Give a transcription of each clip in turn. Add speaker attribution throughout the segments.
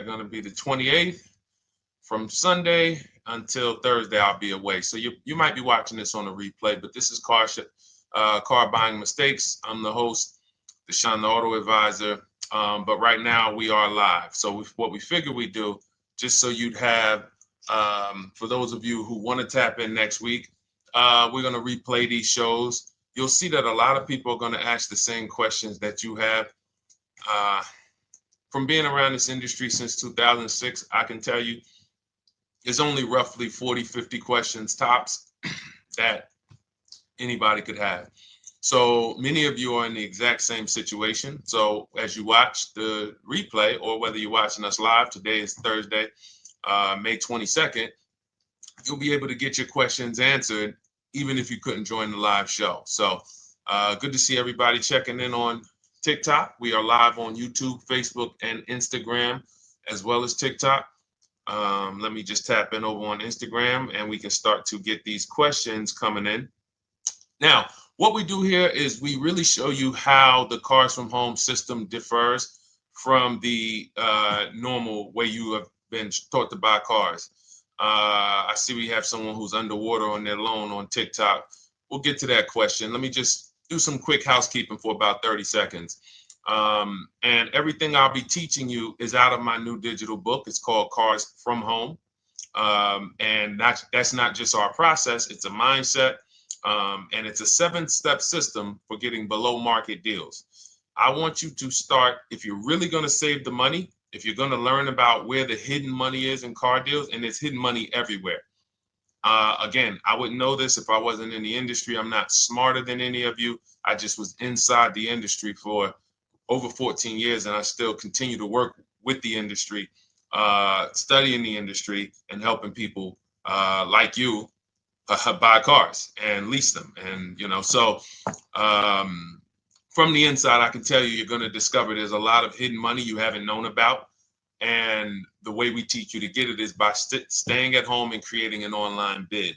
Speaker 1: going to be the 28th. From Sunday until Thursday, I'll be away. So you might be watching this on a replay, but this is Car Buying Mistakes. I'm the host, Deshone the Auto Advisor. But right now we are live. So what we figure we do, just so you'd have, for those of you who want to tap in next week, we're going to replay these shows. You'll see that a lot of people are going to ask the same questions that you have. From being around this industry since 2006, I can tell you there's only roughly 40, 50 questions tops that anybody could have. So many of you are in the exact same situation. So as you watch the replay, or whether you're watching us live, today is Thursday, May 22nd, you'll be able to get your questions answered, even if you couldn't join the live show. So good to see everybody checking in on TikTok. We are live on YouTube, Facebook, and Instagram, as well as TikTok. Let me just tap in over on Instagram and we can start to get these questions coming in. Now, what we do here is we really show you how the Cars from Home system differs from the normal way you have been taught to buy cars. I see we have someone who's underwater on their loan on TikTok. We'll get to that question. Let me just do some quick housekeeping for about 30 seconds. And everything I'll be teaching you is out of my new digital book. It's called Cars from Home. And that's not just our process, it's a mindset. And it's a 7-step system for getting below market deals. I want you to start, if you're really going to save the money, if you're going to learn about where the hidden money is in car deals, and there's hidden money everywhere. Again, I wouldn't know this if I wasn't in the industry. I'm not smarter than any of you. I just was inside the industry for over 14 years, and I still continue to work with the industry, studying the industry and helping people like you buy cars and lease them. And, so from the inside, I can tell you, you're going to discover there's a lot of hidden money you haven't known about. And the way we teach you to get it is by staying at home and creating an online bid.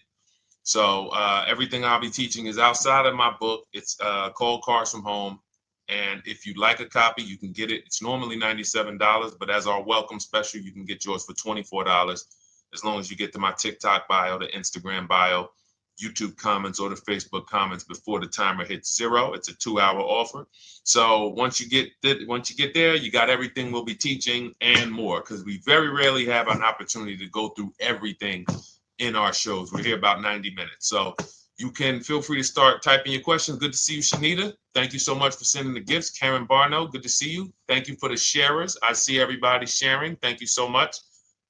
Speaker 1: So everything I'll be teaching is outside of my book. It's called Cars from Home. And if you'd like a copy, you can get it. It's normally $97, but as our welcome special, you can get yours for $24, as long as you get to my TikTok bio, the Instagram bio, YouTube comments, or the Facebook comments before the timer hits 0. It's a 2-hour offer. So once you get there, you got everything we'll be teaching and more, because we very rarely have an opportunity to go through everything in our shows. We're here about 90 minutes. So you can feel free to start typing your questions. Good to see you, Shanita. Thank you so much for sending the gifts. Karen Barno, good to see you. Thank you for the sharers. I see everybody sharing. Thank you so much.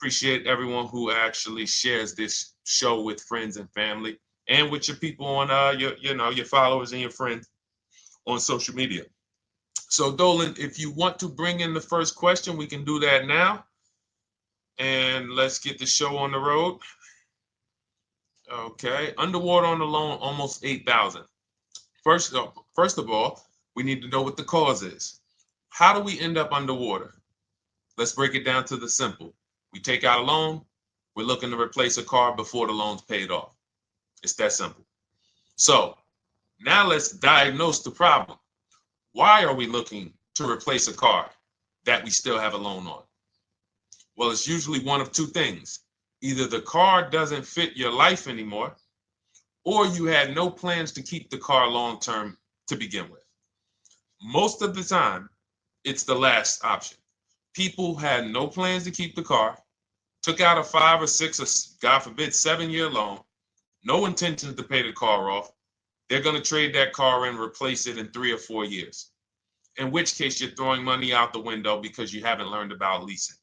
Speaker 1: Appreciate everyone who actually shares this show with friends and family, and with your people on your followers and your friends on social media. So Dolan, if you want to bring in the first question, we can do that now. And let's get the show on the road. Okay, underwater on the loan, almost 8,000. First of all, we need to know what the cause is. How do we end up underwater? Let's break it down to the simple. We take out a loan, we're looking to replace a car before the loan's paid off. It's that simple. So now let's diagnose the problem. Why are we looking to replace a car that we still have a loan on? Well, it's usually one of two things. Either the car doesn't fit your life anymore, or you had no plans to keep the car long-term to begin with. Most of the time, it's the last option. People had no plans to keep the car, took out a 5 or 6 or, God forbid, 7-year loan, no intention to pay the car off. They're going to trade that car and replace it in 3 or 4 years, in which case you're throwing money out the window because you haven't learned about leasing.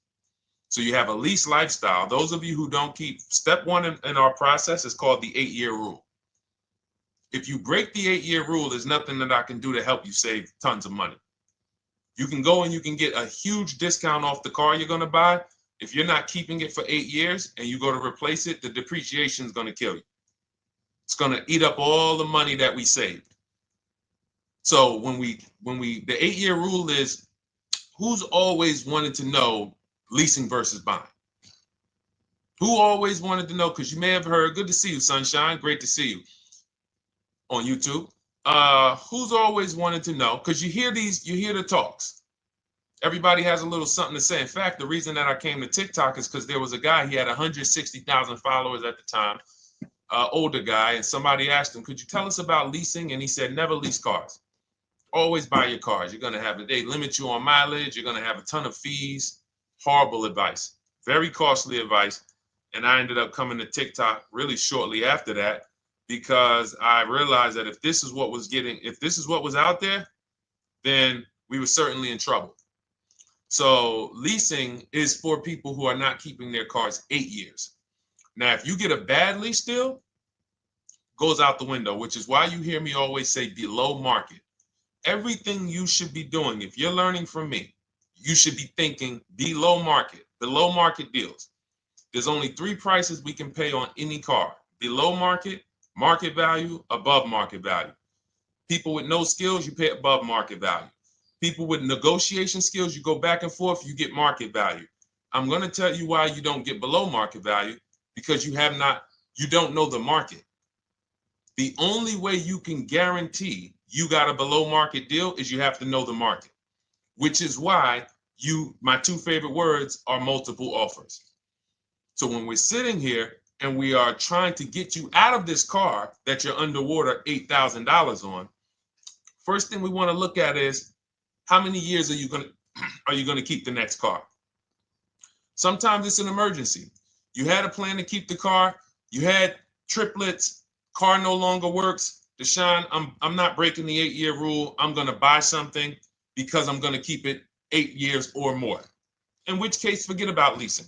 Speaker 1: So you have a lease lifestyle. Those of you who don't keep, step 1 in our process is called the 8-year rule. If you break the 8-year rule, there's nothing that I can do to help you save tons of money. You can go and you can get a huge discount off the car you're going to buy. If you're not keeping it for 8 years and you go to replace it, the depreciation is going to kill you. It's going to eat up all the money that we saved. So the 8-year rule is, who's always wanted to know leasing versus buying? Who always wanted to know? Because you may have heard, good to see you, Sunshine. Great to see you on YouTube. Who's always wanted to know? Because you hear the talks. Everybody has a little something to say. In fact, the reason that I came to TikTok is because there was a guy, he had 160,000 followers at the time, older guy, and somebody asked him, could you tell us about leasing? And he said, never lease cars. Always buy your cars. You're going to have, they limit you on mileage. You're going to have a ton of fees. Horrible advice. Very costly advice. And I ended up coming to TikTok really shortly after that because I realized that if this is what was out there, then we were certainly in trouble. So leasing is for people who are not keeping their cars 8 years. Now, if you get a bad lease deal, goes out the window, which is why you hear me always say below market. Everything you should be doing, if you're learning from me, you should be thinking below market deals. There's only 3 prices we can pay on any car: below market, market value, above market value. People with no skills, you pay above market value. People with negotiation skills, you go back and forth, you get market value. I'm going to tell you why you don't get below market value, because you don't know the market. The only way you can guarantee you got a below market deal is you have to know the market, which is why my 2 favorite words are multiple offers. So when we're sitting here and we are trying to get you out of this car that you're underwater $8,000 on, first thing we want to look at is how many years are you going to keep the next car? Sometimes it's an emergency. You had a plan to keep the car. You had triplets. Car no longer works. Deshone, I'm not breaking the 8-year rule. I'm going to buy something because I'm going to keep it 8 years or more. In which case, forget about leasing.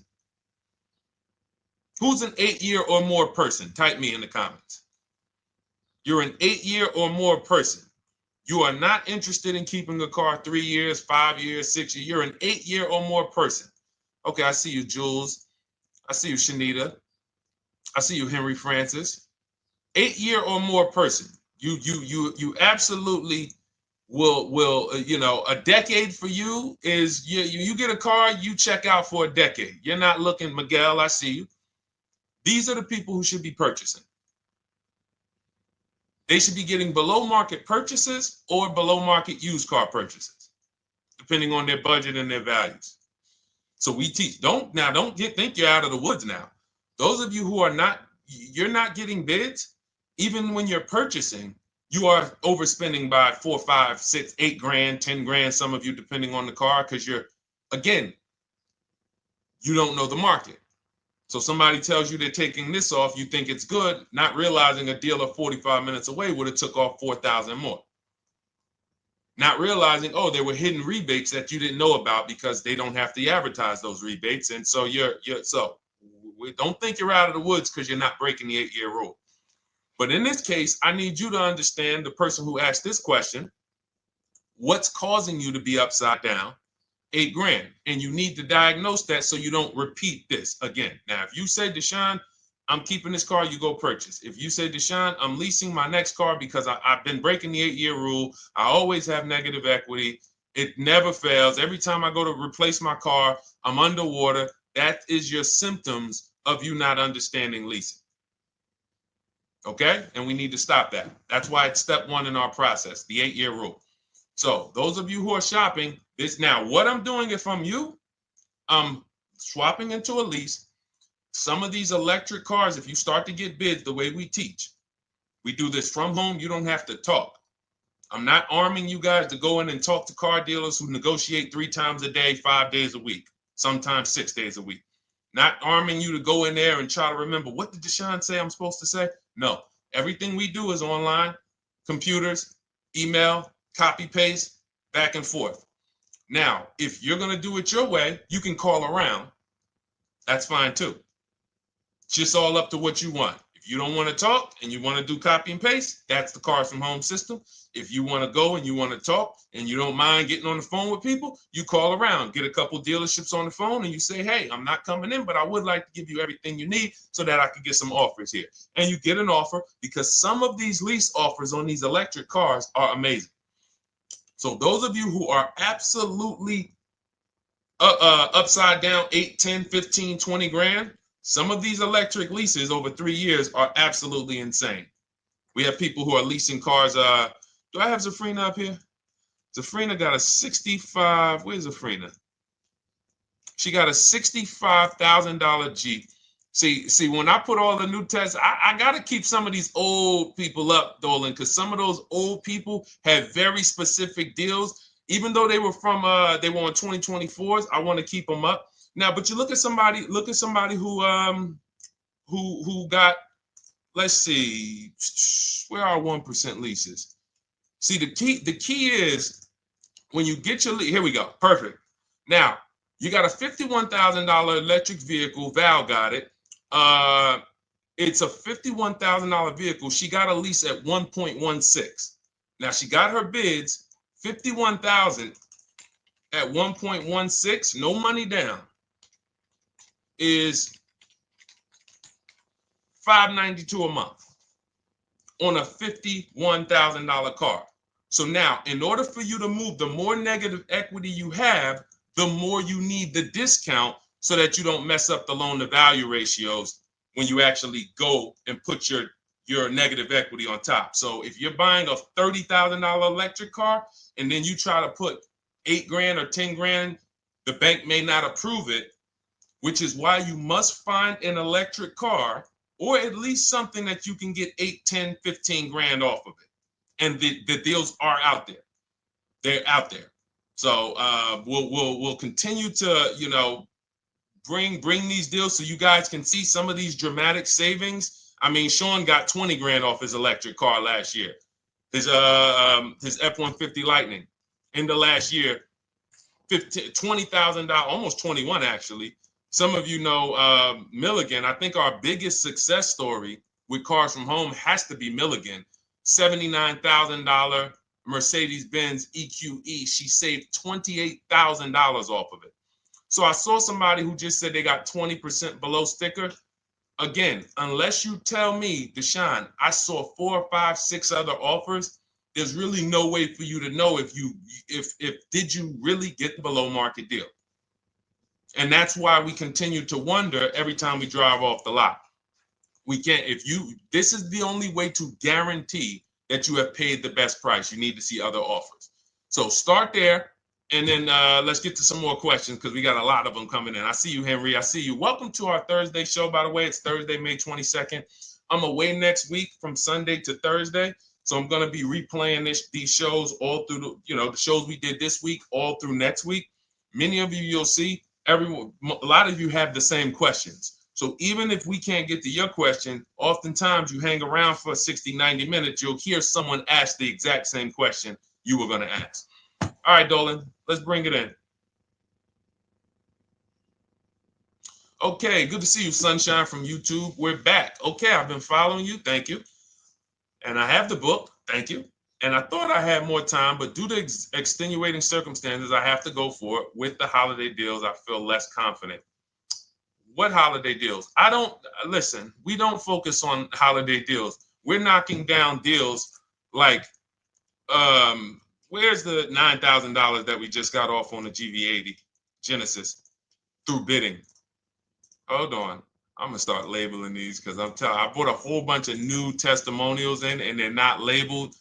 Speaker 1: Who's an 8-year or more person? Type me in the comments. You're an 8-year or more person. You are not interested in keeping a car 3 years, 5 years, 6 years. You're an 8-year or more person. Okay, I see you, Jules. I see you, Shanita. I see you, Henry Francis. 8-year or more person. You absolutely will a decade for you is you get a car, you check out for a decade. You're not looking, Miguel, I see you. These are the people who should be purchasing. They should be getting below market purchases or below market used car purchases, depending on their budget and their values. So we teach, think you're out of the woods now. Those of you who you're not getting bids, even when you're purchasing, you are overspending by 4, 5, 6, 8 grand, 10 grand, some of you, depending on the car, because you don't know the market. So somebody tells you they're taking this off, you think it's good, not realizing a dealer 45 minutes away would have took off 4,000 more. Not realizing, there were hidden rebates that you didn't know about because they don't have to advertise those rebates. And so don't think you're out of the woods because you're not breaking the 8-year rule. But in this case, I need you to understand, the person who asked this question, what's causing you to be upside down 8 grand? And you need to diagnose that so you don't repeat this again. Now, if you say, Deshone, I'm keeping this car, you go purchase. If you say, Deshone, I'm leasing my next car because I've been breaking the 8-year rule. I always have negative equity. It never fails. Every time I go to replace my car, I'm underwater. That is your symptoms of you not understanding leasing. Okay? And we need to stop that. That's why it's step 1 in our process, the 8-year rule. So those of you who are shopping this now, what I'm doing if I'm you, I'm swapping into a lease. Some of these electric cars, if you start to get bids the way we teach, we do this from home. You don't have to talk. I'm not arming you guys to go in and talk to car dealers who negotiate 3 times a day, 5 days a week, sometimes 6 days a week. Not arming you to go in there and try to remember, what did Deshone say I'm supposed to say? No, everything we do is online, computers, email, copy, paste, back and forth. Now, if you're going to do it your way, you can call around. That's fine too. It's just all up to what you want. If you don't want to talk and you want to do copy and paste, that's the Cars from Home system. If you want to go and you want to talk and you don't mind getting on the phone with people, you call around, get a couple dealerships on the phone and you say, hey, I'm not coming in, but I would like to give you everything you need so that I could get some offers here. And you get an offer, because some of these lease offers on these electric cars are amazing. So those of you who are absolutely upside down 8, 10, 15, 20 grand, some of these electric leases over 3 years are absolutely insane. We have people who are leasing cars. Do I have Zafrina up here? Zafrina got a 65. Where's Zafrina? She got a $65,000 Jeep. See, when I put all the new tests, I got to keep some of these old people up, Dolan, because some of those old people have very specific deals. Even though they were on 2024s, I want to keep them up. Now, but you look at somebody who got, let's see, where are 1% leases? See, the key is when you get your lease, here we go, perfect. Now, you got a $51,000 electric vehicle, Val got it. It's a $51,000 vehicle. She got a lease at 1.16. Now she got her bids, 51,000 at 1.16, no money down, is $592 a month on a $51,000 car. So now, in order for you to move, the more negative equity you have, the more you need the discount so that you don't mess up the loan to value ratios when you actually go and put your negative equity on top. So if you're buying a $30,000 electric car and then you try to put $8,000 or $10,000, the bank may not approve it, which is why you must find an electric car or at least something that you can get 8, 10, 15 grand off of it. And the deals are out there. They're out there. So we'll continue to, bring these deals so you guys can see some of these dramatic savings. I mean, Sean got 20 grand off his electric car last year. His F-150 Lightning in the last year, $20,000, almost 21 actually. Some of you know Milligan. I think our biggest success story with Cars from Home has to be Milligan. $79,000 Mercedes-Benz EQE. She saved $28,000 off of it. So I saw somebody who just said they got 20% below sticker. Again, unless you tell me, Deshone, I saw 4, 5, 6 other offers, there's really no way for you to know if did you really get the below market deal. And that's why we continue to wonder every time we drive off the lot. We can't, this is the only way to guarantee that you have paid the best price. You need to see other offers. So start there. And then let's get to some more questions because we got a lot of them coming in. I see you, Henry. I see you. Welcome to our Thursday show, by the way. It's Thursday, May 22nd. I'm away next week from Sunday to Thursday. So I'm going to be replaying these shows all through, the shows we did this week, all through next week. Many of you, you'll see, a lot of you have the same questions. So even if we can't get to your question, oftentimes you hang around for 60, 90 minutes, you'll hear someone ask the exact same question you were going to ask. All right, Dolan, let's bring it in. Okay, good to see you, Sunshine from YouTube. We're back. Okay, I've been following you. Thank you. And I have the book. Thank you. And I thought I had more time, but due to extenuating circumstances, I have to go for it. With the holiday deals, I feel less confident. What holiday deals? Listen, we don't focus on holiday deals. We're knocking down deals like, where's the $9,000 that we just got off on the GV80 Genesis through bidding? Hold on. I'm going to start labeling these because I bought a whole bunch of new testimonials in and they're not labeled.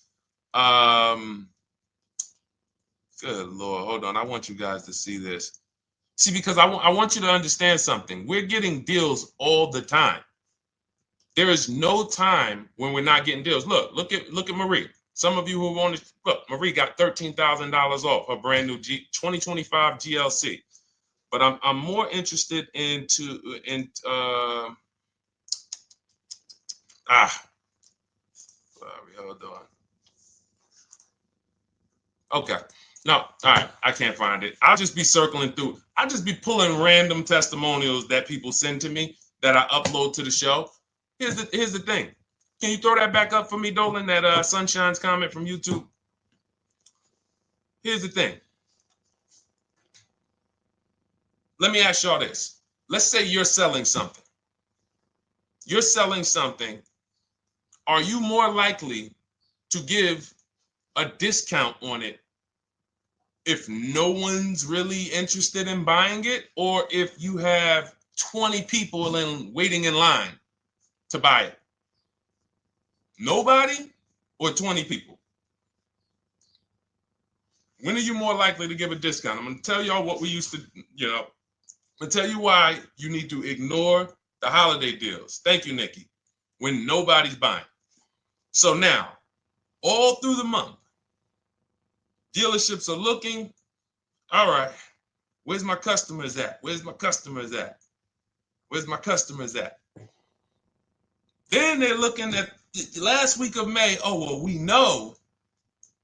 Speaker 1: Good Lord. Hold on. I want you guys to see this. See, because I want you to understand something. We're getting deals all the time. There is no time when we're not getting deals. Look at Marie. Some of you who want to look, Marie got $13,000 off her brand new 2025 GLC. But I'm more interested sorry, hold on. Okay. No, all right. I can't find it. I'll just be circling through. I'll just be pulling random testimonials that people send to me that I upload to the show. Here's the thing. Can you throw that back up for me, Dolan, that Sunshine's comment from YouTube? Here's the thing. Let me ask y'all this. Let's say you're selling something. You're selling something. Are you more likely to give a discount on it if no one's really interested in buying it, or if you have 20 people waiting in line to buy it? Nobody or 20 people? When are you more likely to give a discount? I'm going to tell y'all what we used to, I'm going to tell you why you need to ignore the holiday deals. Thank you, Nikki. When nobody's buying. So now, all through the month, dealerships are looking, all right, where's my customers at? Where's my customers at? Where's my customers at? Then they're looking at the last week of May. Oh, well, we know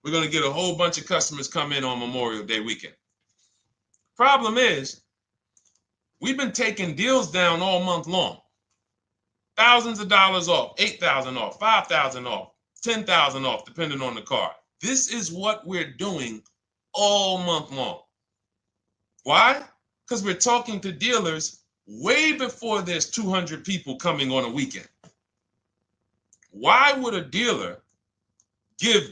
Speaker 1: we're going to get a whole bunch of customers come in on Memorial Day weekend. Problem is, we've been taking deals down all month long. Thousands of dollars off, 8,000 off, 5,000 off, 10,000 off, depending on the car. This is what we're doing all month long. Why? Because we're talking to dealers way before there's 200 people coming on a weekend. Why would a dealer give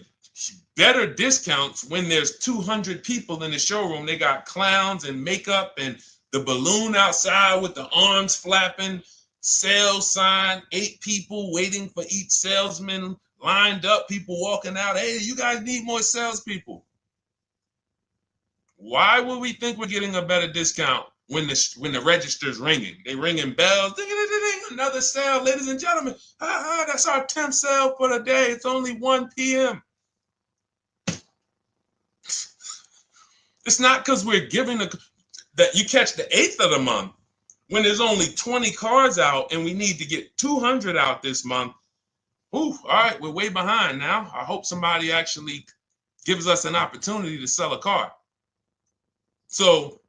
Speaker 1: better discounts when there's 200 people in the showroom? They got clowns and makeup and the balloon outside with the arms flapping, sales sign, 8 people waiting for each salesman lined up, people walking out. Hey, you guys need more salespeople. Why would we think we're getting a better discount when the register's ringing? They ringing bells, ding, ding, ding, ding, another sale, ladies and gentlemen. That's our 10th sale for the day. It's only 1 p.m. It's not because we're giving that you catch the 8th of the month when there's only 20 cars out and we need to get 200 out this month. Ooh, all right, we're way behind now. I hope somebody actually gives us an opportunity to sell a car. So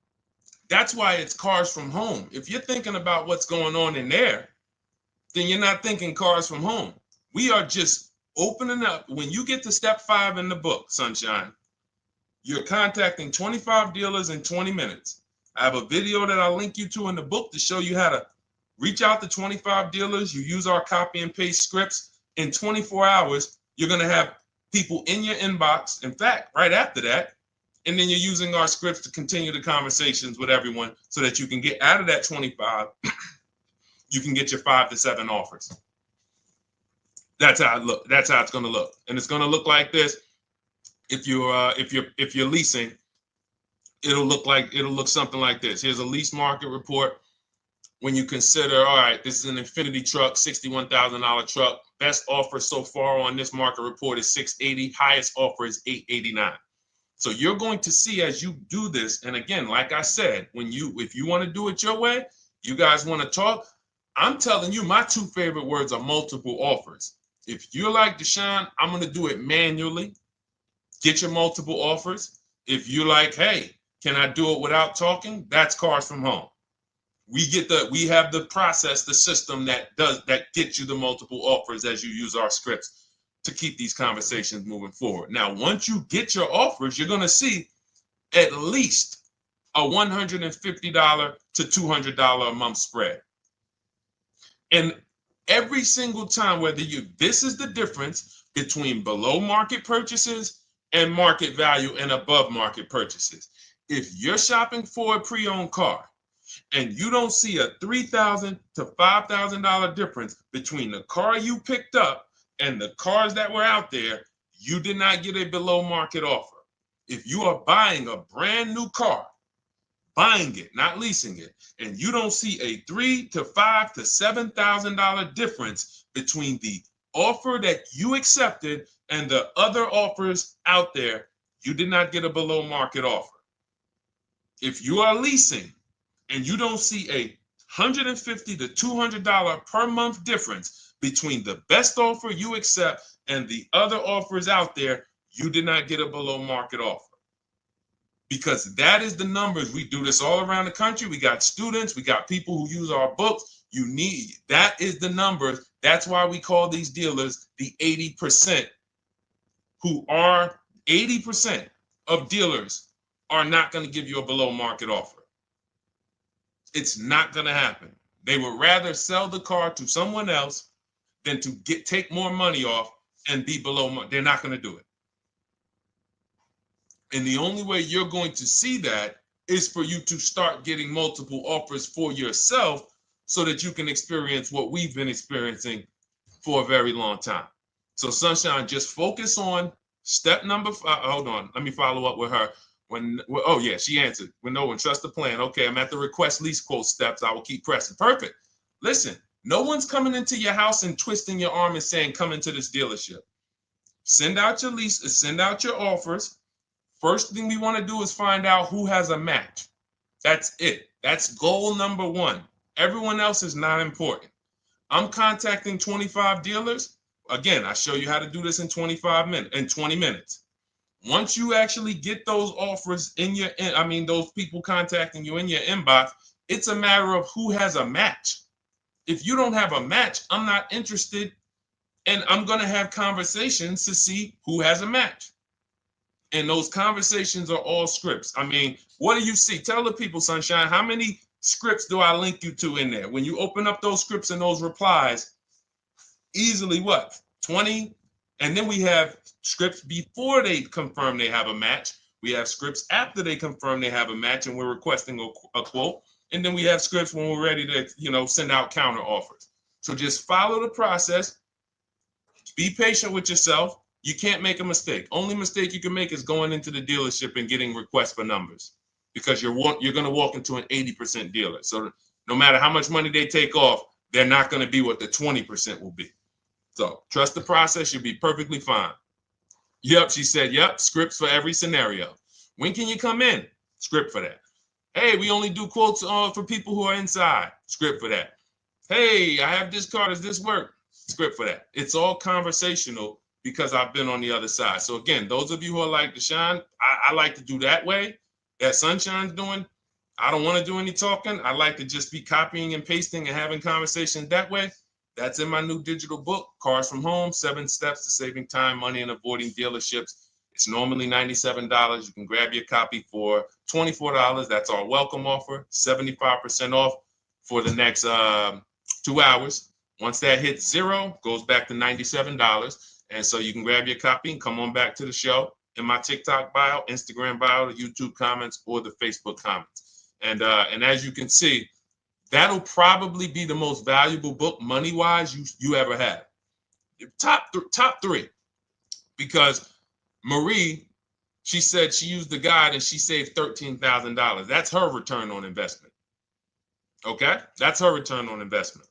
Speaker 1: that's why it's cars from home. If you're thinking about what's going on in there, then you're not thinking cars from home. We are just opening up. When you get to step 5 in the book, Sunshine, you're contacting 25 dealers in 20 minutes. I have a video that I'll link you to in the book to show you how to reach out to 25 dealers. You use our copy and paste scripts. In 24 hours, you're going to have people in your inbox. In fact, right after that, and then you're using our scripts to continue the conversations with everyone so that you can get out of that 25, you can get your 5 to 7 offers. That's how it look. That's how it's going to look. And it's going to look like this. If you're leasing, it'll look something like this. Here's a lease market report. When you consider, all right, this is an Infinity truck, $61,000 truck. Best offer so far on this market report is $680. Highest offer is $889. So you're going to see as you do this, and again, like I said, if you want to do it your way, you guys want to talk, I'm telling you, my 2 favorite words are multiple offers. If you're like Deshone, I'm going to do it manually. Get your multiple offers. If you're like, hey, can I do it without talking? That's cars from home. We have the process, the system that gets you the multiple offers as you use our scripts to keep these conversations moving forward. Now, once you get your offers, you're going to see at least a $150 to $200 a month spread. And every single time, this is the difference between below market purchases and market value and above market purchases. If you're shopping for a pre-owned car and you don't see a $3,000 to $5,000 difference between the car you picked up and the cars that were out there, you did not get a below market offer. If you are buying a brand new car, buying it, not leasing it, and you don't see a $3,000 to $5,000 to $7,000 difference between the offer that you accepted and the other offers out there, you did not get a below market offer. If you are leasing and you don't see a $150 to $200 per month difference between the best offer you accept and the other offers out there, you did not get a below market offer. Because that is the numbers. We do this all around the country. We got students, we got people who use our books. That is the numbers. That's why we call these dealers the 80%, who are 80% of dealers are not going to give you a below market offer. It's not going to happen. They would rather sell the car to someone else than to take more money off and be below market. They're not going to do it. And the only way you're going to see that is for you to start getting multiple offers for yourself so that you can experience what we've been experiencing for a very long time. So Sunshine, just focus on Step number five, hold on, let me follow up with her. Oh yeah, she answered. When no one trusts the plan. Okay, I'm at the request lease quote steps. I will keep pressing. Perfect. Listen, no one's coming into your house and twisting your arm and saying, come into this dealership. Send out your leases, send out your offers. First thing we want to do is find out who has a match. That's it. That's goal number one. Everyone else is not important. I'm contacting 25 dealers. Again, I show you how to do this in 20 minutes. Once you actually get those offers in your, those people contacting you in your inbox, it's a matter of who has a match. If you don't have a match, I'm not interested, and I'm going to have conversations to see who has a match. And those conversations are all scripts. I mean, what do you see? Tell the people, Sunshine, how many scripts do I link you to in there? When you open up those scripts and those replies, easily what? 20? And then we have scripts before they confirm they have a match. We have scripts after they confirm they have a match and we're requesting a quote. And then we have scripts when we're ready to, send out counter offers. So just follow the process. Be patient with yourself. You can't make a mistake. Only mistake you can make is going into the dealership and getting requests for numbers, because you're going to walk into an 80% dealer. So no matter how much money they take off, they're not going to be what the 20% will be. So trust the process. You'll be perfectly fine. Yep, she said, yep, scripts for every scenario. When can you come in? Script for that. Hey, we only do quotes for people who are inside. Script for that. Hey, I have this car. Does this work? Script for that. It's all conversational because I've been on the other side. So again, those of you who are like Deshone, I like to do that way, that Sunshine's doing. I don't want to do any talking. I like to just be copying and pasting and having conversations that way. That's in my new digital book, Cars from Home, 7 Steps to Saving Time, Money, and Avoiding Dealerships. It's normally $97. You can grab your copy for $24. That's our welcome offer, 75% off for the next 2 hours. Once that hits zero, goes back to $97. And so you can grab your copy and come on back to the show in my TikTok bio, Instagram bio, the YouTube comments, or the Facebook comments. And as you can see, that'll probably be the most valuable book money-wise you ever have. Top three. Because Marie, she said she used the guide and she saved $13,000. That's her return on investment. Okay? That's her return on investment.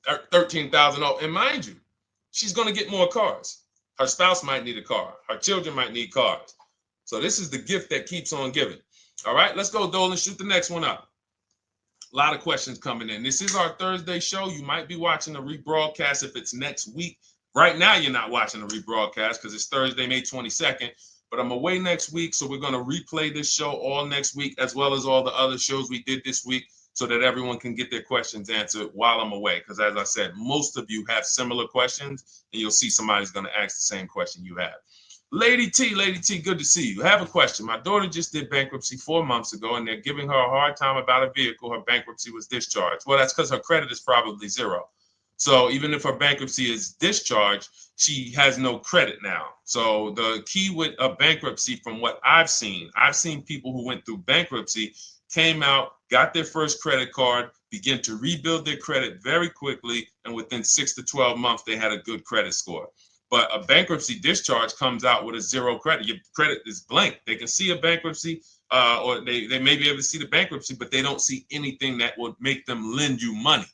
Speaker 1: $13,000. And mind you, she's going to get more cars. Her spouse might need a car. Her children might need cars. So this is the gift that keeps on giving. All right, let's go, Dolan. Shoot the next one up. A lot of questions coming in. This is our Thursday show. You might be watching a rebroadcast if it's next week. Right now, you're not watching a rebroadcast because it's Thursday, May 22nd. But I'm away next week, so we're going to replay this show all next week, as well as all the other shows we did this week, so that everyone can get their questions answered while I'm away. Because as I said, most of you have similar questions, and you'll see somebody's going to ask the same question you have. Lady T, good to see you. I have a question. My daughter just did bankruptcy 4 months ago, and they're giving her a hard time about a vehicle. Her bankruptcy was discharged. Well, that's because her credit is probably zero. So even if her bankruptcy is discharged, she has no credit now. So the key with a bankruptcy, from what I've seen people who went through bankruptcy, came out, got their first credit card, began to rebuild their credit very quickly, and within 6 to 12 months, they had a good credit score. But a bankruptcy discharge comes out with a zero credit. Your credit is blank. They can see a bankruptcy, or they may be able to see the bankruptcy, but they don't see anything that would make them lend you money.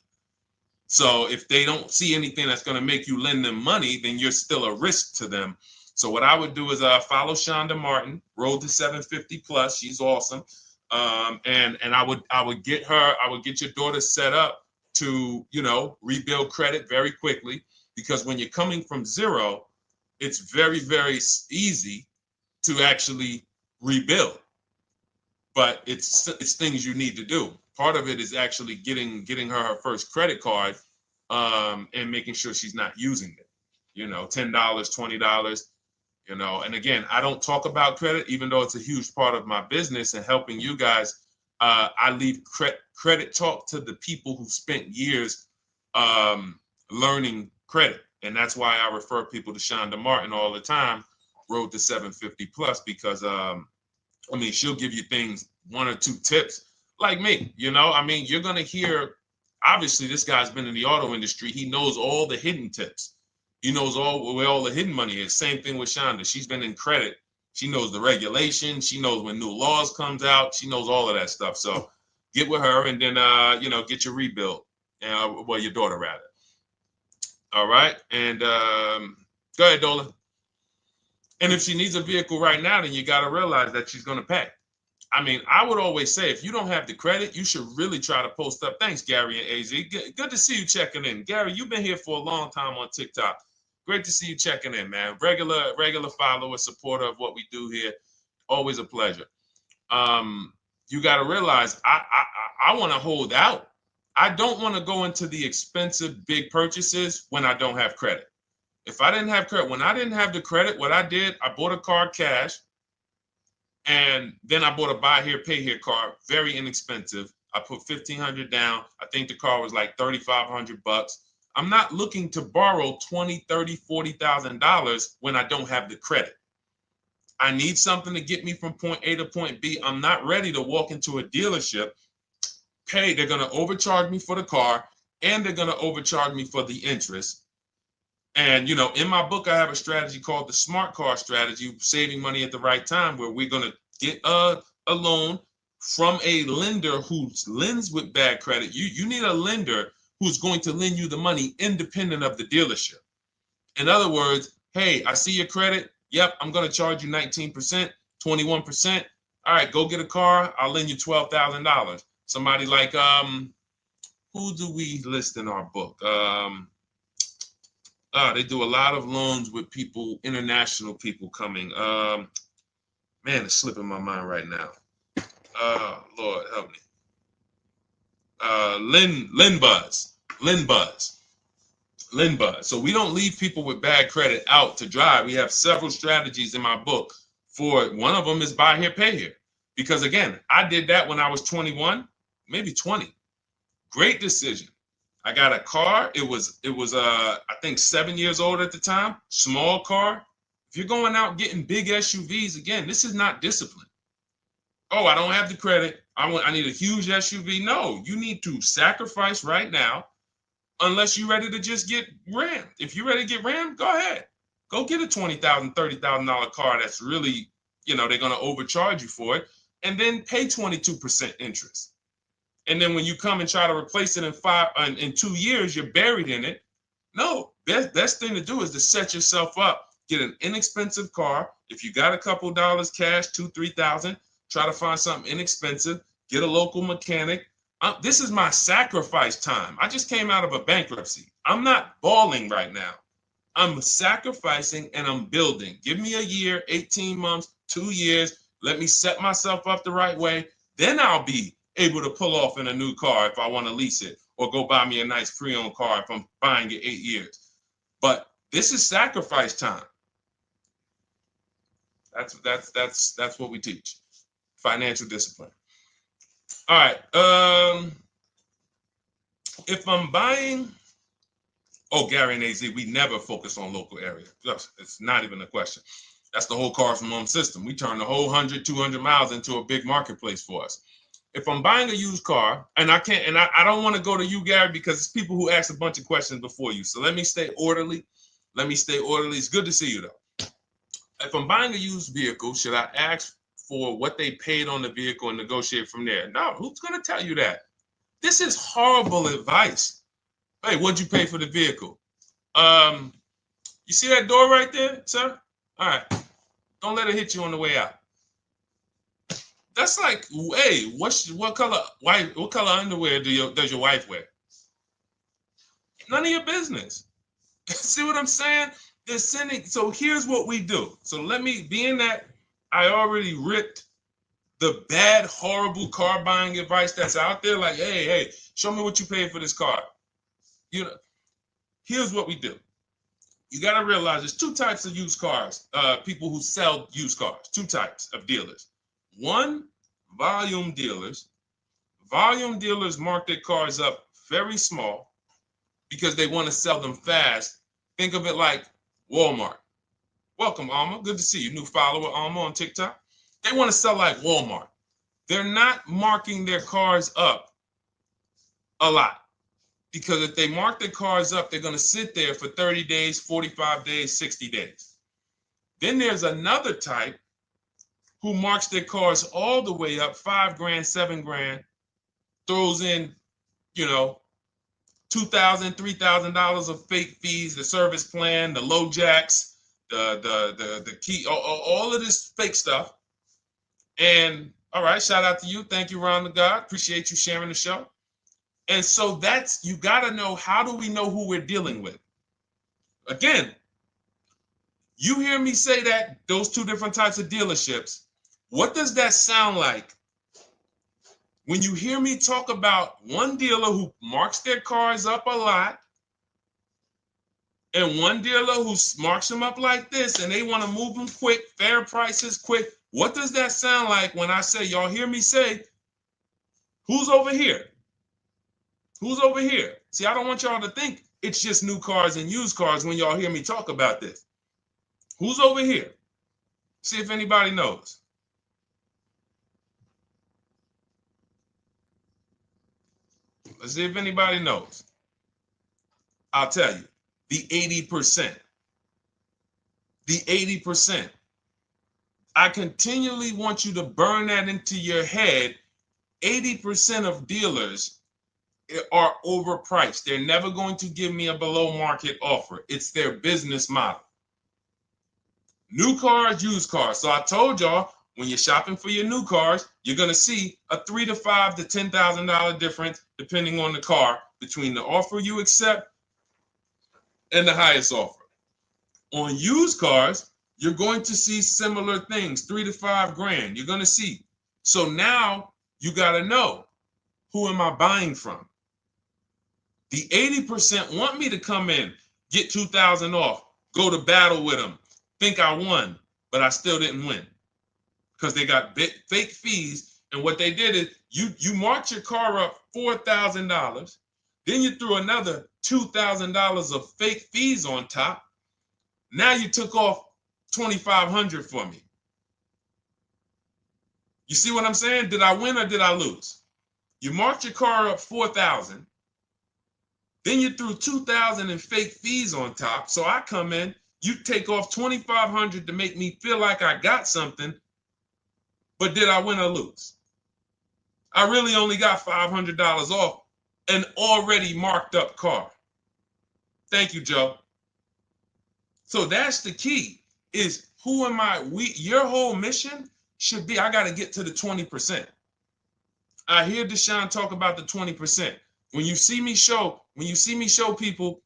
Speaker 1: So if they don't see anything that's going to make you lend them money, then you're still a risk to them. So what I would do is follow Shonda Martin, Road to 750 Plus. She's awesome. And I would get your daughter set up to, rebuild credit very quickly, because when you're coming from zero, it's very, very easy to actually rebuild. But it's things you need to do. Part of it is actually getting her first credit card, and making sure she's not using it. $10, $20. And again, I don't talk about credit, even though it's a huge part of my business and helping you guys. I leave credit talk to the people who spent years learning credit. And that's why I refer people to Shonda Martin all the time, Road to 750 Plus, because she'll give you things, 1 or 2 tips, like me. You're going to hear, obviously this guy's been in the auto industry. He knows all the hidden tips. He knows where all the hidden money is. Same thing with Shonda. She's been in credit. She knows the regulations. She knows when new laws comes out. She knows all of that stuff. So get with her and then, get your rebuild. Well, your daughter rather. All right. And go ahead, Dola. And if she needs a vehicle right now, then you got to realize that she's going to pay. I mean, I would always say if you don't have the credit, you should really try to post up. Thanks, Gary and AZ. Good to see you checking in. Gary, you've been here for a long time on TikTok. Great to see you checking in, man. Regular follower, supporter of what we do here. Always a pleasure. You got to realize I want to hold out. I don't want to go into the expensive big purchases when I don't have credit. If I didn't have credit, when I didn't have the credit, what I did, I bought a car cash. And then I bought a buy here, pay here car, very inexpensive. I put $1,500 down. I think the car was like $3,500. I'm not looking to borrow $20,000, $30,000, $40,000 when I don't have the credit. I need something to get me from point A to point B. I'm not ready to walk into a dealership, pay. They're going to overcharge me for the car, and they're going to overcharge me for the interest. And, in my book, I have a strategy called the smart car strategy, saving money at the right time, where we're going to get a loan from a lender who lends with bad credit. You need a lender who's going to lend you the money independent of the dealership. In other words, hey, I see your credit. Yep, I'm going to charge you 19%, 21%. All right, go get a car. I'll lend you $12,000. Somebody like, who do we list in our book? They do a lot of loans with people, international people coming. Man, it's slipping my mind right now. Lord help me. LendBuzz. So we don't leave people with bad credit out to dry. We have several strategies in my book. For one of them is buy here, pay here. Because again, I did that when I was 21, maybe 20. Great decision. I got a car. It was I think 7 years old at the time. Small car. If you're going out getting big SUVs, again, this is not discipline. Oh, I don't have the credit. I need a huge SUV. No, you need to sacrifice right now, unless you're ready to just get rammed. If you're ready to get rammed, go ahead. Go get a $20,000, $30,000 car that's really, they're going to overcharge you for it, and then pay 22% interest. And then when you come and try to replace it in 2 years, you're buried in it. No, best thing to do is to set yourself up. Get an inexpensive car. If you got a couple dollars cash, $2,000, $3,000, try to find something inexpensive. Get a local mechanic. This is my sacrifice time. I just came out of a bankruptcy. I'm not balling right now. I'm sacrificing and I'm building. Give me a year, 18 months, 2 years. Let me set myself up the right way. Then I'll be able to pull off in a new car if I want to lease it, or go buy me a nice pre-owned car if I'm buying it 8 years. But this is sacrifice time. That's what we teach. Financial discipline. All right. If I'm buying, Gary and AZ, we never focus on local area. It's not even a question. That's the whole car from home system. We turn the whole 100, 200 miles into a big marketplace for us. If I'm buying a used car, and I don't want to go to you, Gary, because it's people who ask a bunch of questions before you. So let me stay orderly. It's good to see you, though. If I'm buying a used vehicle, should I ask for what they paid on the vehicle and negotiate from there? No, who's going to tell you that? This is horrible advice. Hey, what'd you pay for the vehicle? You see that door right there, sir? All right. Don't let it hit you on the way out. That's like, hey, what color underwear does your wife wear? None of your business. See what I'm saying? They're sending. So here's what we do. So being that I already ripped the bad, horrible car buying advice that's out there, like, hey, show me what you paid for this car. Here's what we do. You got to realize there's two types of used cars, people who sell used cars, two types of dealers. One, volume dealers. Volume dealers mark their cars up very small because they want to sell them fast. Think of it like Walmart. Welcome, Alma. Good to see you. New follower, Alma, on TikTok. They want to sell like Walmart. They're not marking their cars up a lot. Because if they mark their cars up, they're going to sit there for 30 days, 45 days, 60 days. Then there's another type who marks their cars all the way up, 5 grand, 7 grand, throws in, you know, $2,000, $3,000 of fake fees, the service plan, the low jacks, the key, all of this fake stuff. And all right, shout out to you. Thank you, Ron the God. Appreciate you sharing the show. And so that's, you got to know, how do we know who we're dealing with? Again, you hear me say that, those two different types of dealerships. What does that sound like when you hear me talk about one dealer who marks their cars up a lot and one dealer who marks them up like this and they want to move them quick, fair prices, quick? What does that sound like when I say, y'all hear me say, who's over here? Who's over here? See, I don't want y'all to think it's just new cars and used cars when y'all hear me talk about this. Who's over here? See if anybody knows. Let's see if anybody knows. I'll tell you, the 80%. The 80%. I continually want you to burn that into your head. 80% of dealers are overpriced. They're never going to give me a below market offer. It's their business model. New cars, used cars. So I told y'all, when you're shopping for your new cars, you're going to see a $3,000 to $5,000 to $10,000 difference, depending on the car, between the offer you accept and the highest offer. On used cars, you're going to see similar things, 3 to 5 grand. You're going to see. So now you got to know, who am I buying from? The 80% want me to come in, get 2,000 off, go to battle with them, think I won, but I still didn't win because they got fake fees. And what they did is you marked your car up $4,000, then you threw another $2,000 of fake fees on top. Now you took off $2,500 for me. You see what I'm saying? Did I win or did I lose? You marked your car up $4,000. Then you threw $2,000 in fake fees on top. So I come in, you take off $2,500 to make me feel like I got something. But did I win or lose? I really only got $500 off an already marked up car. Thank you, Joe. So that's the key, is who am I? Your whole mission should be, I got to get to the 20%. I hear Deshone talk about the 20%. When you see me show people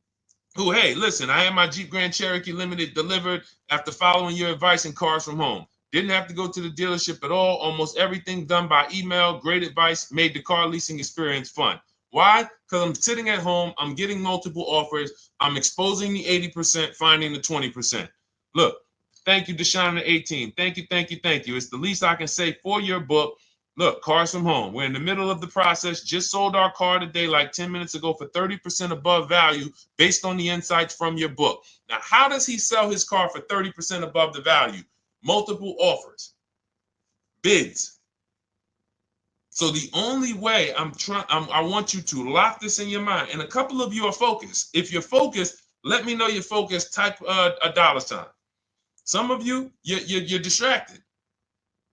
Speaker 1: who, hey, listen, I had my Jeep Grand Cherokee Limited delivered after following your advice and cars from home. Didn't have to go to the dealership at all. Almost everything done by email. Great advice. Made the car leasing experience fun. Why? Because I'm sitting at home. I'm getting multiple offers. I'm exposing the 80%, finding the 20%. Look, thank you, Deshone the 18. Thank you, thank you, thank you. It's the least I can say for your book. Look, cars from home. We're in the middle of the process. Just sold our car today, like 10 minutes ago, for 30% above value based on the insights from your book. Now, how does he sell his car for 30% above the value? Multiple offers, bids. So the only way I want you to lock this in your mind. And a couple of you are focused. If you're focused, let me know you're focused. Type a $. Some of you, you're distracted.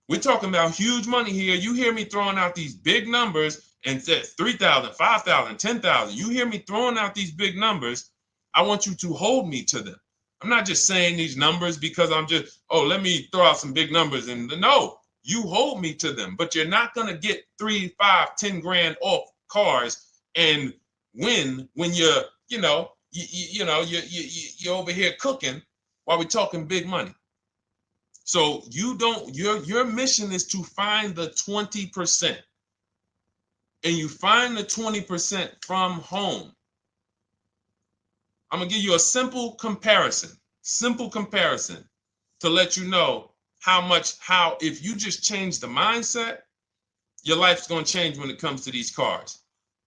Speaker 1: We're talking about huge money here. You hear me throwing out these big numbers and said 3,000, 5,000, 10,000. You hear me throwing out these big numbers. I want you to hold me to them. I'm not just saying these numbers because I'm just, let me throw out some big numbers. And no, you hold me to them, but you're not going to get 3, 5, 10 grand off cars and win when you're over here cooking while we're talking big money. So your mission is to find the 20%. And you find the 20% from home. I'm going to give you a simple comparison to let you know how if you just change the mindset, your life's going to change when it comes to these cars.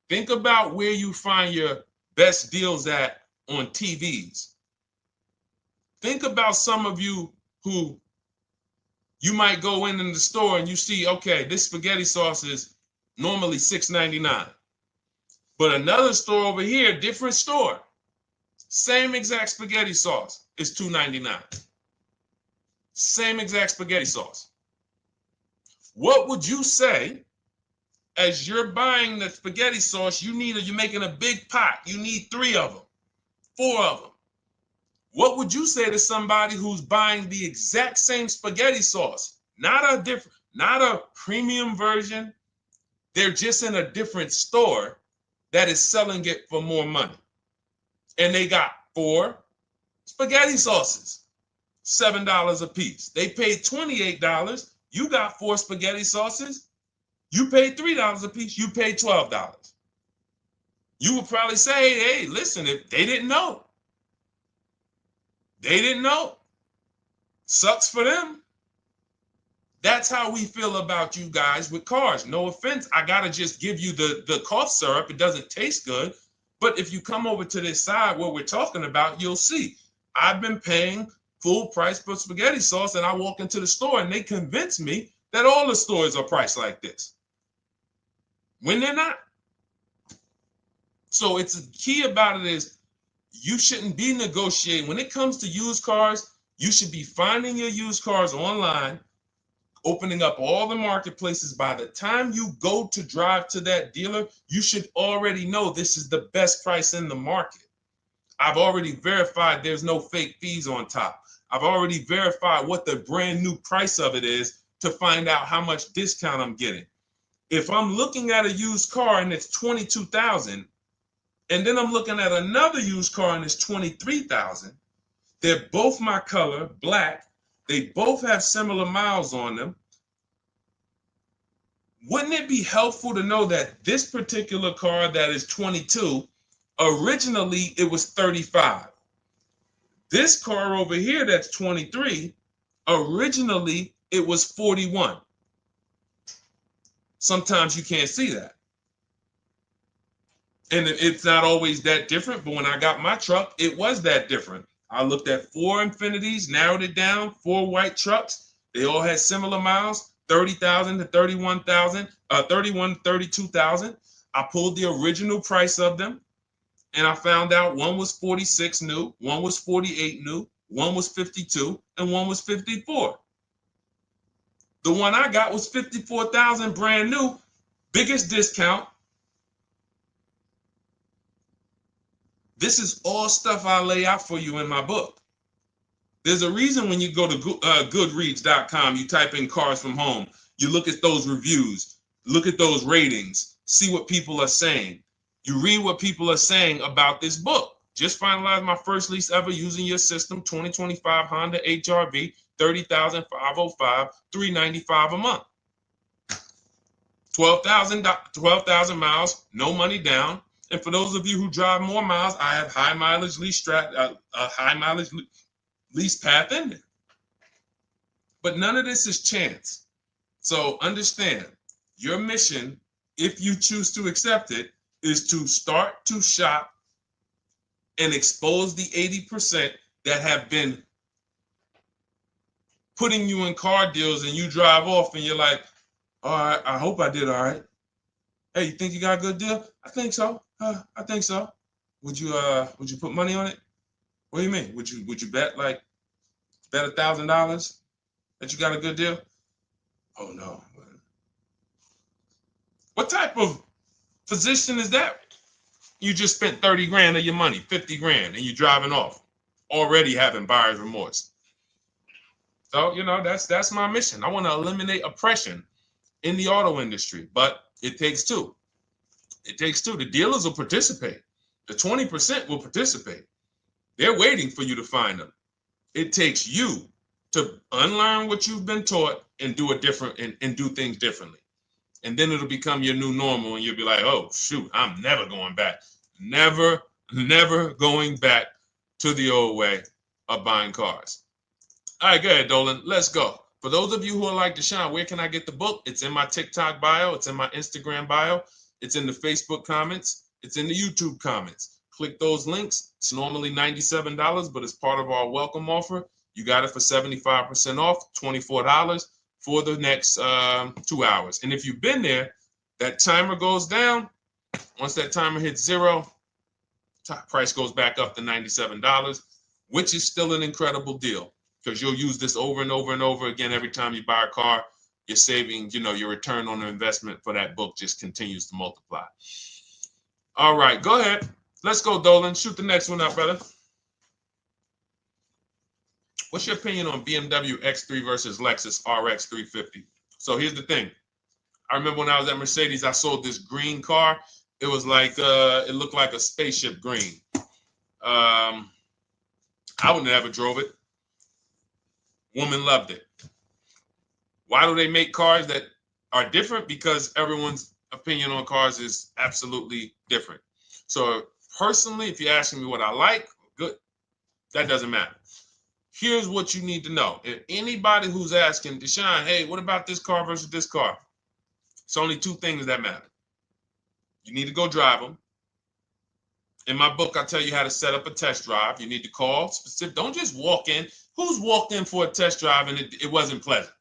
Speaker 1: Think about where you find your best deals at on TVs. Think about some of you who you might go in the store and you see, okay, this spaghetti sauce is normally $6.99. But another store over here, different store, same exact spaghetti sauce is $2.99. Same exact spaghetti sauce. What would you say as you're buying the spaghetti sauce? You're making a big pot. You need 3 of them, 4 of them. What would you say to somebody who's buying the exact same spaghetti sauce? Not a premium version. They're just in a different store that is selling it for more money. And they got 4 spaghetti sauces, $7 a piece. They paid $28. You got 4 spaghetti sauces. You paid $3 a piece. You paid $12. You would probably say, hey, listen, if they didn't know. They didn't know. Sucks for them. That's how we feel about you guys with cars. No offense. I got to just give you the cough syrup. It doesn't taste good. But if you come over to this side where we're talking about, you'll see. I've been paying full price for spaghetti sauce, and I walk into the store and they convince me that all the stores are priced like this, when they're not. So it's the key about it is you shouldn't be negotiating. When it comes to used cars, you should be finding your used cars online, opening up all the marketplaces. By the time you go to drive to that dealer, you should already know this is the best price in the market. I've already verified there's no fake fees on top. I've already verified what the brand new price of it is to find out how much discount I'm getting. If I'm looking at a used car and it's $22,000, and then I'm looking at another used car and it's $23,000, they're both my color, black. They both have similar miles on them. Wouldn't it be helpful to know that this particular car that is 22, originally it was 35? This car over here that's 23, originally it was 41. Sometimes you can't see that. And it's not always that different, but when I got my truck, it was that different. I looked at 4 Infinities, narrowed it down, 4 white trucks. They all had similar miles, 30,000 to 31,000, 31, 32,000. I pulled the original price of them, and I found out one was 46 new, one was 48 new, one was 52, and one was 54. The one I got was 54,000 brand new, biggest discount. This is all stuff I lay out for you in my book. There's a reason when you go to Goodreads.com, you type in cars from home, you look at those reviews, look at those ratings, see what people are saying. You read what people are saying about this book. Just finalized my first lease ever using your system, 2025 Honda HRV, 30,505, $395 a month. 12,000 miles, no money down. And for those of you who drive more miles, I have high mileage lease lease path in there. But none of this is chance. So understand, your mission, if you choose to accept it, is to start to shop and expose the 80% that have been putting you in car deals, and you drive off and you're like, all right, I hope I did all right. Hey, you think you got a good deal? I think so. I think so. Would you put money on it? What do you mean? Would you bet $1,000 that you got a good deal? Oh no. What type of position is that? You just spent 30 grand of your money, 50 grand, and you're driving off, already having buyer's remorse. So, that's my mission. I want to eliminate oppression in the auto industry, but it takes two. It takes two. The dealers will participate. The 20% will participate. They're waiting for you to find them. It takes you to unlearn what you've been taught and do it different and do things differently. And then it'll become your new normal, and you'll be like, oh, shoot, I'm never going back. Never going back to the old way of buying cars. All right, go ahead, Dolan. Let's go. For those of you who are like Deshone, where can I get the book? It's in my TikTok bio. It's in my Instagram bio. It's in the Facebook comments. It's in the YouTube comments. Click those links. It's normally $97, but it's part of our welcome offer. You got it for 75% off, $24 for the next 2 hours. And if you've been there, that timer goes down. Once that timer hits 0, top price goes back up to $97, which is still an incredible deal because you'll use this over and over and over again every time you buy a car. You're saving, your return on the investment for that book just continues to multiply. All right, go ahead. Let's go, Dolan. Shoot the next one up, brother. What's your opinion on BMW X3 versus Lexus RX 350? So here's the thing. I remember when I was at Mercedes, I sold this green car. It was like, it looked like a spaceship green. I would never drove it. Woman loved it. Why do they make cars that are different? Because everyone's opinion on cars is absolutely different. So personally, if you're asking me what I like, good. That doesn't matter. Here's what you need to know. If anybody who's asking, Deshone, hey, what about this car versus this car? It's only two things that matter. You need to go drive them. In my book, I tell you how to set up a test drive. You need to call specific. Don't just walk in. Who's walked in for a test drive and it wasn't pleasant?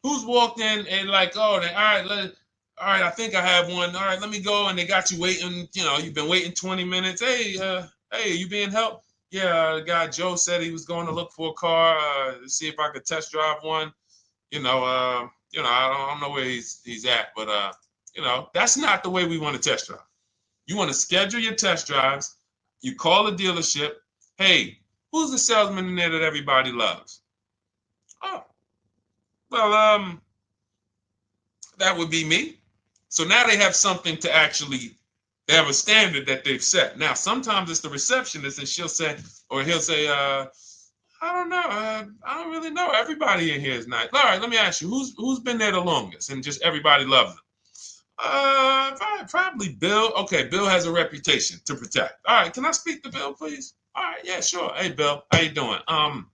Speaker 1: Who's walked in and like, oh, all right, I think I have one. All right, let me go. And they got you waiting. You've been waiting 20 minutes. Hey, you being helped? Yeah, the guy Joe said he was going to look for a car to see if I could test drive one. I don't know where he's at, but that's not the way we want to test drive. You want to schedule your test drives. You call the dealership. Hey, who's the salesman in there that everybody loves? Oh, well, that would be me. So now they have something to actually, they have a standard that they've set. Now, sometimes it's the receptionist and he'll say, I don't know. I don't really know. Everybody in here is nice. All right, let me ask you, who's been there the longest? And just everybody loves them. Probably Bill. Okay, Bill has a reputation to protect. All right, can I speak to Bill, please? All right, yeah, sure. Hey, Bill, how you doing? I'm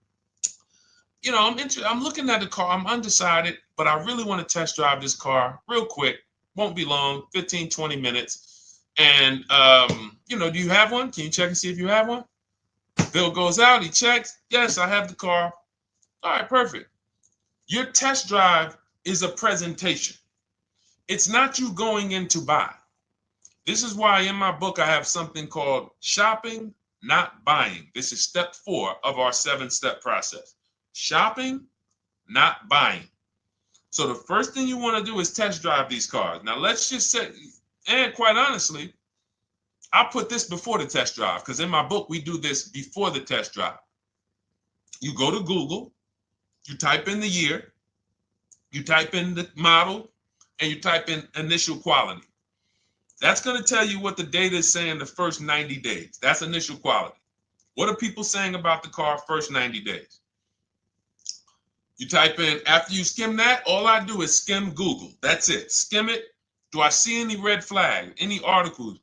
Speaker 1: looking at the car. I'm undecided, but I really want to test drive this car real quick. Won't be long, 15, 20 minutes. And, do you have one? Can you check and see if you have one? Bill goes out, he checks. Yes, I have the car. All right, perfect. Your test drive is a presentation. It's not you going in to buy. This is why in my book I have something called shopping, not buying. This is step 4 of our 7-step process. Shopping, not buying. So the first thing you want to do is test drive these cars. Now let's just say, and quite honestly, I put this before the test drive because in my book we do this before the test drive. You go to Google, you type in the year, you type in the model, and you type in initial quality. That's going to tell you what the data is saying the first 90 days. That's initial quality. What are people saying about the car first 90 days? You type in, after you skim that, all I do is skim Google. That's it. Skim it. Do I see any red flags, any articles?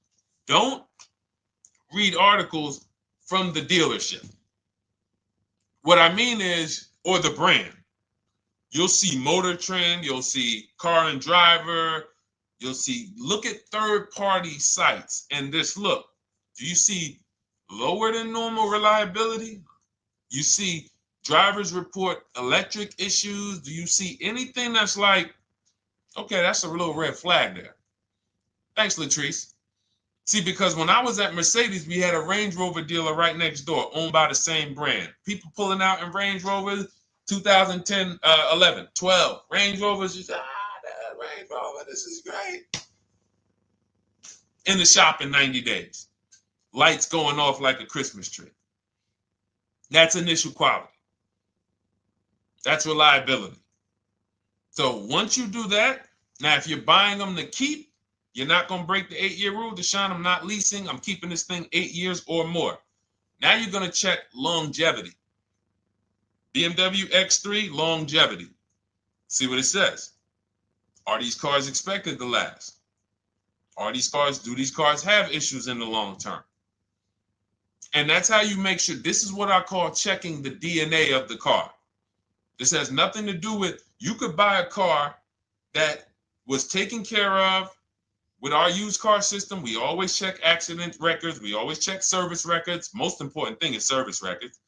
Speaker 1: Don't read articles from the dealership. What I mean is, or the brand. You'll see Motor Trend, you'll see Car and Driver, look at third-party sites and just look. Do you see lower than normal reliability? You see drivers report electric issues? Do you see anything that's like, okay, that's a little red flag there? Thanks, Latrice. See, because when I was at Mercedes, we had a Range Rover dealer right next door owned by the same brand. People pulling out in Range Rovers, 2010, 11, 12. Range Rovers, that Range Rover, this is great. In the shop in 90 days. Lights going off like a Christmas tree. That's initial quality. That's reliability. So once you do that, now if you're buying them to keep, you're not going to break the 8-year rule. Deshone, I'm not leasing. I'm keeping this thing 8 years or more. Now you're going to check longevity. BMW X3, longevity. See what it says. Are these cars expected to last? Do these cars have issues in the long term? And that's how you make sure. This is what I call checking the DNA of the car. This has nothing to do with, you could buy a car that was taken care of. With our used car system, we always check accident records. We always check service records. Most important thing is service records.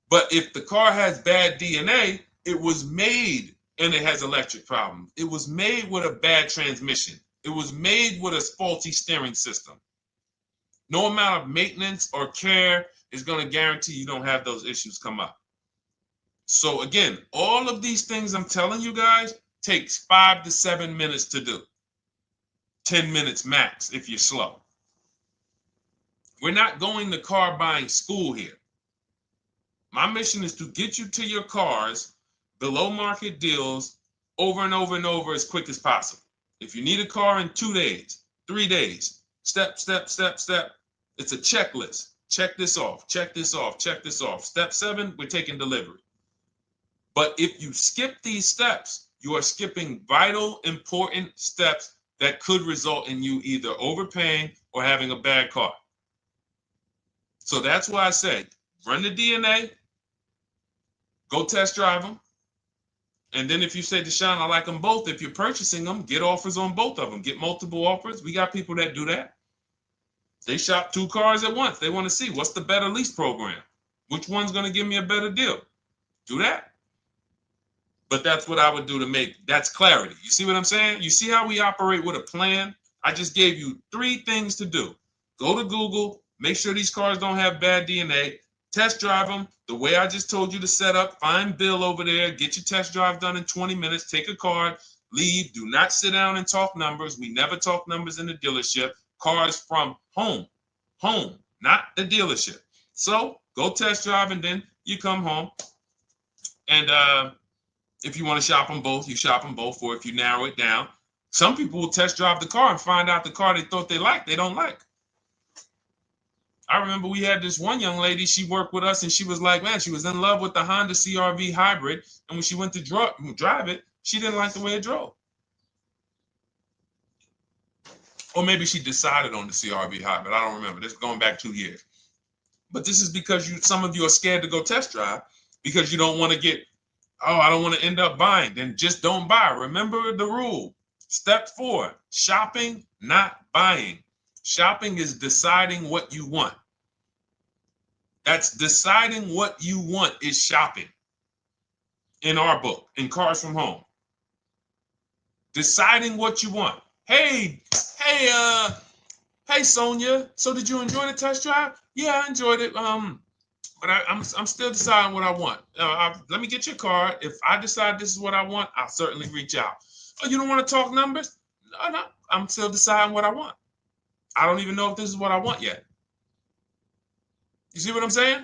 Speaker 1: But if the car has bad DNA, it was made and it has electric problems. It was made with a bad transmission. It was made with a faulty steering system. No amount of maintenance or care is going to guarantee you don't have those issues come up. So again, all of these things I'm telling you guys takes 5 to 7 minutes to do. 10 minutes max if you're slow. We're not going to car buying school here. My mission is to get you to your cars below market deals over and over and over as quick as possible. If you need a car in 2 days, 3 days, step, step, step, step. It's a checklist. Check this off, check this off, check this off. Step 7, we're taking delivery. But if you skip these steps, you are skipping vital, important steps that could result in you either overpaying or having a bad car. So that's why I say, run the DNA, go test drive them. And then if you say, Deshone, I like them both, if you're purchasing them, get offers on both of them. Get multiple offers. We got people that do that. They shop 2 cars at once. They want to see what's the better lease program. Which one's going to give me a better deal? Do that. But that's what I would do to make, that's clarity. You see what I'm saying? You see how we operate with a plan? I just gave you 3 things to do. Go to Google, make sure these cars don't have bad DNA, test drive them the way I just told you to set up, find Bill over there, get your test drive done in 20 minutes, take a card, leave, do not sit down and talk numbers. We never talk numbers in the dealership. Cars from home, not the dealership. So go test drive and then you come home. And if you want to shop them both, you shop them both. Or if you narrow it down, some people will test drive the car and find out the car they thought they liked, they don't like. I remember we had this one young lady, she worked with us and she was like, man, she was in love with the Honda CR-V hybrid. And when she went to drive it, she didn't like the way it drove. Or maybe she decided on the CR-V hybrid. I don't remember. This is going back 2 years. But this is because some of you are scared to go test drive because you don't want to get, oh, I don't want to end up buying. Then just don't buy. Remember the rule. Step 4, shopping, not buying. Shopping is deciding what you want. That's deciding what you want is shopping. In our book, in Cars from Home. Deciding what you want. Hey, Sonia. So did you enjoy the test drive? Yeah, I enjoyed it. But I'm still deciding what I want. Let me get your card. If I decide this is what I want, I'll certainly reach out. Oh, you don't want to talk numbers? No. I'm still deciding what I want. I don't even know if this is what I want yet. You see what I'm saying?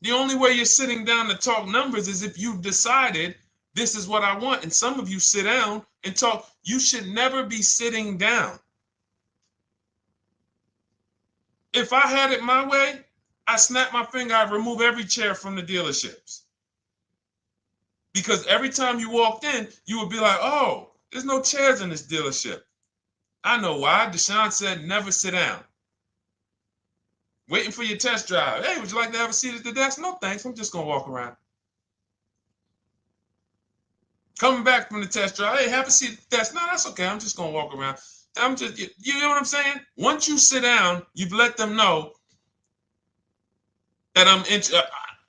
Speaker 1: The only way you're sitting down to talk numbers is if you've decided this is what I want. And some of you sit down and talk. You should never be sitting down. If I had it my way, I snap my finger, I'd remove every chair from the dealerships. Because every time you walked in, you would be like, oh, there's no chairs in this dealership. I know why. Deshone said never sit down. Waiting for your test drive. Hey, would you like to have a seat at the desk? No, thanks. I'm just going to walk around. Coming back from the test drive. Hey, have a seat at the desk. No, that's okay. I'm just going to walk around. You know what I'm saying? Once you sit down, you've let them know that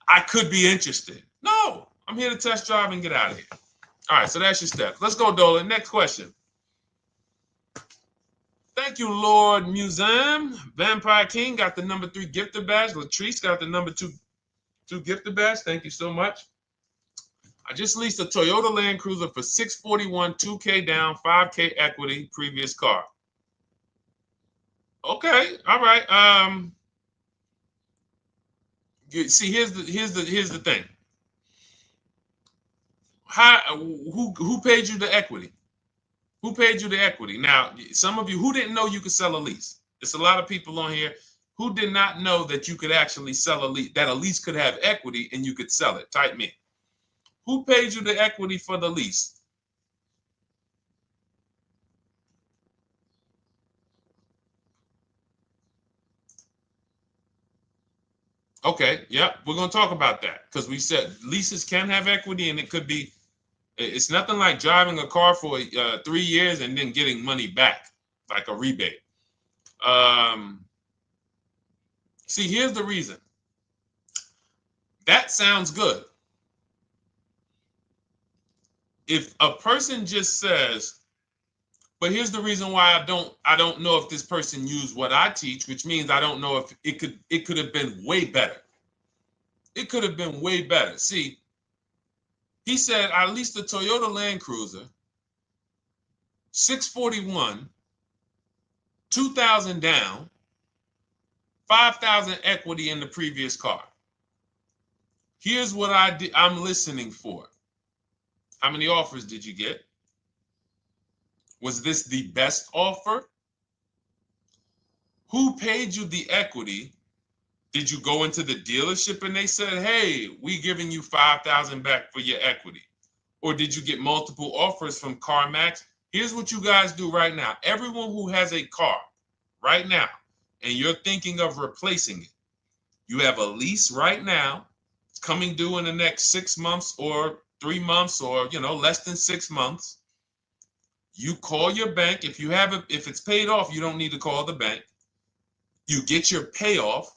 Speaker 1: I could be interested. No, I'm here to test drive and get out of here. All right, so that's your steps. Let's go, Dolan. Next question. Thank you, Lord Museum. Vampire King got the number 3 gifter badge. Latrice got the number 2 gifter badge. Thank you so much. I just leased a Toyota Land Cruiser for $641, $2K down, $5K equity, previous car. Okay, all right. See, here's the thing. Who paid you the equity? Who paid you the equity? Now, some of you who didn't know you could sell a lease. There's a lot of people on here who did not know that you could actually sell a lease, that a lease could have equity and you could sell it. Type me. Who paid you the equity for the lease? Okay, yep, we're going to talk about that because we said leases can have equity and it could be, it's nothing like driving a car for 3 years and then getting money back, like a rebate. See, here's the reason. That sounds good. If a person just says, But here's the reason why I don't know if this person used what I teach, which means I don't know if it could have been way better. It could have been way better. See, he said I leased a Toyota Land Cruiser, 641, 2,000 down, 5,000 equity in the previous car. Here's what I'm listening for. How many offers did you get? Was this the best offer? Who paid you the equity? Did you go into the dealership and they said, hey, we giving you 5,000 back for your equity? Or did you get multiple offers from CarMax? Here's what you guys do right now. Everyone who has a car right now, and you're thinking of replacing it, you have a lease right now. It's coming due in the next 6 months or 3 months or, less than 6 months. You call your bank. If it's paid off, you don't need to call the bank. You get your payoff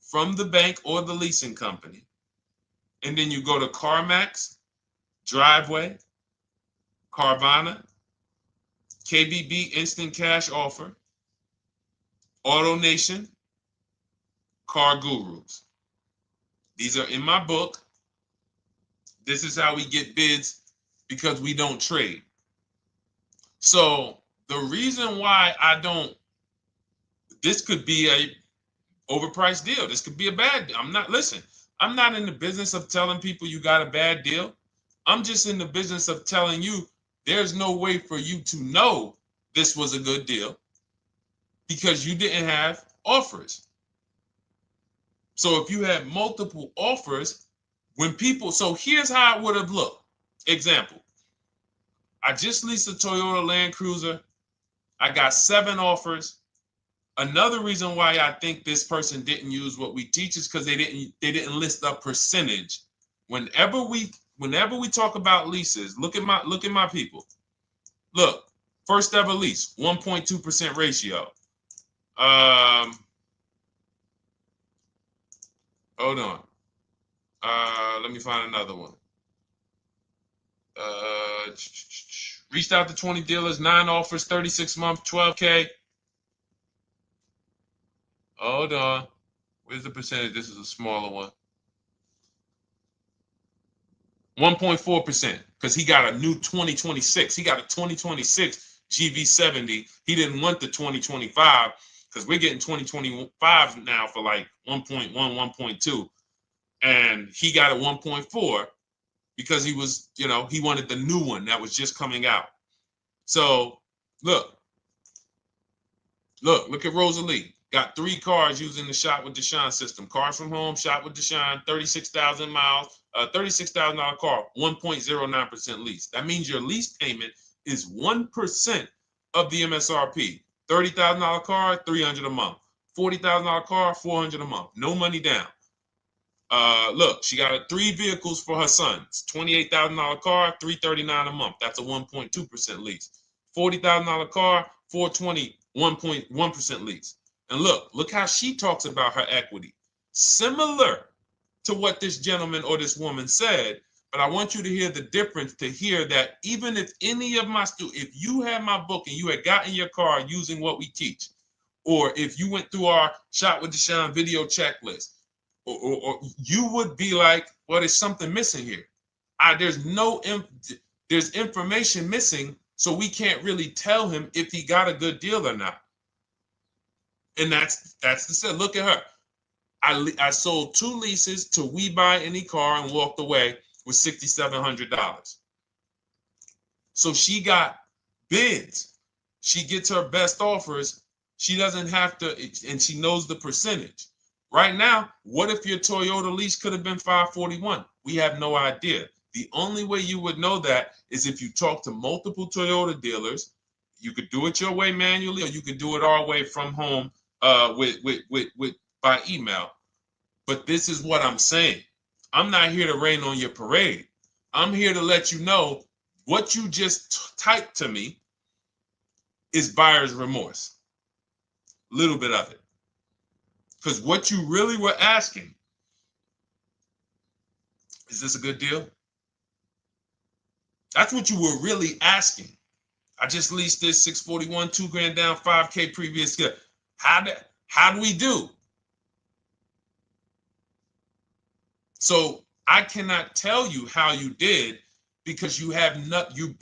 Speaker 1: from the bank or the leasing company. And then you go to CarMax, Driveway, Carvana, KBB Instant Cash Offer, AutoNation, Car Gurus. These are in my book. This is how we get bids because we don't trade. So the reason why this could be a overpriced deal. This could be a bad deal. I'm not in the business of telling people you got a bad deal. I'm just in the business of telling you there's no way for you to know this was a good deal because you didn't have offers. So if you had multiple offers, so here's how it would have looked. Example, I just leased a Toyota Land Cruiser. I got 7 offers. Another reason why I think this person didn't use what we teach is because they didn't list a percentage. Whenever we talk about leases, look at my people. Look, first ever lease, 1.2% ratio. Hold on. Let me find another one. Reached out to 20 dealers, 9 offers, 36 months, 12K. Hold on. Where's the percentage? This is a smaller one. 1.4%, because he got a new 2026. He got a 2026 GV70. He didn't want the 2025 because we're getting 2025 now for like 1.1, 1.2. And he got a 1.4 because he was, he wanted the new one that was just coming out. So look at Rosalie. Got 3 cars using the Shop with Deshone system. Cars from home, Shop with Deshone, 36,000 miles, $36,000 car, 1.09% lease. That means your lease payment is 1% of the MSRP. $30,000 car, $300 a month. $40,000 car, $400 a month. No money down. Look, she got 3 vehicles for her sons. $28,000 car, $339 a month. That's a 1.2% lease. $40,000 car, $420, 1.1% lease. And look how she talks about her equity. Similar to what this gentleman or this woman said, but I want you to hear the difference, to hear that even if any of my students, if you had my book and you had gotten your car using what we teach, or if you went through our Shop with Deshone video checklist, or you would be like, well, there's something missing here. There's information missing, so we can't really tell him if he got a good deal or not. And that's the set. Look at her. I sold 2 leases to We Buy Any Car and walked away with $6,700. So she got bids. She gets her best offers. She doesn't have to, and she knows the percentage. Right now, what if your Toyota lease could have been 541? We have no idea. The only way you would know that is if you talk to multiple Toyota dealers. You could do it your way manually, or you could do it our way from home by email. But this is what I'm saying. I'm not here to rain on your parade. I'm here to let you know what you just typed to me is buyer's remorse. A little bit of it. Because what you really were asking, is this a good deal? That's what you were really asking. I just leased this 641, 2 grand down, 5K previous. How do we do? So I cannot tell you how you did because you have not you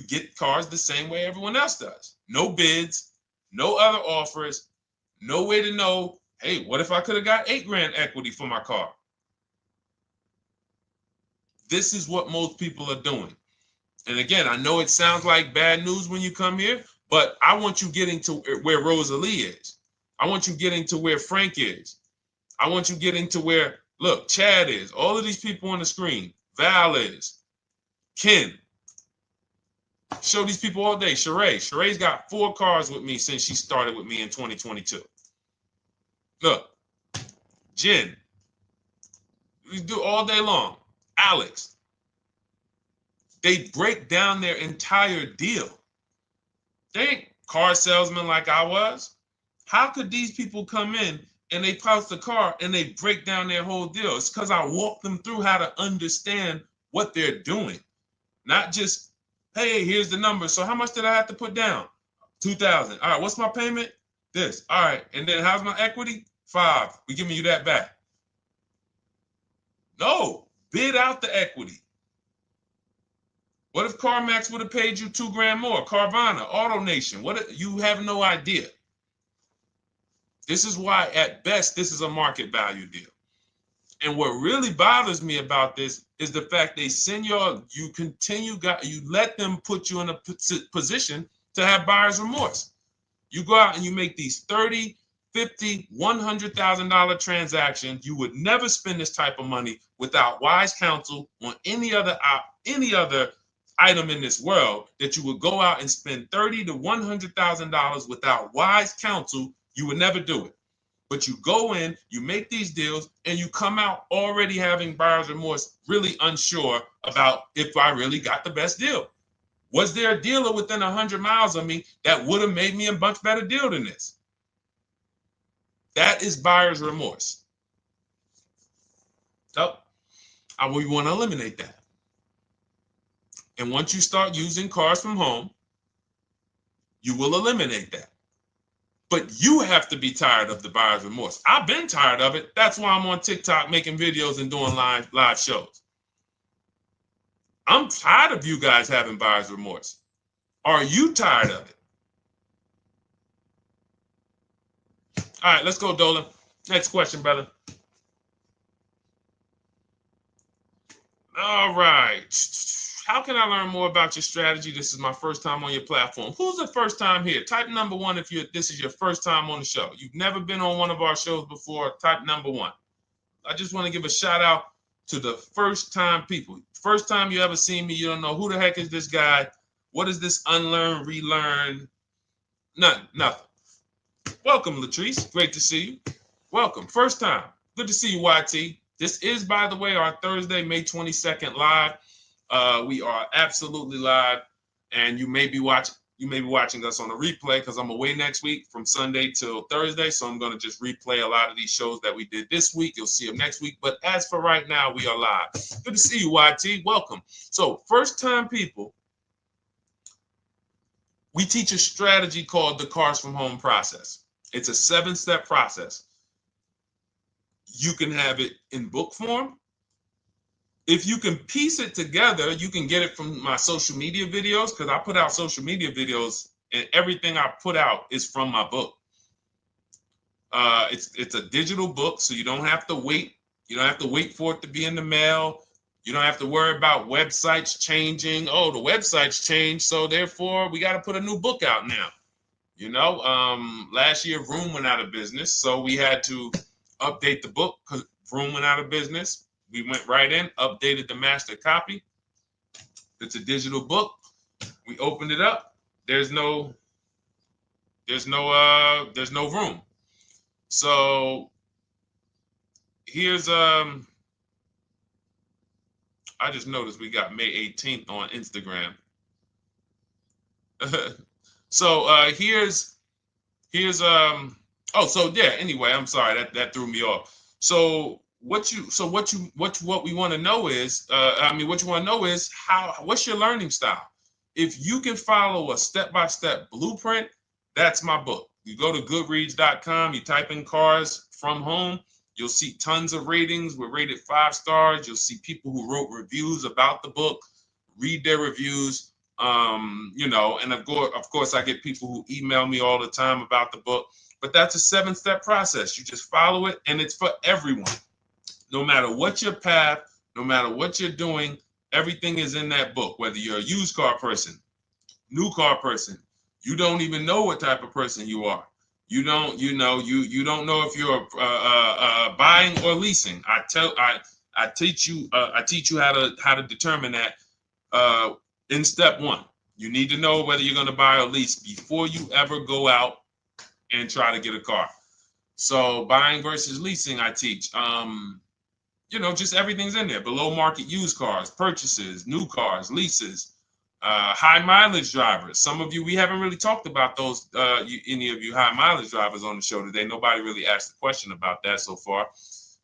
Speaker 1: get cars the same way everyone else does. No bids, no other offers, no way to know, hey, what if I could have got 8 grand equity for my car? This is what most people are doing. And again, I know it sounds like bad news when you come here, but I want you getting to where Rosalie is. I want you getting to where Frank is. I want you getting to where, look, Chad is. All of these people on the screen. Val is. Ken. Show these people all day. Sheree. Sheree's got 4 cars with me since she started with me in 2022. Look. Jen. We do all day long. Alex. They break down their entire deal. They ain't car salesmen like I was. How could these people come in and they post the car and they break down their whole deal? It's because I walk them through how to understand what they're doing. Not just, hey, here's the number. So how much did I have to put down? 2,000. All right, what's my payment? This. All right, and then how's my equity? 5. We giving you that back. No, bid out the equity. What if CarMax would have paid you 2 grand more? Carvana, AutoNation, what? You have no idea. This is why, at best, this is a market value deal. And what really bothers me about this is the fact they send you let them put you in a position to have buyer's remorse. You go out and you make these $30,000, $50,000, $100,000 transactions. You would never spend this type of money without wise counsel on any other item in this world, that you would go out and spend $30,000 to $100,000 without wise counsel. You would never do it. But you go in, you make these deals, and you come out already having buyer's remorse, really unsure about if I really got the best deal. Was there a dealer within 100 miles of me that would have made me a much better deal than this? That is buyer's remorse. So we want to eliminate that. And once you start using cars from home, you will eliminate that. But you have to be tired of the buyer's remorse. I've been tired of it. That's why I'm on TikTok making videos and doing live shows. I'm tired of you guys having buyer's remorse. Are you tired of it? All right, let's go, Dolan. Next question, brother. All right. How can I learn more about your strategy? This is my first time on your platform. Who's the first time here? Type number 1 if this is your first time on the show. You've never been on one of our shows before. Type number 1. I just want to give a shout out to the first time people. First time you ever seen me, you don't know who the heck is this guy. What is this unlearn, relearn? Nothing. Welcome, Latrice. Great to see you. Welcome. First time. Good to see you, YT. This is, by the way, our Thursday, May 22nd live. We are absolutely live, and you may be watching us on a replay because I'm away next week from Sunday till Thursday, so I'm going to just replay a lot of these shows that we did this week. You'll see them next week, but as for right now, we are live. Good to see you, YT. Welcome. So, first-time people, we teach a strategy called the Cars from Home process. It's a 7-step process. You can have it in book form. If you can piece it together, you can get it from my social media videos, because I put out social media videos and everything I put out is from my book. It's a digital book, so you don't have to wait. You don't have to wait for it to be in the mail. You don't have to worry about websites changing. Oh, the website's changed, so therefore we got to put a new book out now. You know, last year Vroom went out of business, so we had to update the book because Vroom went out of business. We went right in, updated the master copy. It's a digital book. We opened it up. There's no room. So here's I just noticed we got May 18th on Instagram. So here's anyway, I'm sorry, that threw me off. So what we want to know is, what's your learning style? If you can follow a step-by-step blueprint, that's my book. You go to goodreads.com, you type in cars from home, you'll see tons of ratings. We're rated 5 stars. You'll see people who wrote reviews about the book, read their reviews. And of course, I get people who email me all the time about the book. But that's a 7-step process. You just follow it, and it's for everyone. No matter what your path, no matter what you're doing, everything is in that book. Whether you're a used car person, new car person, you don't even know what type of person you are. You don't know if you're buying or leasing. I teach you how to determine that in step 1. You need to know whether you're going to buy or lease before you ever go out and try to get a car. So buying versus leasing, I teach. Just everything's in there. Below market used cars, purchases, new cars, leases, high mileage drivers. Some of you, we haven't really talked about those, any of you high mileage drivers on the show today. Nobody really asked a question about that so far.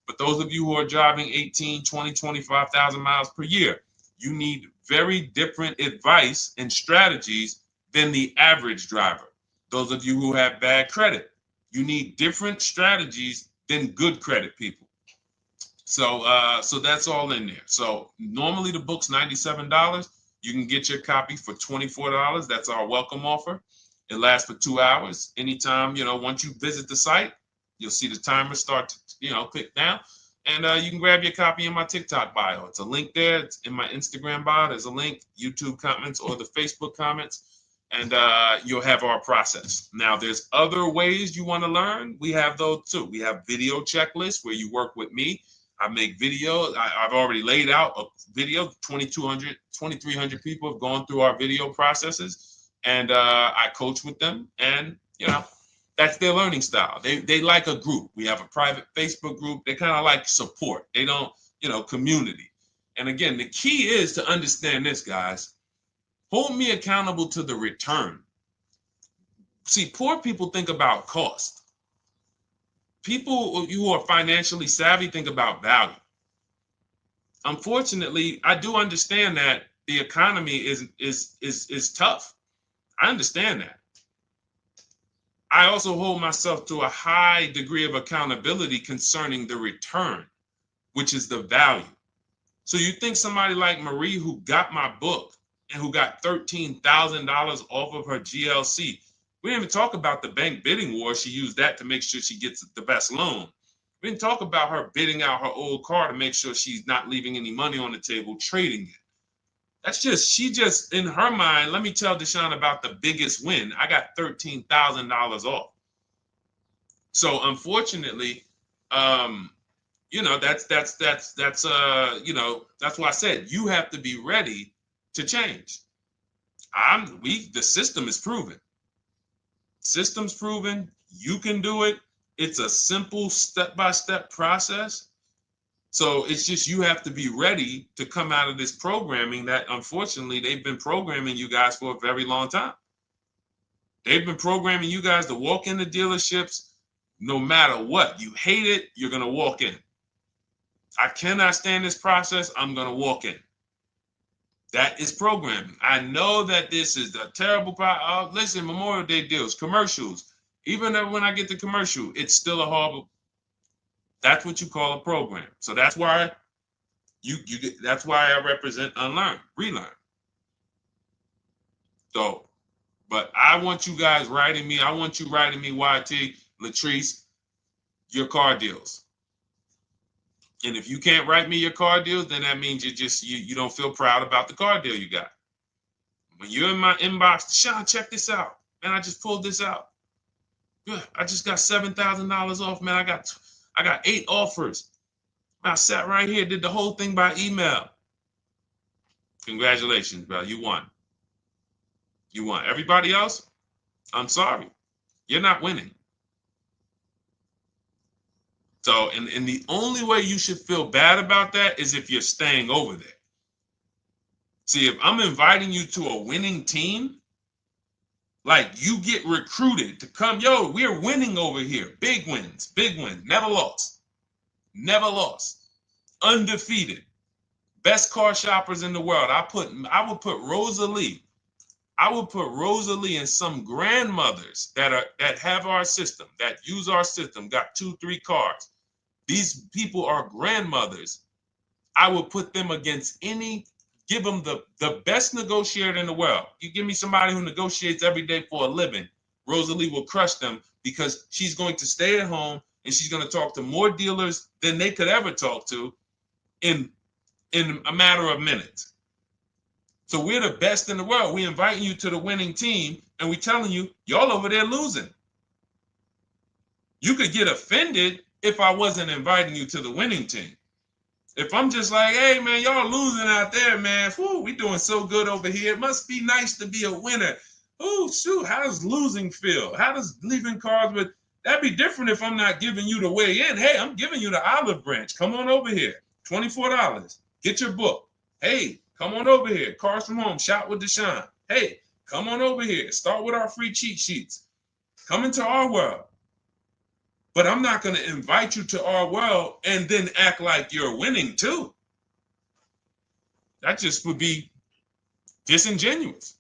Speaker 1: But those of you who are driving 18, 20, 25,000 miles per year, you need very different advice and strategies than the average driver. Those of you who have bad credit, you need different strategies than good credit people. So that's all in there. So normally the book's $97. You can get your copy for $24. That's our welcome offer. It lasts for 2 hours. Anytime, once you visit the site, you'll see the timer start to, click down. And you can grab your copy in my TikTok bio. It's a link there. It's in my Instagram bio. There's a link, YouTube comments or the Facebook comments. And you'll have our process. Now, there's other ways you want to learn. We have those too. We have video checklists where you work with me. I make videos. I've already laid out a video. 2,300 people have gone through our video processes, and I coach with them. And that's their learning style. They like a group. We have a private Facebook group. They kind of like support. They don't, community. And again, the key is to understand this, guys. Hold me accountable to the return. See, poor people think about cost. People who are financially savvy think about value. Unfortunately, I do understand that the economy is tough. I understand that. I also hold myself to a high degree of accountability concerning the return, which is the value. So you think somebody like Marie, who got my book and who got $13,000 off of her GLC, we didn't even talk about the bank bidding war. She used that to make sure she gets the best loan. We didn't talk about her bidding out her old car to make sure she's not leaving any money on the table, trading it. She just, in her mind, let me tell Deshone about the biggest win. I got $13,000 off. So unfortunately, that's why I said you have to be ready to change. The system is proven. System's proven. You can do it. It's a simple step-by-step process. So it's just you have to be ready to come out of this programming that, unfortunately, they've been programming you guys for a very long time. They've been programming you guys to walk into dealerships no matter what. You hate it, you're going to walk in. I cannot stand this process, I'm going to walk in. That is programming. I know that this is a terrible problem. Listen, Memorial Day deals, commercials. Even when I get the commercial, it's still a horrible. That's what you call a program. So that's why that's why I represent unlearn, relearn. So, but I want you guys writing me. I want you writing me, YT, Latrice, your car deals. And if you can't write me your car deals, then that means you don't feel proud about the car deal you got. When you're in my inbox, Deshone, check this out. Man, I just pulled this out. Yeah, I just got $7,000 off, man. I got 8 offers. I sat right here, did the whole thing by email. Congratulations, bro. You won. You won. Everybody else, I'm sorry. You're not winning. So, and the only way you should feel bad about that is if you're staying over there. See, if I'm inviting you to a winning team, like you get recruited to come, yo, we're winning over here. Big wins, never lost. Never lost. Undefeated. Best car shoppers in the world. I would put Rosalie I will put Rosalie and some grandmothers that have our system, that use our system, got 2-3 cars. These people are grandmothers. I will put them against give them the best negotiator in the world. You give me somebody who negotiates every day for a living, Rosalie will crush them because she's going to stay at home and she's going to talk to more dealers than they could ever talk to in a matter of minutes. So we're the best in the world. We inviting you to the winning team and we telling you, y'all over there losing. You could get offended if I wasn't inviting you to the winning team. If I'm just like, hey, man, y'all losing out there, man. Whew, we doing so good over here. It must be nice to be a winner. Oh, shoot, how does losing feel? How does leaving cars with... That'd be different if I'm not giving you the way in. Hey, I'm giving you the olive branch. Come on over here. $24. Get your book. Hey, come on over here. Cars from Home. Shop with Deshone. Hey, come on over here. Start with our free cheat sheets. Come into our world. But I'm not going to invite you to our world and then act like you're winning too. That just would be disingenuous.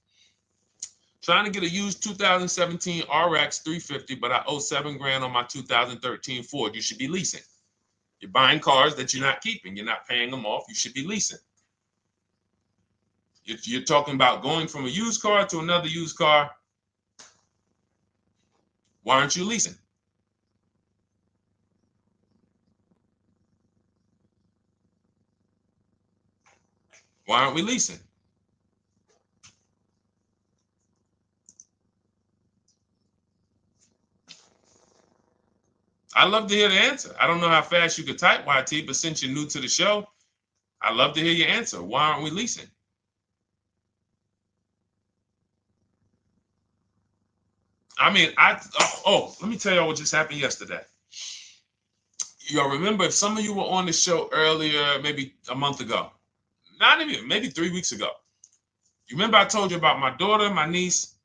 Speaker 1: Trying to get a used 2017 RX 350, but I owe $7,000 on my 2013 Ford. You should be leasing. You're buying cars that you're not keeping. You're not paying them off. You should be leasing. If you're talking about going from a used car to another used car, why aren't you leasing? Why aren't we leasing? I'd love to hear the answer. I don't know how fast you could type, YT, but since you're new to the show, I'd love to hear your answer. Why aren't we leasing? I mean, let me tell y'all what just happened yesterday. Y'all remember, if some of you were on the show earlier, maybe a month ago, not even, maybe 3 weeks ago. You remember I told you about my daughter, my niece,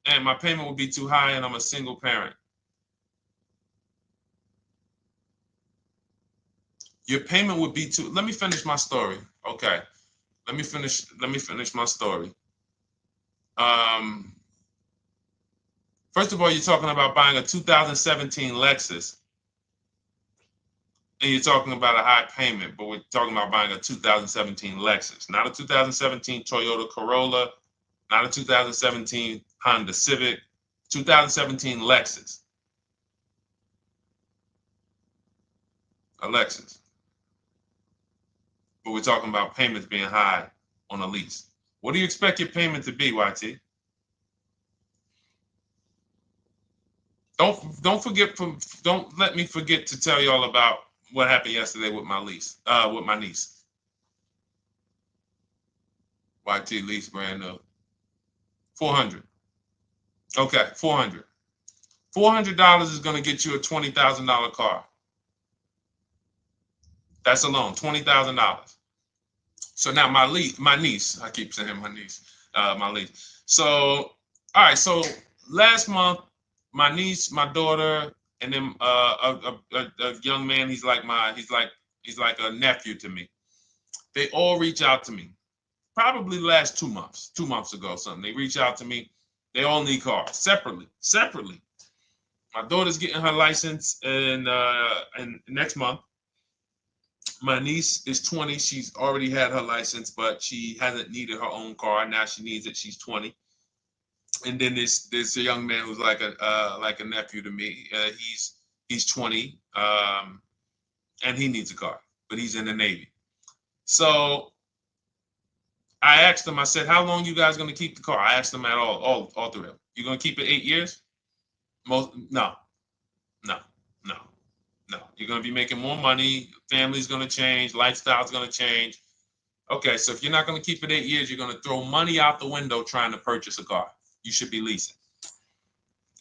Speaker 1: and my payment would be too high and I'm a single parent. Your payment would be too, let me finish my story. Okay. Let me finish my story. First of all, you're talking about buying a 2017 Lexus. And you're talking about a high payment, but we're talking about buying a 2017 Lexus, not a 2017 Toyota Corolla, not a 2017 Honda Civic, 2017 Lexus. A Lexus. But we're talking about payments being high on a lease. What do you expect your payment to be, YT? Don't let me forget to tell y'all about what happened yesterday with my niece. YT lease brand new. $400. Okay, $400. $400 is going to get you a $20,000 car. That's alone, $20,000. So now my niece, I keep saying my niece, my lease. So, all right, so last month, my niece, my daughter, and then a young man, he's like a nephew to me. They all reach out to me. Probably the last 2 months ago, something. They reach out to me. They all need cars separately. My daughter's getting her license in next month. My niece is 20. She's already had her license, but she hasn't needed her own car. Now she needs it. She's 20. And then there's a young man who's like a nephew to me. He's 20, and he needs a car, but he's in the Navy. So I asked them. I said, "How long you guys gonna keep the car?" I asked them at all three of them. You gonna keep it 8 years? No. You're gonna be making more money. Family's gonna change. Lifestyle's gonna change. Okay, so if you're not gonna keep it 8 years, you're gonna throw money out the window trying to purchase a car. You should be leasing.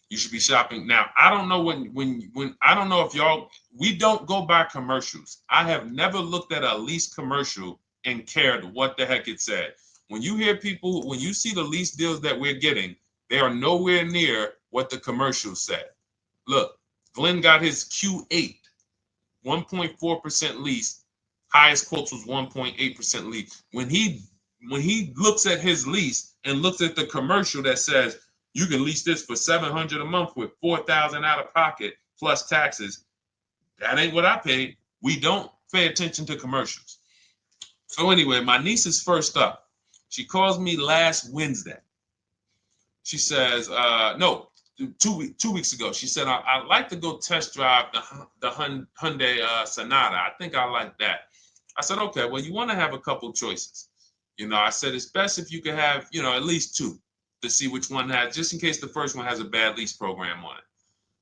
Speaker 1: You should be shopping. Now, I don't know when I don't know if y'all, we don't go by commercials. I have never looked at a lease commercial and cared what the heck it said. When you hear people, when you see the lease deals that we're getting, they are nowhere near what the commercial said. Look, Glenn got his Q8, 1.4% lease. Highest quotes was 1.8% lease. When he looks at his lease, and looks at the commercial that says you can lease this for $700 a month with $4,000 out of pocket plus taxes, that ain't what I paid. We don't pay attention to commercials. So anyway, my niece is first up. She calls me last Wednesday. She says, no, 2 weeks ago. She said, I'd like to go test drive the Hyundai Sonata. I think I like that. I said, okay, well, you want to have a couple choices. I said, it's best if you could have, at least two to see which one has, just in case the first one has a bad lease program on it.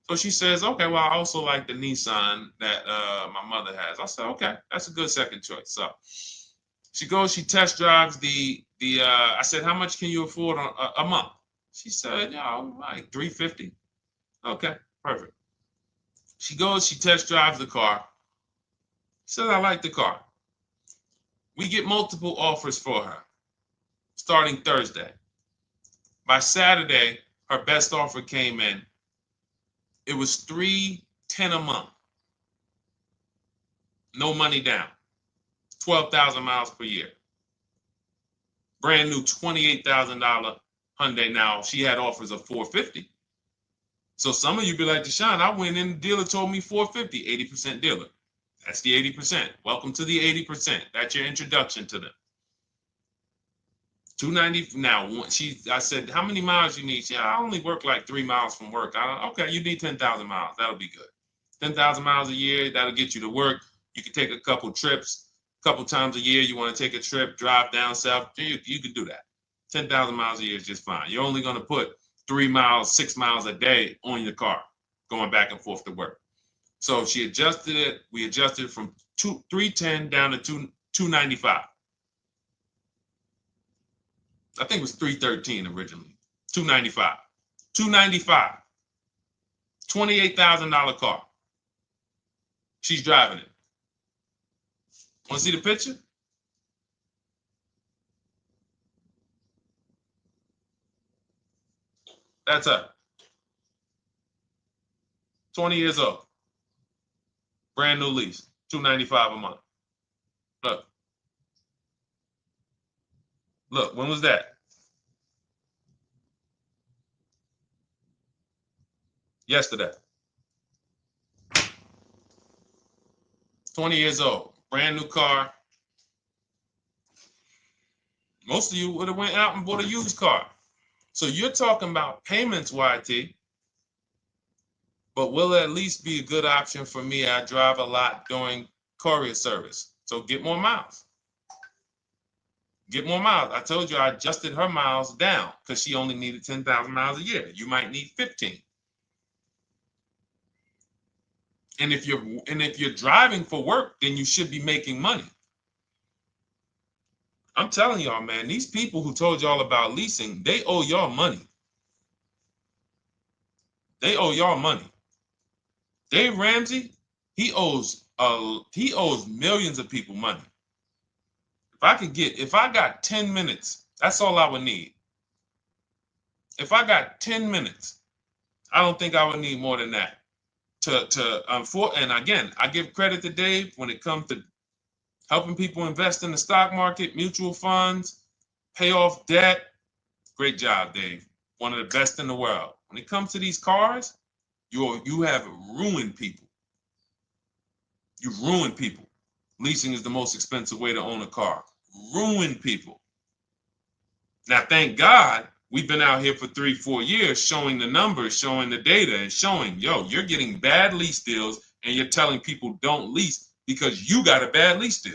Speaker 1: So she says, okay, well, I also like the Nissan that my mother has. I said, okay, that's a good second choice. So she goes, she test drives I said, how much can you afford a month? She said, like $350. Okay, perfect. She goes, she test drives the car. She says, I like the car. We get multiple offers for her starting Thursday. By Saturday, her best offer came in. It was $310 a month. No money down. 12,000 miles per year. Brand new $28,000 Hyundai. Now, she had offers of $450. So some of you be like, Deshone, I went in, the dealer told me $450, 80% dealer. That's the 80%. Welcome to the 80%. That's your introduction to them. $290. Now, I said, how many miles you need? She said, I only work like 3 miles from work. Okay, you need 10,000 miles. That'll be good. 10,000 miles a year, that'll get you to work. You can take a couple trips, a couple times a year. You want to take a trip, drive down south. You can do that. 10,000 miles a year is just fine. You're only going to put 3 miles, 6 miles a day on your car, going back and forth to work. So she adjusted it. We adjusted it from $310 down to $295. I think it was $313 originally. $295. $295. $28,000 car. She's driving it. Want to see the picture? That's her. 20 years old. Brand new lease. $295 a month. Look. Look, when was that? Yesterday. 20 years old. Brand new car. Most of you would have went out and bought a used car. So you're talking about payments, YT. But will it at least be a good option for me? I drive a lot during courier service. So get more miles. Get more miles. I told you I adjusted her miles down because she only needed 10,000 miles a year. You might need 15. And if you're driving for work, then you should be making money. I'm telling y'all, man, these people who told y'all about leasing, they owe y'all money. They owe y'all money. Dave Ramsey, he owes millions of people money. If I got 10 minutes, that's all I would need. If I got 10 minutes, I don't think I would need more than that. And again, I give credit to Dave when it comes to helping people invest in the stock market, mutual funds, pay off debt. Great job, Dave. One of the best in the world. When it comes to these cars, you have ruined people. You've ruined people. Leasing is the most expensive way to own a car. Ruined people. Now, thank God, we've been out here for 3-4 years showing the numbers, showing the data, and showing, you're getting bad lease deals, and you're telling people don't lease because you got a bad lease deal.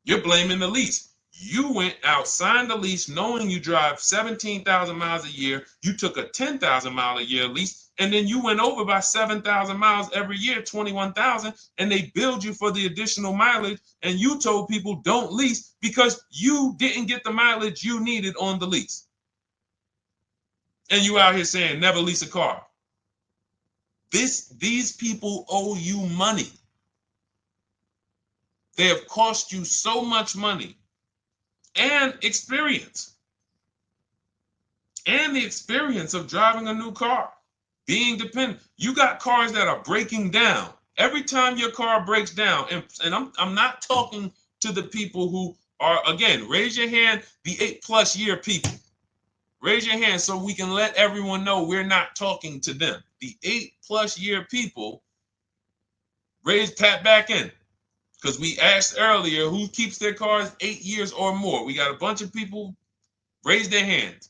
Speaker 1: You're blaming the lease. You went out, signed the lease, knowing you drive 17,000 miles a year. You took a 10,000 mile a year lease, and then you went over by 7,000 miles every year, 21,000, and they billed you for the additional mileage, and you told people don't lease because you didn't get the mileage you needed on the lease. And you out here saying never lease a car. These people owe you money. They have cost you so much money and experience. And the experience of driving a new car, being dependent. You got cars that are breaking down. Every time your car breaks down, and I'm not talking to the people who Or again, raise your hand, the 8+ year people. Raise your hand so we can let everyone know we're not talking to them. The 8+ year people, tap back in. Because we asked earlier who keeps their cars 8 years or more. We got a bunch of people raise their hands.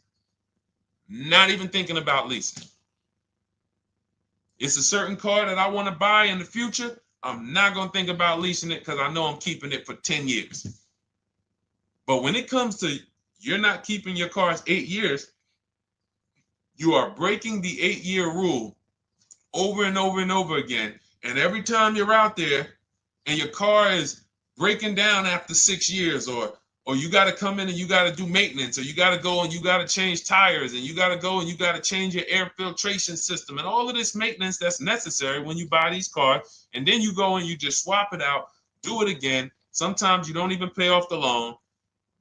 Speaker 1: Not even thinking about leasing. It's a certain car that I want to buy in the future. I'm not going to think about leasing it because I know I'm keeping it for 10 years. But when it comes to you're not keeping your cars 8 years, you are breaking the 8-year rule over and over and over again. And every time you're out there and your car is breaking down after 6 years, or you got to come in and you got to do maintenance, or you got to go and you got to change tires, and you got to go and you got to change your air filtration system, and all of this maintenance that's necessary when you buy these cars, and then you go and you just swap it out, do it again. Sometimes you don't even pay off the loan.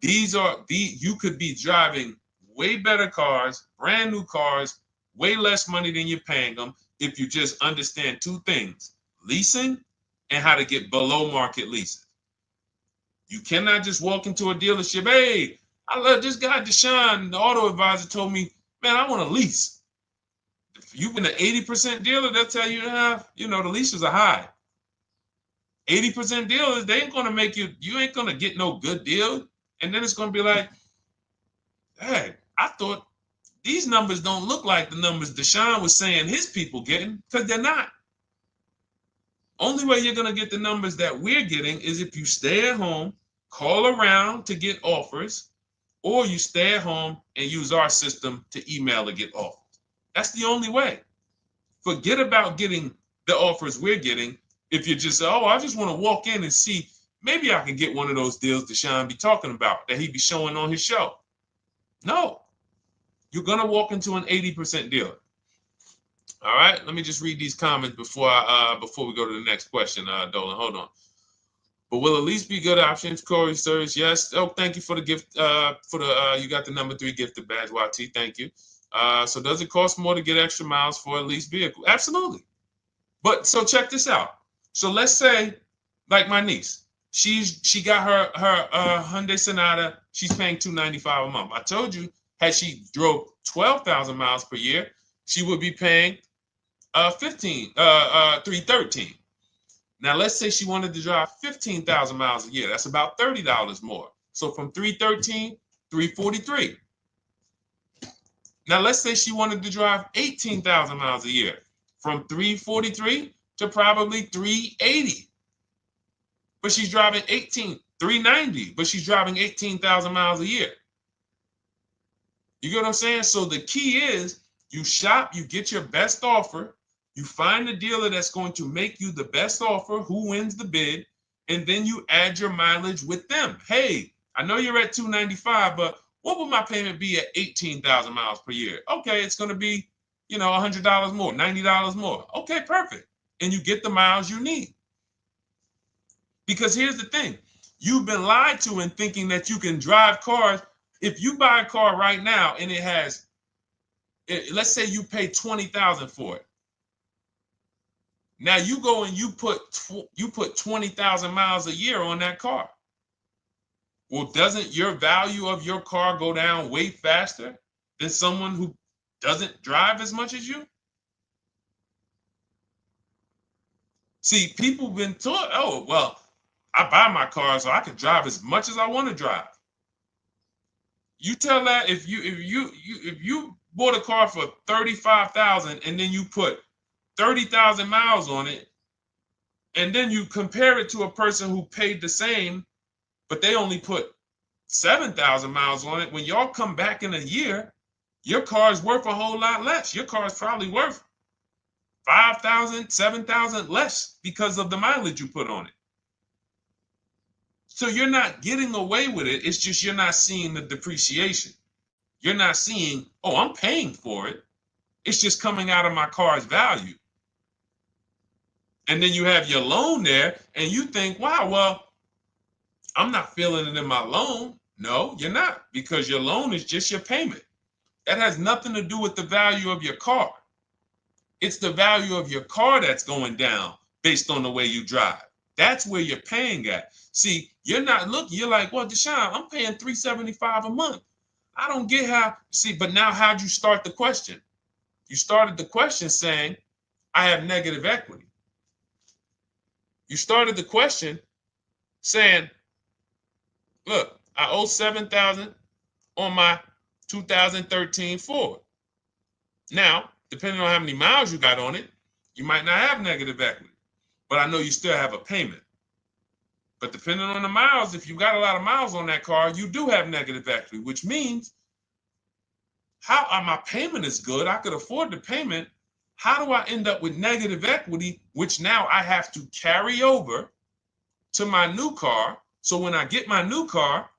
Speaker 1: You could be driving way better cars, brand new cars, way less money than you're paying them if you just understand 2 things: leasing and how to get below market leases. You cannot just walk into a dealership. Hey, I love this guy, Deshone, the auto advisor, told me, man, I want to lease. If you've been an 80% dealer, they'll tell you, the leases are high. 80% dealers, they ain't going to make you ain't going to get no good deal. And then it's going to be like, hey, I thought these numbers don't look like the numbers Deshone was saying his people getting, because they're not. Only way you're going to get the numbers that we're getting is if you stay at home, call around to get offers, or you stay at home and use our system to email to get offers. That's the only way. Forget about getting the offers we're getting. If you just say, oh, I just want to walk in and see, maybe I can get one of those deals Deshone be talking about that he be showing on his show. No, you're going to walk into an 80% dealer. All right, let me just read these comments before we go to the next question, Dolan. Hold on. But will a lease be good options? Corey Sirs, yes. Oh, thank you for the gift. You got the number 3 gifted badge, YT. Thank you. So does it cost more to get extra miles for a leased vehicle? Absolutely. But so check this out. So let's say, like my niece, she got her Hyundai Sonata. She's paying $295 a month. I told you, had she drove 12,000 miles per year, she would be paying $313. Now let's say she wanted to drive 15,000 miles a year. That's about $30 more. So from $313, $343. Now let's say she wanted to drive 18,000 miles a year, from $343 to probably $380. But she's driving $390, but she's driving 18,000 miles a year. You get what I'm saying? So the key is you shop, you get your best offer, you find the dealer that's going to make you the best offer, who wins the bid, and then you add your mileage with them. Hey, I know you're at $295, but what would my payment be at 18,000 miles per year? Okay, it's going to be, $100 more, $90 more. Okay, perfect. And you get the miles you need. Because here's the thing. You've been lied to in thinking that you can drive cars. If you buy a car right now and it has, let's say you pay $20,000 for it. Now you go and you put 20,000 miles a year on that car. Well, doesn't your value of your car go down way faster than someone who doesn't drive as much as you? See, people have been taught, oh, well, I buy my car so I can drive as much as I want to drive. You tell that if you bought a car for $35,000 and then you put 30,000 miles on it, and then you compare it to a person who paid the same, but they only put 7,000 miles on it. When y'all come back in a year, your car is worth a whole lot less. Your car is probably worth 5,000, 7,000 less because of the mileage you put on it. So you're not getting away with it. It's just you're not seeing the depreciation. You're not seeing, oh, I'm paying for it. It's just coming out of my car's value. And then you have your loan there and you think, wow, well, I'm not feeling it in my loan. No, you're not, because your loan is just your payment. That has nothing to do with the value of your car. It's the value of your car that's going down based on the way you drive. That's where you're paying at. See, You're not looking, you're like, well, Deshone, I'm paying $375 a month. I don't get how, see, but now how'd you start the question? You started the question saying, I have negative equity. You started the question saying, look, I owe $7,000 on my 2013 Ford. Now, depending on how many miles you got on it, you might not have negative equity, but I know you still have a payment. But depending on the miles, if you got a lot of miles on that car, you do have negative equity, which means my payment is good. I could afford the payment. How do I end up with negative equity, which now I have to carry over to my new car? So when I get my new car,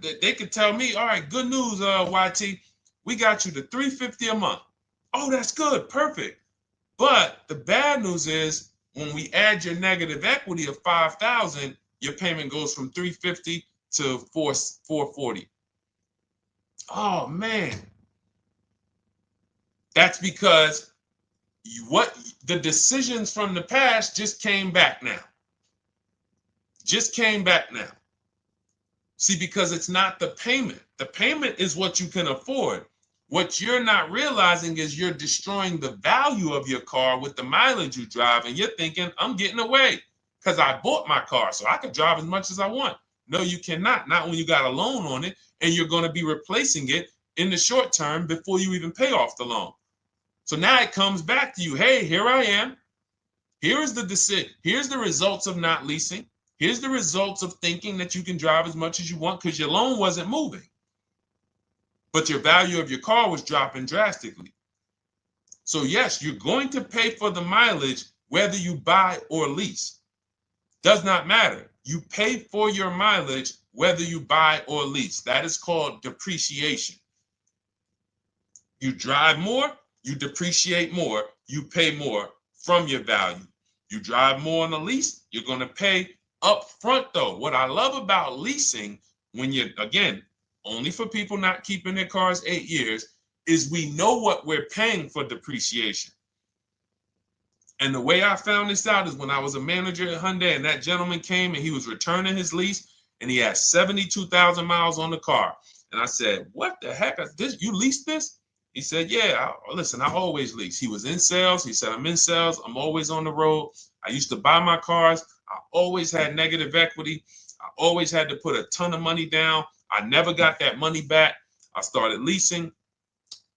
Speaker 1: they could tell me, all right, good news, YT, we got you to $350 a month. Oh, that's good, perfect. But the bad news is when we add your negative equity of $5,000, your payment goes from $350 to $440. Oh man, that's because the decisions from the past just came back now. Just came back now. See, because it's not the payment. The payment is what you can afford. What you're not realizing is you're destroying the value of your car with the mileage you drive, and you're thinking, I'm getting away because I bought my car, so I can drive as much as I want. No, you cannot. Not when you got a loan on it, and you're going to be replacing it in the short term before you even pay off the loan. So now it comes back to you. Hey, here I am. Here's the decision. Here's the results of not leasing. Here's the results of thinking that you can drive as much as you want because your loan wasn't moving. But your value of your car was dropping drastically. So yes, you're going to pay for the mileage whether you buy or lease. Does not matter. You pay for your mileage whether you buy or lease. That is called depreciation. You drive more, you depreciate more, you pay more from your value. You drive more on a lease, you're going to pay up front though. What I love about leasing, when you're, again, only for people not keeping their cars 8 years, is we know what we're paying for depreciation. And the way I found this out is when I was a manager at Hyundai and that gentleman came and he was returning his lease and he had 72,000 miles on the car. And I said, what the heck? You leased this? He said, yeah, listen, I always lease. He was in sales. He said, I'm in sales. I'm always on the road. I used to buy my cars. I always had negative equity. I always had to put a ton of money down. I never got that money back. I started leasing,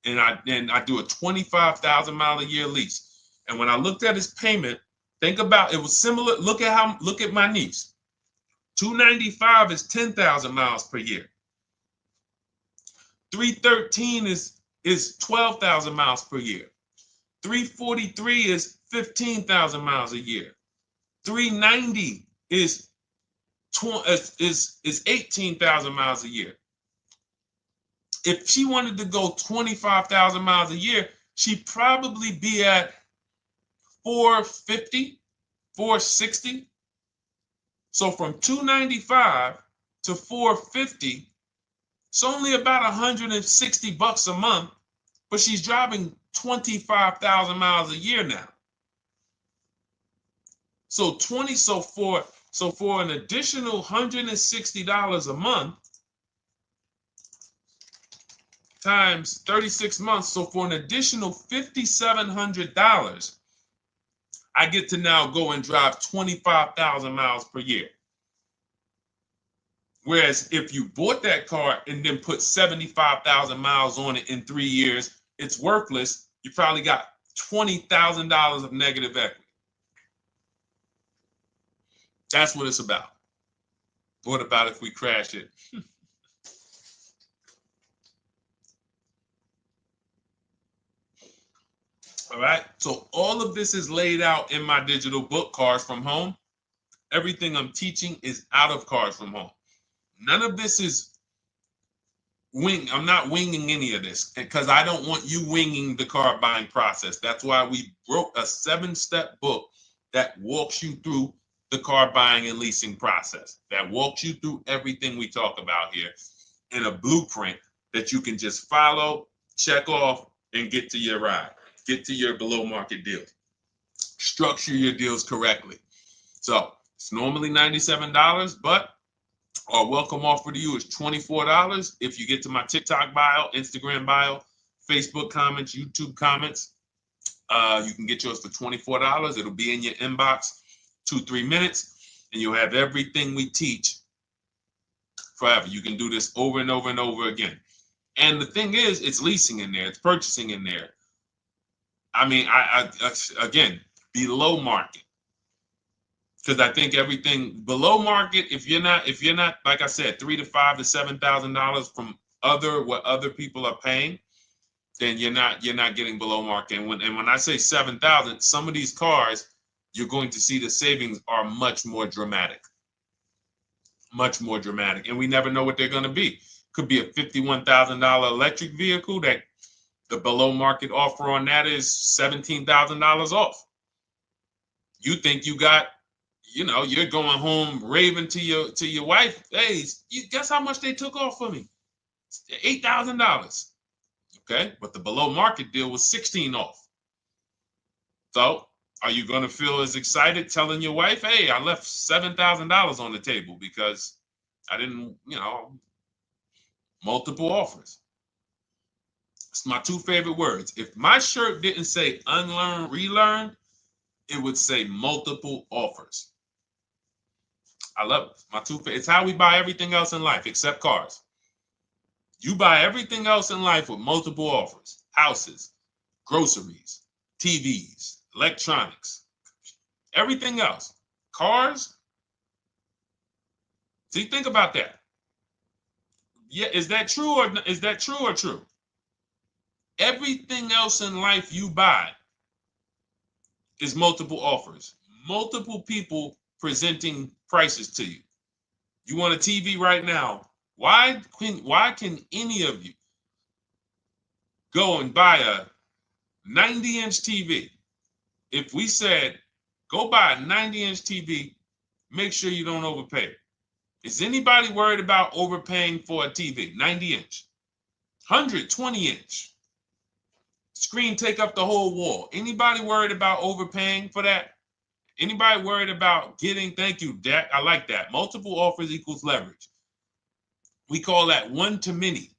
Speaker 1: and I do a 25,000 mile a year lease. And when I looked at his payment, think about it was similar. Look at my niece. 295 is 10,000 miles per year. 313 is 12,000 miles per year. 343 is 15,000 miles a year. 390 is 18,000 miles a year. If she wanted to go 25,000 miles a year, she'd probably be at 450, 460. So from 295 to 450, it's only about 160 bucks a month, but she's driving 25,000 miles a year now. So for an additional $160 a month times 36 months, so for an additional $5,700, I get to now go and drive 25,000 miles per year. Whereas if you bought that car and then put 75,000 miles on it in 3 years, it's worthless. You probably got $20,000 of negative equity. That's what it's about. What about if we crash it? All right. So all of this is laid out in my digital book, Cars from Home. Everything I'm teaching is out of Cars from Home. None of this is I'm not winging any of this because I don't want you winging the car buying process. That's why we wrote a 7-step book that walks you through the car buying and leasing process, that walks you through everything we talk about here in a blueprint that you can just follow, check off, and get to your ride, get to your below market deals, structure your deals correctly. So It's normally $97, but our welcome offer to you is $24 if you get to my TikTok bio, Instagram bio, Facebook comments, YouTube comments. You can get yours for $24. It'll be in your inbox 2-3 minutes, and you'll have everything we teach forever. You can do this over and over and over again. And the thing is, it's leasing in there, it's purchasing in there. I mean, I again, below market. Because I think everything below market, if you're not, like I said, $3,000 to $5,000 to $7,000 from what other people are paying, then you're not getting below market. And when I say 7,000, some of these cars, you're going to see the savings are much more dramatic, and we never know what they're going to be. Could be a $51,000 electric vehicle that the below market offer on that is $17,000 off. You think you got, you're going home raving to your wife. Hey, you guess how much they took off for me? $8,000. Okay, but the below market deal was 16 off. So are you going to feel as excited telling your wife, hey, I left $7,000 on the table because I didn't, multiple offers? It's my two favorite words. If my shirt didn't say unlearn, relearn, it would say multiple offers. I love it. My two favorite. It's how we buy everything else in life except cars. You buy everything else in life with multiple offers: houses, groceries, TVs, electronics, everything else. Cars. See, think about that. Yeah, is that true or true? Everything else in life you buy is multiple offers, multiple people presenting prices to you. You want a TV right now? Why can any of you go and buy a 90-inch TV? If we said, go buy a 90-inch TV, make sure you don't overpay. Is anybody worried about overpaying for a TV? 90-inch, 120-inch. Screen take up the whole wall. Anybody worried about overpaying for that? Anybody worried about getting, thank you, Dak, I like that. Multiple offers equals leverage. We call that one to many.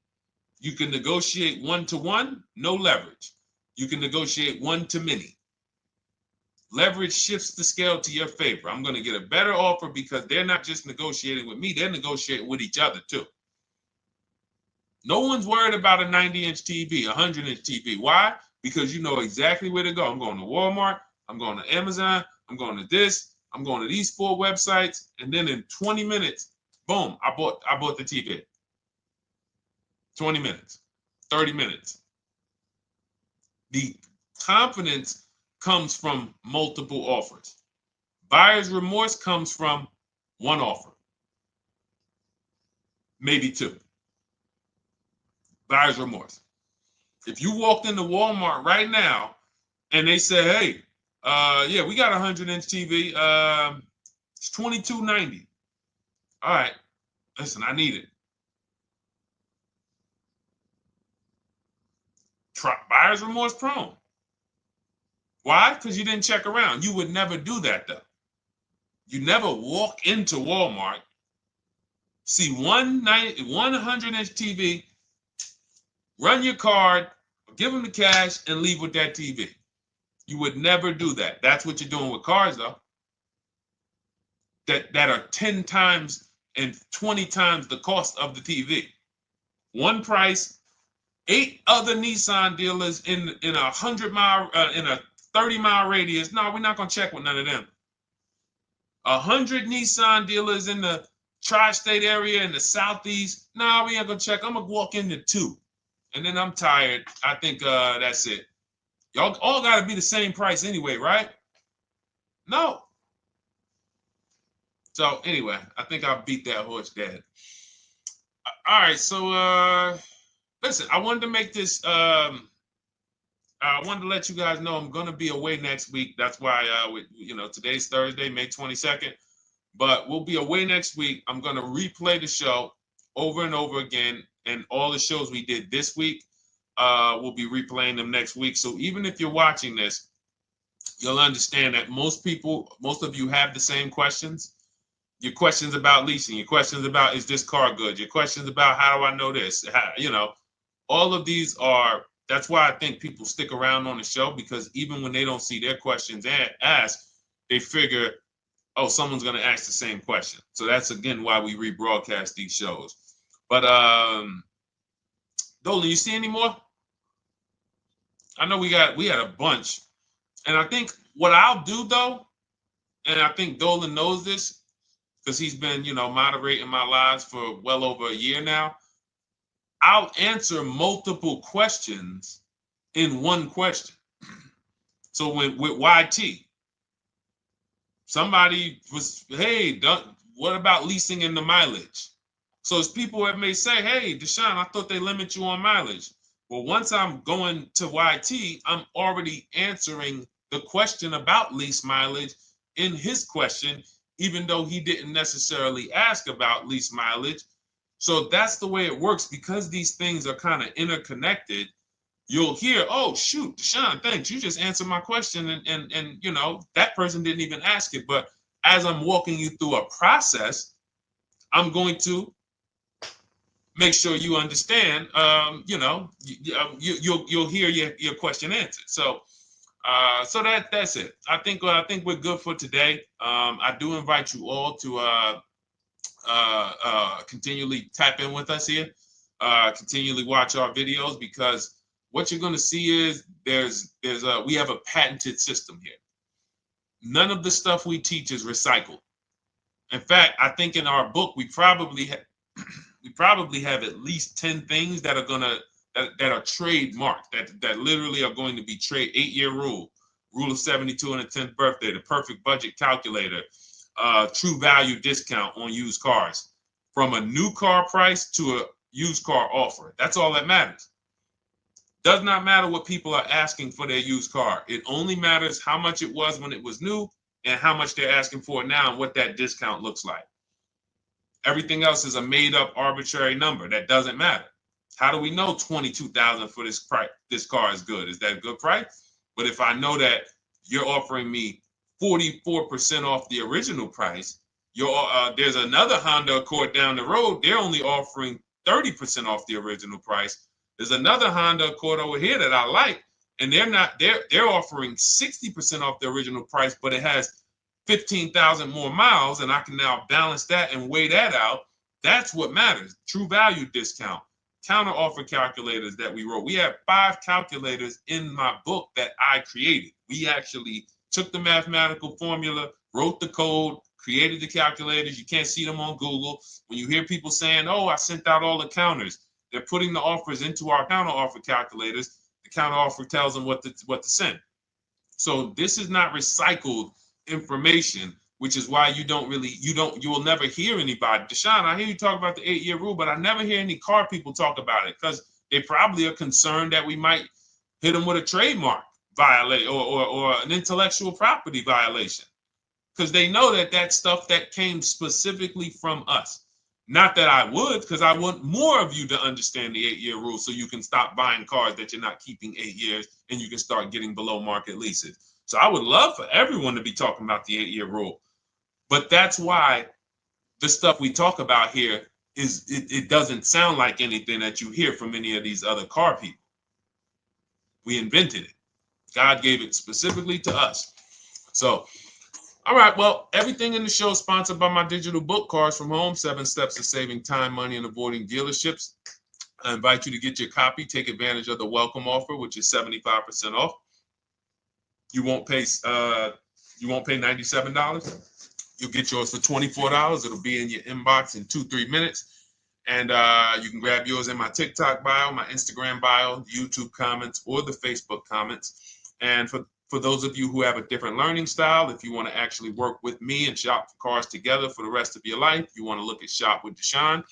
Speaker 1: You can negotiate 1-to-1, no leverage. You can negotiate 1 to many. Leverage shifts the scale to your favor. I'm going to get a better offer because they're not just negotiating with me, they're negotiating with each other too. No one's worried about a 90-inch TV, a 100-inch TV. Why? Because you know exactly where to go. I'm going to Walmart, I'm going to Amazon, I'm going to this, I'm going to these 4 websites, and then in 20 minutes, boom, I bought the TV. 20 minutes, 30 minutes. The confidence comes from multiple offers. Buyer's remorse comes from one offer, maybe 2. Buyer's remorse. If you walked into Walmart right now and they say, hey, yeah, we got a 100-inch TV. It's $22.90. All right, listen, I need it. Buyer's remorse prone. Why? Because you didn't check around. You would never do that, though. You never walk into Walmart, see one 100-inch TV, run your card, give them the cash, and leave with that TV. You would never do that. That's what you're doing with cars, though. That are 10 times and 20 times the cost of the TV. One price, 8 other Nissan dealers in a 100-mile, in a 30-mile radius. No, we're not gonna check with none of them. 100 Nissan dealers in the tri-state area in the southeast. No, we ain't gonna check. I'm gonna walk into 2, and then I'm tired. I think that's it. Y'all all gotta be the same price anyway, right? No. So anyway, I think I beat that horse dead. All right, so listen, I wanted to make this. I wanted to let you guys know I'm gonna be away next week. That's why today's Thursday, May 22nd, but we'll be away next week. I'm gonna replay the show over and over again, and all the shows we did this week, we'll be replaying them next week. So even if you're watching this you'll understand that most of you have the same questions. Your questions about leasing, your questions about, is this car good? Your questions about, how do I know this? All of these are, that's why I think people stick around on the show, because even when they don't see their questions asked, they figure, oh, someone's going to ask the same question. So that's, again, why we rebroadcast these shows. But Dolan, you see any more? I know we had a bunch. And I think what I'll do, though, and I think Dolan knows this because he's been, moderating my lives for well over a year now, I'll answer multiple questions in one question. So with YT, somebody was, hey, what about leasing in the mileage? So as people that may say, hey, Deshone, I thought they limit you on mileage. Well, once I'm going to YT, I'm already answering the question about lease mileage in his question, even though he didn't necessarily ask about lease mileage. So that's the way it works. Because these things are kind of interconnected, you'll hear, oh, shoot, Deshone, thanks. You just answered my question. And that person didn't even ask it. But as I'm walking you through a process, I'm going to make sure you understand, you'll hear your question answered. So that's it. I think we're good for today. I do invite you all to continually tap in with us here, continually watch our videos, because what you're going to see is we have a patented system here. None of the stuff we teach is recycled. In fact, I think in our book we probably have at least 10 things that are trademarked, that literally are going to be 8-year rule of 72 on the 10th birthday, the perfect budget calculator, true value discount on used cars, from a new car price to a used car offer. That's all that matters. Does not matter what people are asking for their used car. It only matters how much it was when it was new and how much they're asking for it now and what that discount looks like. Everything else is a made-up arbitrary number that doesn't matter. How do we know $22,000 for this price? This car is good. Is that a good price? But if I know that you're offering me 44% off the original price, there's another Honda Accord down the road. They're only offering 30% off the original price. There's another Honda Accord over here that I like, and they're offering 60% off the original price, but it has 15,000 more miles, and I can now balance that and weigh that out. That's what matters. True value discount, counter offer calculators that we wrote. We have 5 calculators in my book that I created. We actually took the mathematical formula, wrote the code, created the calculators. You can't see them on Google. When you hear people saying, oh, I sent out all the counters, they're putting the offers into our counter offer calculators. The counter offer tells them what to send. So this is not recycled information, which is why you will never hear anybody. Deshone, I hear you talk about the 8-year rule, but I never hear any car people talk about it, because they probably are concerned that we might hit them with a trademark violation or an intellectual property violation, because they know that stuff that came specifically from us. Not that I would, because I want more of you to understand the 8-year rule, so you can stop buying cars that you're not keeping 8 years and you can start getting below market leases. So I would love for everyone to be talking about the 8-year rule. But that's why the stuff we talk about here it doesn't sound like anything that you hear from any of these other car people. We invented it. God gave it specifically to us. So, all right, well, everything in the show is sponsored by my digital book, Cars from Home, 7 Steps to Saving Time, Money, and Avoiding Dealerships. I invite you to get your copy. Take advantage of the welcome offer, which is 75% off. You won't pay $97. You'll get yours for $24. It'll be in your inbox in 2-3 minutes. And you can grab yours in my TikTok bio, my Instagram bio, YouTube comments, or the Facebook comments. And for those of you who have a different learning style, if you want to actually work with me and shop for cars together for the rest of your life, you want to look at Shop with Deshone.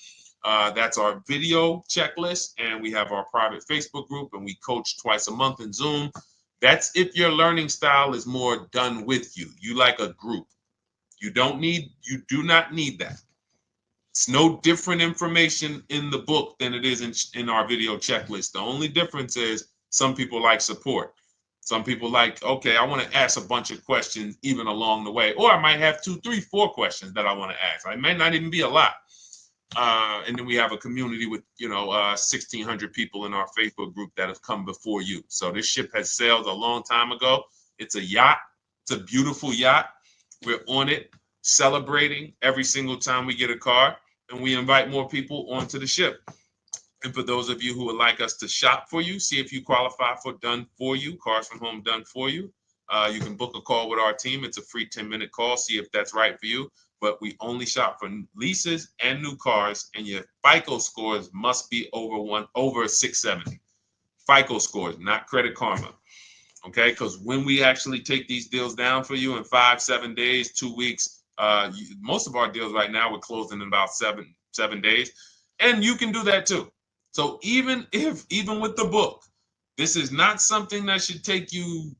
Speaker 1: That's our video checklist. And we have our private Facebook group, and we coach twice a month in Zoom. That's if your learning style is more done with you. You like a group. You do not need that. It's no different information in the book than it is in our video checklist. The only difference is some people like support. Some people like, okay, I want to ask a bunch of questions even along the way, or I might have 2, 3, 4 questions that I want to ask. It might not even be a lot. And then we have a community with, 1,600 people in our Facebook group that have come before you. So this ship has sailed a long time ago. It's a yacht. It's a beautiful yacht. We're on it, celebrating every single time we get a car, and we invite more people onto the ship. And for those of you who would like us to shop for you, see if you qualify for Done For You, Cars from Home Done For You. You can book a call with our team. It's a free 10-minute call. See if that's right for you. But we only shop for leases and new cars, and your FICO scores must be over 670. FICO scores, not Credit Karma. Okay, because when we actually take these deals down for you in 5, 7 days, 2 weeks, most of our deals right now we're closing in about seven days, and you can do that too. So even with the book, this is not something that should take you.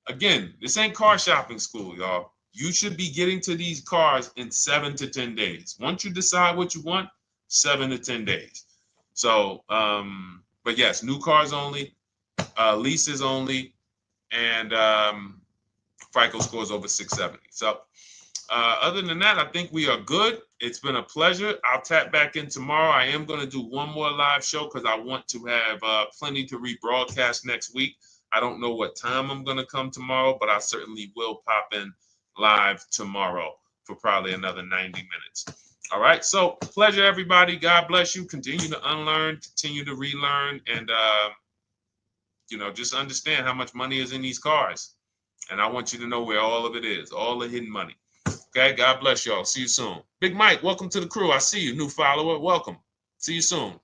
Speaker 1: Again, this ain't car shopping school, y'all. You should be getting to these cars in 7 to 10 days. Once you decide what you want, 7 to 10 days. So, but yes, new cars only, leases only, and FICO scores over 670. So other than that, I think we are good. It's been a pleasure. I'll tap back in tomorrow. I am going to do one more live show because I want to have plenty to rebroadcast next week. I don't know what time I'm going to come tomorrow, but I certainly will pop in live tomorrow for probably another 90 minutes. All right. So pleasure, everybody. God bless you. Continue to unlearn, continue to relearn, and, just understand how much money is in these cars. And I want you to know where all of it is, all the hidden money. Okay. God bless y'all. See you soon. Big Mike, welcome to the crew. I see you. New follower. Welcome. See you soon.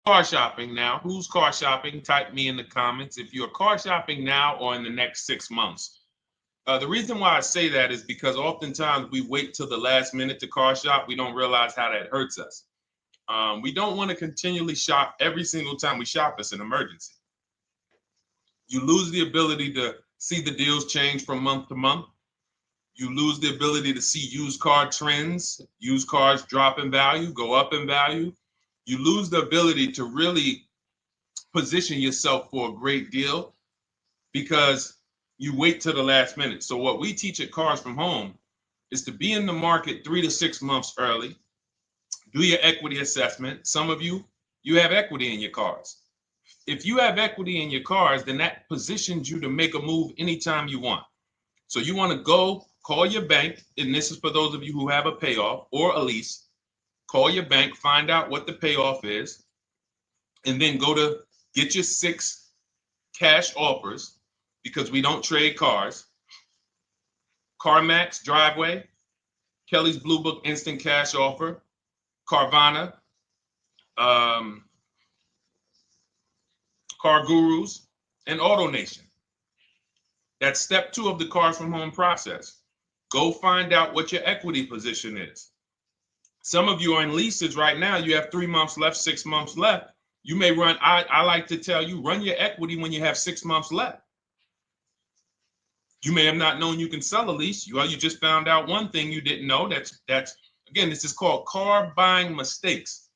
Speaker 1: Car shopping now. Who's car shopping? Type me in the comments if you're car shopping now or in the next 6 months. The reason why I say that is because oftentimes we wait till the last minute to car shop. We don't realize how that hurts us. We don't want to continually shop every single time we shop. It's an emergency. You lose the ability to see the deals change from month to month. You lose the ability to see used car trends, used cars drop in value, go up in value. You lose the ability to really position yourself for a great deal because you wait till the last minute. So what we teach at Cars from Home is to be in the market 3 to 6 months early. Do your equity assessment. Some of you have equity in your cars. If you have equity in your cars, then that positions you to make a move anytime you want. So you want to go call your bank, and this is for those of you who have a payoff or a lease. Call your bank, find out what the payoff is, and then go to get your 6 cash offers, because we don't trade cars. CarMax Driveway, Kelly's Blue Book Instant Cash Offer, Carvana, Car Gurus, and AutoNation. That's step 2 of the Cars from Home process. Go find out what your equity position is. Some of you are in leases right now. You have 3 months left, 6 months left. You may run, I like to tell you, run your equity when you have 6 months left. You may have not known you can sell a lease. You just found out one thing you didn't know. That's again, this is called car buying mistakes.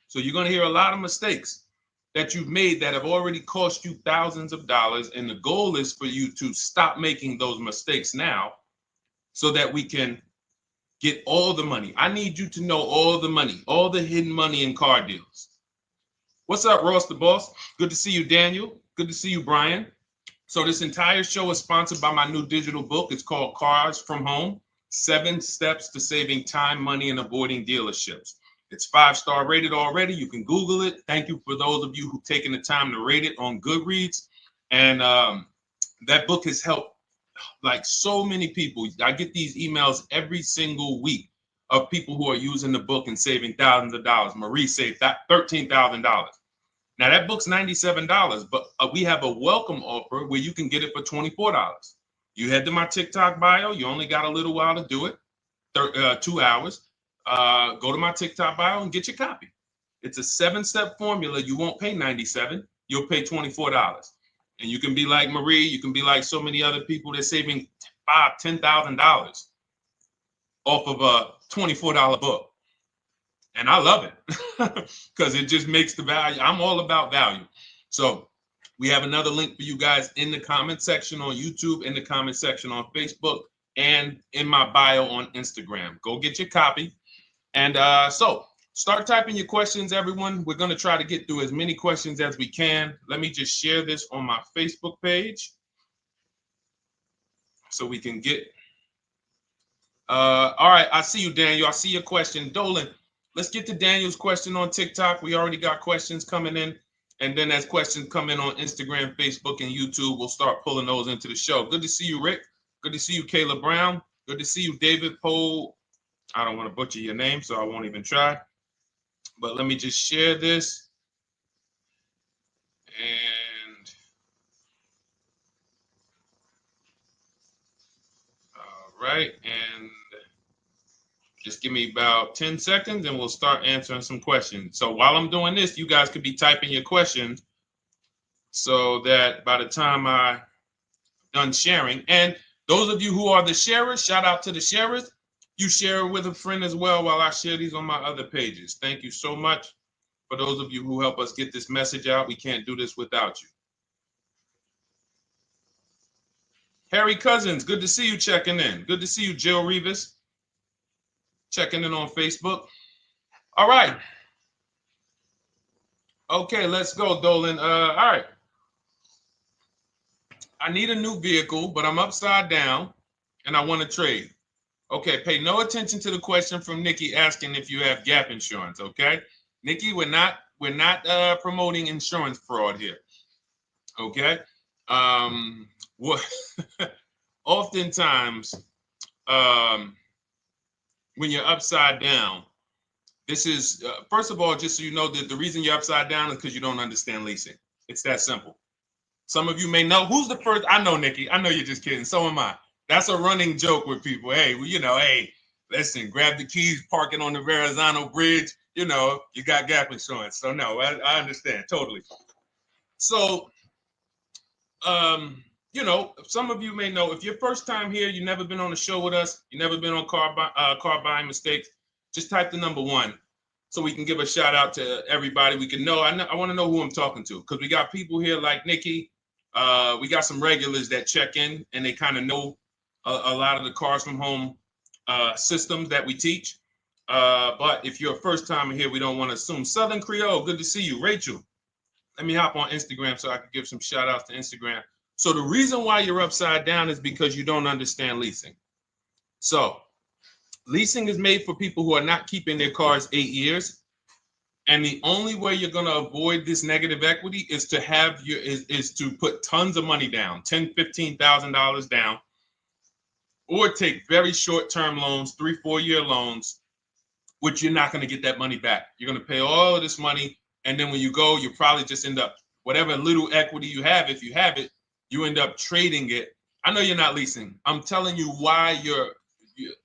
Speaker 1: So you're going to hear a lot of mistakes that you've made that have already cost you thousands of dollars. And the goal is for you to stop making those mistakes now so that we can get all the money. I need you to know all the money, all the hidden money in car deals. What's up, Ross the Boss? Good to see you, Daniel. Good to see you, Brian. So this entire show is sponsored by my new digital book. It's called Cars from Home, 7 Steps to Saving Time, Money, and Avoiding Dealerships. It's 5-star rated already. You can Google it. Thank you for those of you who've taken the time to rate it on Goodreads. And that book has helped like so many people. I get these emails every single week of people who are using the book and saving thousands of dollars. Marie saved $13,000. Now that book's $97, but we have a welcome offer where you can get it for $24. You head to my TikTok bio. You only got a little while to do it, 2 hours. Go to my TikTok bio and get your copy. It's a 7-step formula. You won't pay $97. You'll pay $24. And you can be like Marie. You can be like so many other people. They're saving $5,000, $10,000 off of a $24 book. And I love it because it just makes the value. I'm all about value. So we have another link for you guys in the comment section on YouTube, in the comment section on Facebook, and in my bio on Instagram. Go get your copy. And so start typing your questions, everyone. We're going to try to get through as many questions as we can. Let me just share this on my Facebook page so we can get. All right. I see you, Daniel. I see your question. Dolan, let's get to Daniel's question on TikTok. We already got questions coming in. And then as questions come in on Instagram, Facebook, and YouTube, we'll start pulling those into the show. Good to see you, Rick. Good to see you, Kayla Brown. Good to see you, David Poe. I don't want to butcher your name, so I won't even try. But let me just share this. And all right. And just give me about 10 seconds and we'll start answering some questions. So while I'm doing this, you guys could be typing your questions so that by the time I'm done sharing, and those of you who are the sharers, shout out to the sharers. You share it with a friend as well while I share these on my other pages. Thank you so much for those of you who help us get this message out. We can't do this without you. Harry Cousins, good to see you checking in. Good to see you, Jill Rivas, checking in on Facebook. All right. Okay, let's go, Dolan. All right. I need a new vehicle, but I'm upside down and I want to trade. Okay, pay no attention to the question from Nikki asking if you have gap insurance, okay? Nikki, we're not promoting insurance fraud here, okay? Oftentimes, when you're upside down, this is, first of all, just so you know that the reason you're upside down is because you don't understand leasing. It's that simple. Some of you may know, who's the first? I know, Nikki. I know you're just kidding. So am I. That's a running joke with people. Hey, well, you know, hey, listen, grab the keys, park it on the Verrazano Bridge. You know, you got gap insurance. So no, I understand totally. So, you know, some of you may know, if you're first time here, you've never been on a show with us, you've never been on car buying mistakes, just type the number 1 so we can give a shout out to everybody. We can know. I want to know who I'm talking to because we got people here like Nikki. We got some regulars that check in and they kind of know a lot of the Cars from Home systems that we teach. But if you're a first timer here, we don't want to assume. Southern Creole, good to see you. Rachel, let me hop on Instagram so I can give some shout outs to Instagram. So the reason why you're upside down is because you don't understand leasing. So leasing is made for people who are not keeping their cars 8 years. And the only way you're going to avoid this negative equity is to have is to put tons of money down, $10,000, $15,000 down, or take very short-term loans, 3-4 year loans, which you're not going to get that money back. You're going to pay all of this money. And then when you go, you probably just end up, whatever little equity you have, if you have it, you end up trading it. I know you're not leasing. I'm telling you why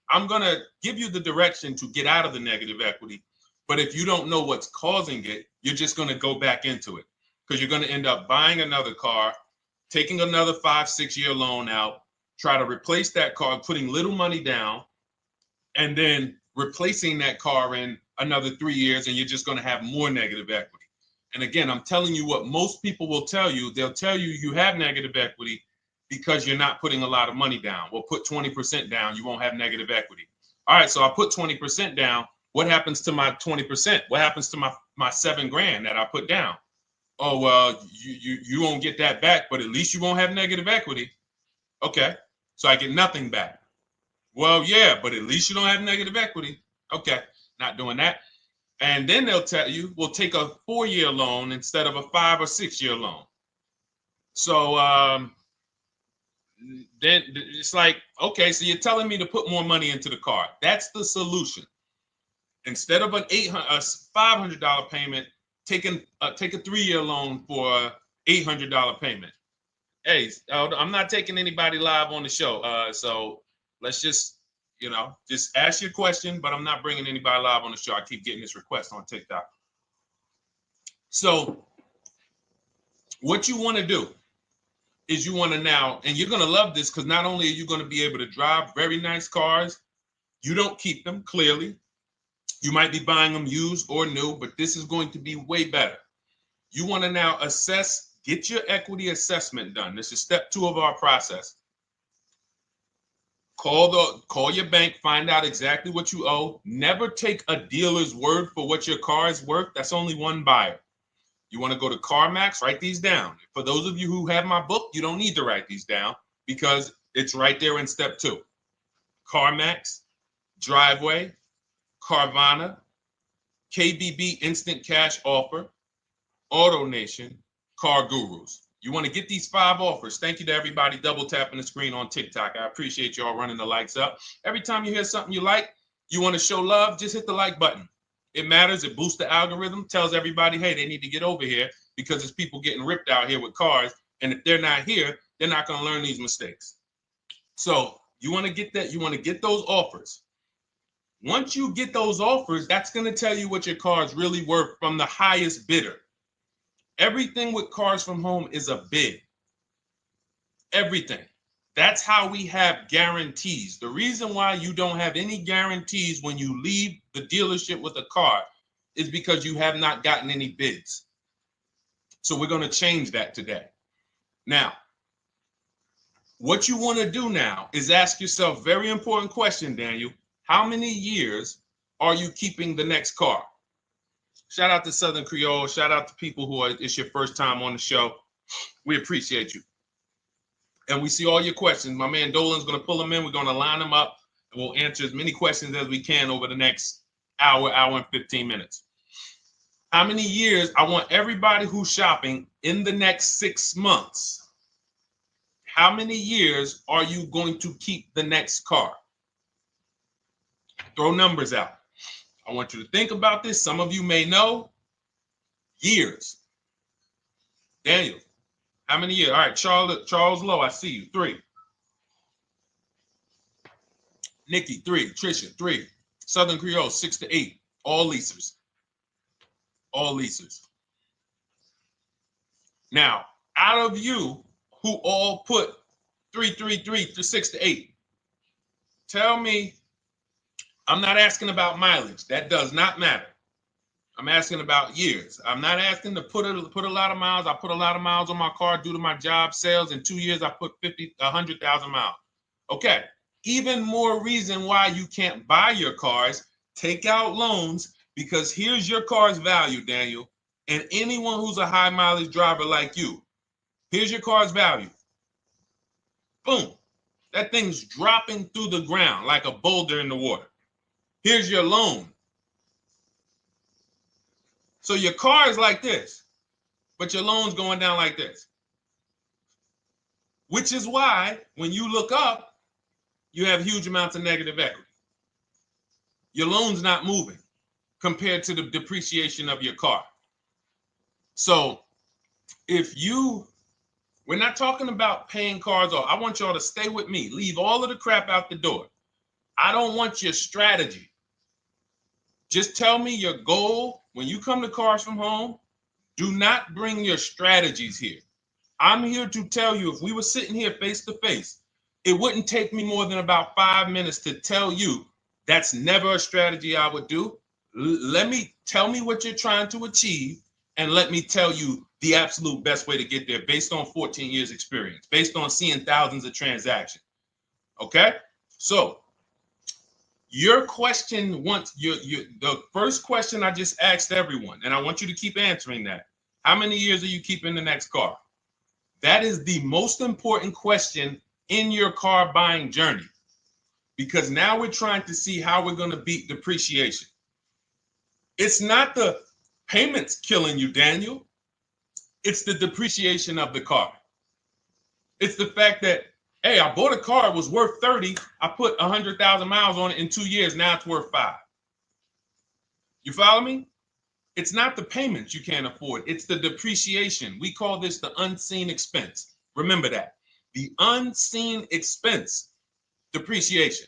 Speaker 1: I'm going to give you the direction to get out of the negative equity. But if you don't know what's causing it, you're just going to go back into it because you're going to end up buying another car, taking another 5-6 year loan out, try to replace that car, putting little money down, and then replacing that car in another 3 years, and you're just going to have more negative equity. And again, I'm telling you what most people will tell you. They'll tell you you have negative equity because you're not putting a lot of money down. Well, put 20% down, you won't have negative equity. All right, so I put 20% down. What happens to my 20%? What happens to my my $7,000 that I put down. Oh, well, you won't get that back, but at least you won't have negative equity. Okay, so I get nothing back. Well, yeah, but at least you don't have negative equity. Okay, not doing that. And then they'll tell you, we'll take a 4-year loan instead of a 5 or 6-year loan. So then it's like, okay, so you're telling me to put more money into the car. That's the solution. Instead of a $500 payment, take a 3-year loan for a $800 payment. Hey, I'm not taking anybody live on the show. So let's just, just ask your question, but I'm not bringing anybody live on the show. I keep getting this request on TikTok. So what you want to do is you want to now, and you're going to love this because not only are you going to be able to drive very nice cars, you don't keep them, clearly. You might be buying them used or new, but this is going to be way better. You want to now assess, get your equity assessment done. This is step 2 of our process. Call your bank, find out exactly what you owe. Never take a dealer's word for what your car is worth. That's only one buyer. You want to go to CarMax, write these down. For those of you who have my book, you don't need to write these down because it's right there in step 2. CarMax, Driveway, Carvana, KBB Instant Cash Offer, AutoNation, Car Gurus. You want to get these 5 offers. Thank you to everybody double tapping the screen on TikTok. I appreciate y'all running the likes up. Every time you hear something you like, you want to show love, just hit the like button. It matters. It boosts the algorithm, tells everybody, hey, they need to get over here because there's people getting ripped out here with cars. And if they're not here, they're not going to learn these mistakes. So you want to get that. You want to get those offers. Once you get those offers, that's going to tell you what your car is really worth from the highest bidder. Everything with Cars from Home is a bid. Everything. That's how we have guarantees. The reason why you don't have any guarantees when you leave the dealership with a car is because you have not gotten any bids. So we're going to change that today. Now, what you want to do now is ask yourself, very important question, Daniel. How many years are you keeping the next car? Shout out to Southern Creole. Shout out to people who it's your first time on the show. We appreciate you. And we see all your questions. My man Dolan's going to pull them in. We're going to line them up. And we'll answer as many questions as we can over the next hour and 15 minutes. How many years? I want everybody who's shopping in the next 6 months. How many years are you going to keep the next car? Throw numbers out. I want you to think about this. Some of you may know. Years. Daniel, how many years? All right, Charles Lowe, I see you. 3. Nikki, 3. Trisha, 3. Southern Creole, 6 to 8. All leasers. All leasers. Now, out of you who all put 3 to 6 to 8, tell me. I'm not asking about mileage. That does not matter. I'm asking about years. I'm not asking to put a lot of miles. I put a lot of miles on my car due to my job sales. In 2 years, I put 100,000 miles. Okay. Even more reason why you can't buy your cars. Take out loans because here's your car's value, Daniel. And anyone who's a high mileage driver like you, here's your car's value. Boom. That thing's dropping through the ground like a boulder in the water. Here's your loan. So your car is like this, but your loan's going down like this. Which is why when you look up, you have huge amounts of negative equity. Your loan's not moving compared to the depreciation of your car. So we're not talking about paying cars off. I want y'all to stay with me. Leave all of the crap out the door. I don't want your strategy. Just tell me your goal. When you come to Cars from Home, do not bring your strategies here. I'm here to tell you, if we were sitting here face to face, it wouldn't take me more than about 5 minutes to tell you that's never a strategy I would do. Tell me what you're trying to achieve, and let me tell you the absolute best way to get there based on 14 years experience, based on seeing thousands of transactions. Okay? So Your question the first question I just asked everyone, and I want you to keep answering that. How many years are you keeping the next car? That is the most important question in your car buying journey, because now we're trying to see how we're going to beat depreciation. It's not the payments killing you, Daniel. It's the depreciation of the car. It's the fact that, hey, I bought a car, it was worth 30. I put 100,000 miles on it in 2 years. Now it's worth 5. You follow me? It's not the payments you can't afford. It's the depreciation. We call this the unseen expense. Remember that. The unseen expense, depreciation.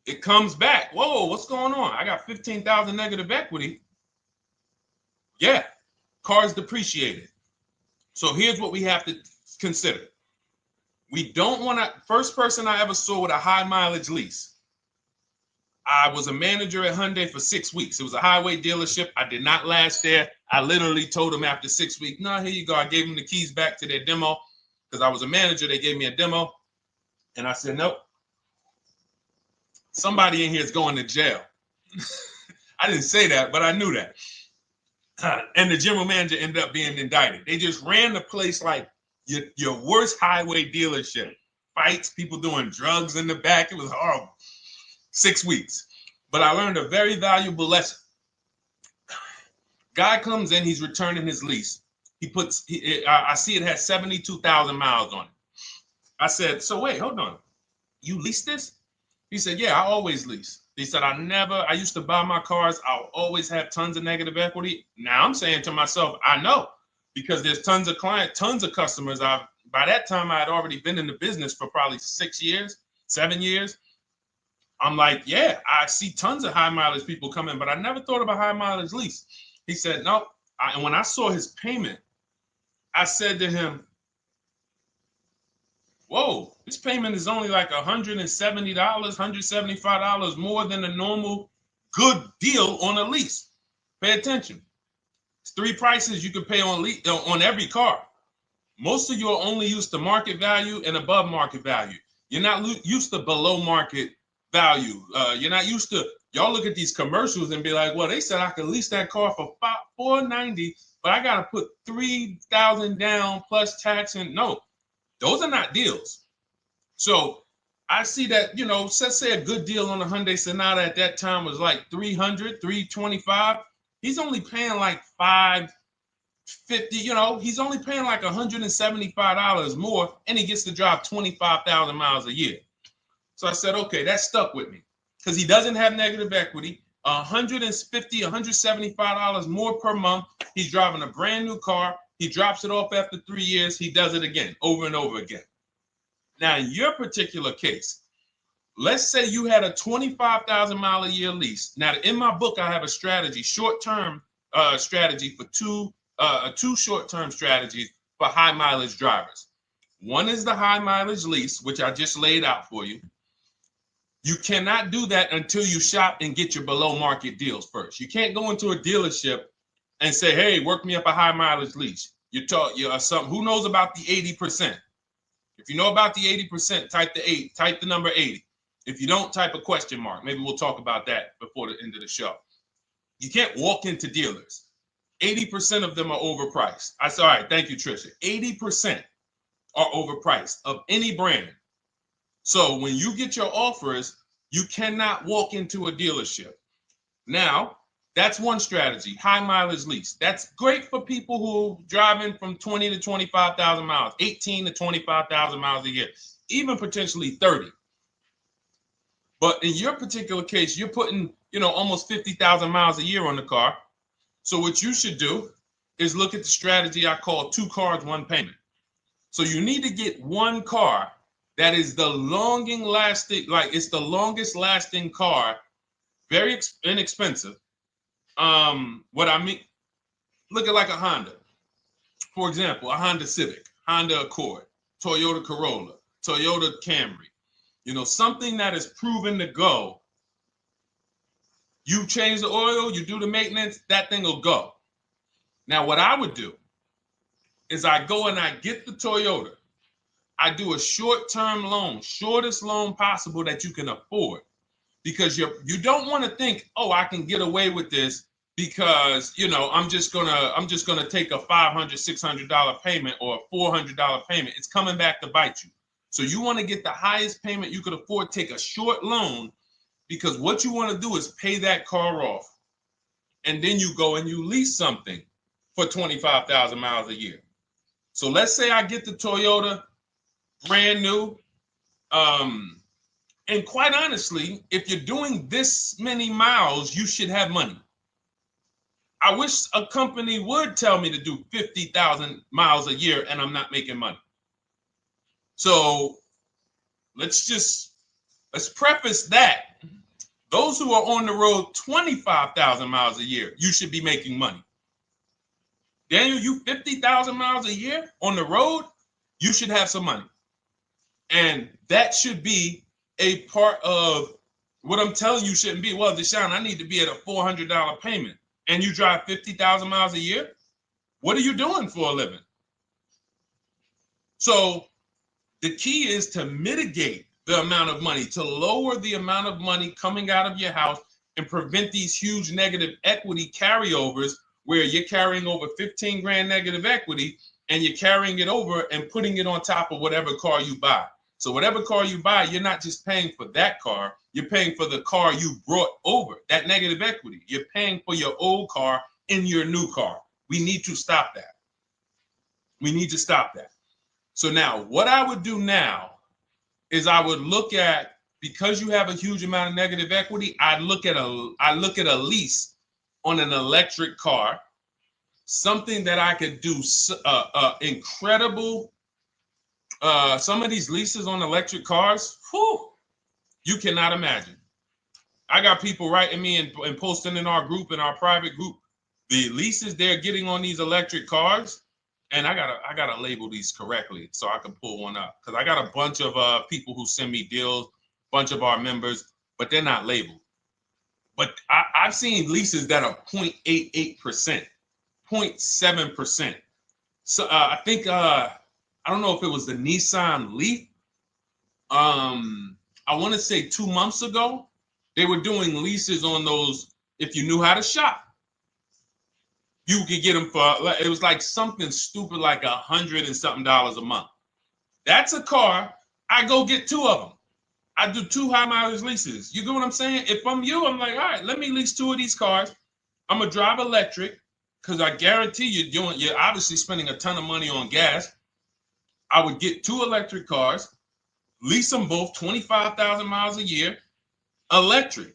Speaker 1: It comes back. Whoa, what's going on? I got 15,000 negative equity. Yeah, car's depreciated. So here's what we have to consider. We don't want to, first person I ever saw with a high mileage lease. I was a manager at Hyundai for 6 weeks. It was a highway dealership. I did not last there. I literally told them after 6 weeks, no, here you go. I gave them the keys back to their demo because I was a manager. They gave me a demo. And I said, nope. Somebody in here is going to jail. I didn't say that, but I knew that. And the general manager ended up being indicted. They just ran the place like your worst highway dealership. Fights, people doing drugs in the back. It was horrible. 6 weeks. But I learned a very valuable lesson. Guy comes in, he's returning his lease. I see it has 72,000 miles on it. I said, so wait, hold on. You leased this? He said, yeah, I always lease. He said, I used to buy my cars. I'll always have tons of negative equity. Now I'm saying to myself, I know, because there's tons of clients, tons of customers. By that time, I had already been in the business for probably 6 years, 7 years. I'm like, yeah, I see tons of high mileage people coming, but I never thought about high mileage lease. He said, no. And when I saw his payment, I said to him, whoa, this payment is only like $170, $175 more than a normal good deal on a lease. Pay attention. It's 3 prices you can pay on every car. Most of you are only used to market value and above market value. You're not used to below market value. You're not used to, y'all look at these commercials and be like, well, they said I could lease that car for $490, but I got to put $3,000 down plus tax. And no, those are not deals. So I see that, let's say a good deal on a Hyundai Sonata at that time was like $300, $325. He's only paying like $550, he's only paying like $175 more, and he gets to drive 25,000 miles a year. So I said, okay, that stuck with me because he doesn't have negative equity. $150, $175 more per month. He's driving a brand new car. He drops it off after 3 years. He does it again, over and over again. Now, in your particular case, let's say you had a 25,000 mile a year lease. Now, in my book, I have a strategy, short-term strategy for two short-term strategies for high mileage drivers. One is the high mileage lease, which I just laid out for you. You cannot do that until you shop and get your below market deals first. You can't go into a dealership and say, hey, work me up a high mileage lease. You're who knows about the 80%? If you know about the 80%, type the number 80. If you don't, type a question mark. Maybe we'll talk about that before the end of the show. You can't walk into dealers. 80% of them are overpriced. I said, all right, thank you, Trisha. 80% are overpriced of any brand. So when you get your offers, you cannot walk into a dealership. Now, that's one strategy, high mileage lease. That's great for people who are driving from 20 to 25,000 miles, 18 to 25,000 miles a year, even potentially 30. But in your particular case, you're putting, almost 50,000 miles a year on the car. So what you should do is look at the strategy I call 2 cars, 1 payment. So you need to get one car that is the longest lasting car, very inexpensive. What I mean, look at like a Honda. For example, a Honda Civic, Honda Accord, Toyota Corolla, Toyota Camry. Something that is proven to go. You change the oil, you do the maintenance, that thing will go. Now, what I would do is I go and I get the Toyota. I do a short-term loan, shortest loan possible that you can afford. because you don't want to think, oh, I can get away with this because, you know, I'm just gonna take a $500, $600 payment or a $400 payment. It's coming back to bite you. So you want to get the highest payment you could afford, take a short loan, because what you want to do is pay that car off. And then you go and you lease something for 25,000 miles a year. So let's say I get the Toyota brand new. And quite honestly, if you're doing this many miles, you should have money. I wish a company would tell me to do 50,000 miles a year and I'm not making money. So let's preface that. Those who are on the road 25,000 miles a year, you should be making money. Daniel, you 50,000 miles a year on the road, you should have some money. And that should be a part of what I'm telling you shouldn't be. Well, Deshone, I need to be at a $400 payment. And you drive 50,000 miles a year? What are you doing for a living? So the key is to mitigate the amount of money, to lower the amount of money coming out of your house and prevent these huge negative equity carryovers where you're carrying over 15 grand negative equity and you're carrying it over and putting it on top of whatever car you buy. So whatever car you buy, you're not just paying for that car, you're paying for the car you brought over, that negative equity. You're paying for your old car in your new car. We need to stop that. We need to stop that. So now what I would do now is I would look at, because you have a huge amount of negative equity, I look at a lease on an electric car, something that I could do incredible. Some of these leases on electric cars, whew, you cannot imagine. I got people writing me and posting in our group, in our private group, the leases they're getting on these electric cars. And I gotta label these correctly so I can pull one up, because I got a bunch of people who send me deals, bunch of our members, but they're not labeled. But I've seen leases that are 0.88%, 0.7%. So I think I don't know if it was the Nissan Leaf. I want to say 2 months ago, they were doing leases on those. If you knew how to shop, you could get them for, it was like something stupid like $100 and something a month. That's a car. I go get 2 of them. I do 2 high mileage leases. You get what I'm saying? If I'm you, I'm like, all right, let me lease 2 of these cars. I'm gonna drive electric, because I guarantee you're obviously spending a ton of money on gas. I would get 2 electric cars, lease them both 25,000 miles a year, electric.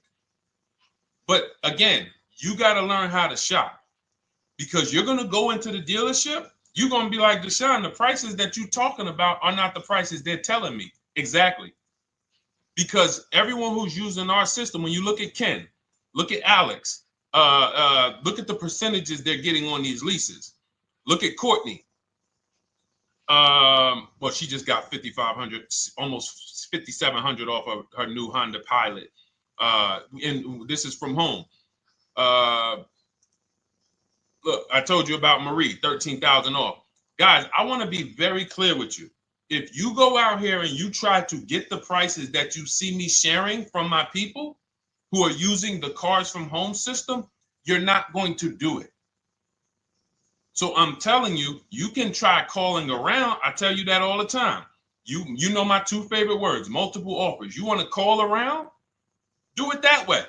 Speaker 1: But again, you got to learn how to shop. Because you're going to go into the dealership, you're going to be like, Deshone, the prices that you're talking about are not the prices they're telling me. Exactly. Because everyone who's using our system, when you look at Ken, look at Alex, look at the percentages they're getting on these leases. Look at Courtney. Well, she just got 5,500, almost 5,700 off of her new Honda Pilot. And this is from home. Look, I told you about Marie, 13,000 off. Guys, I want to be very clear with you. If you go out here and you try to get the prices that you see me sharing from my people who are using the Cars from Home system, you're not going to do it. So I'm telling you, you can try calling around. I tell you that all the time. You know my 2 favorite words, multiple offers. You want to call around? Do it that way.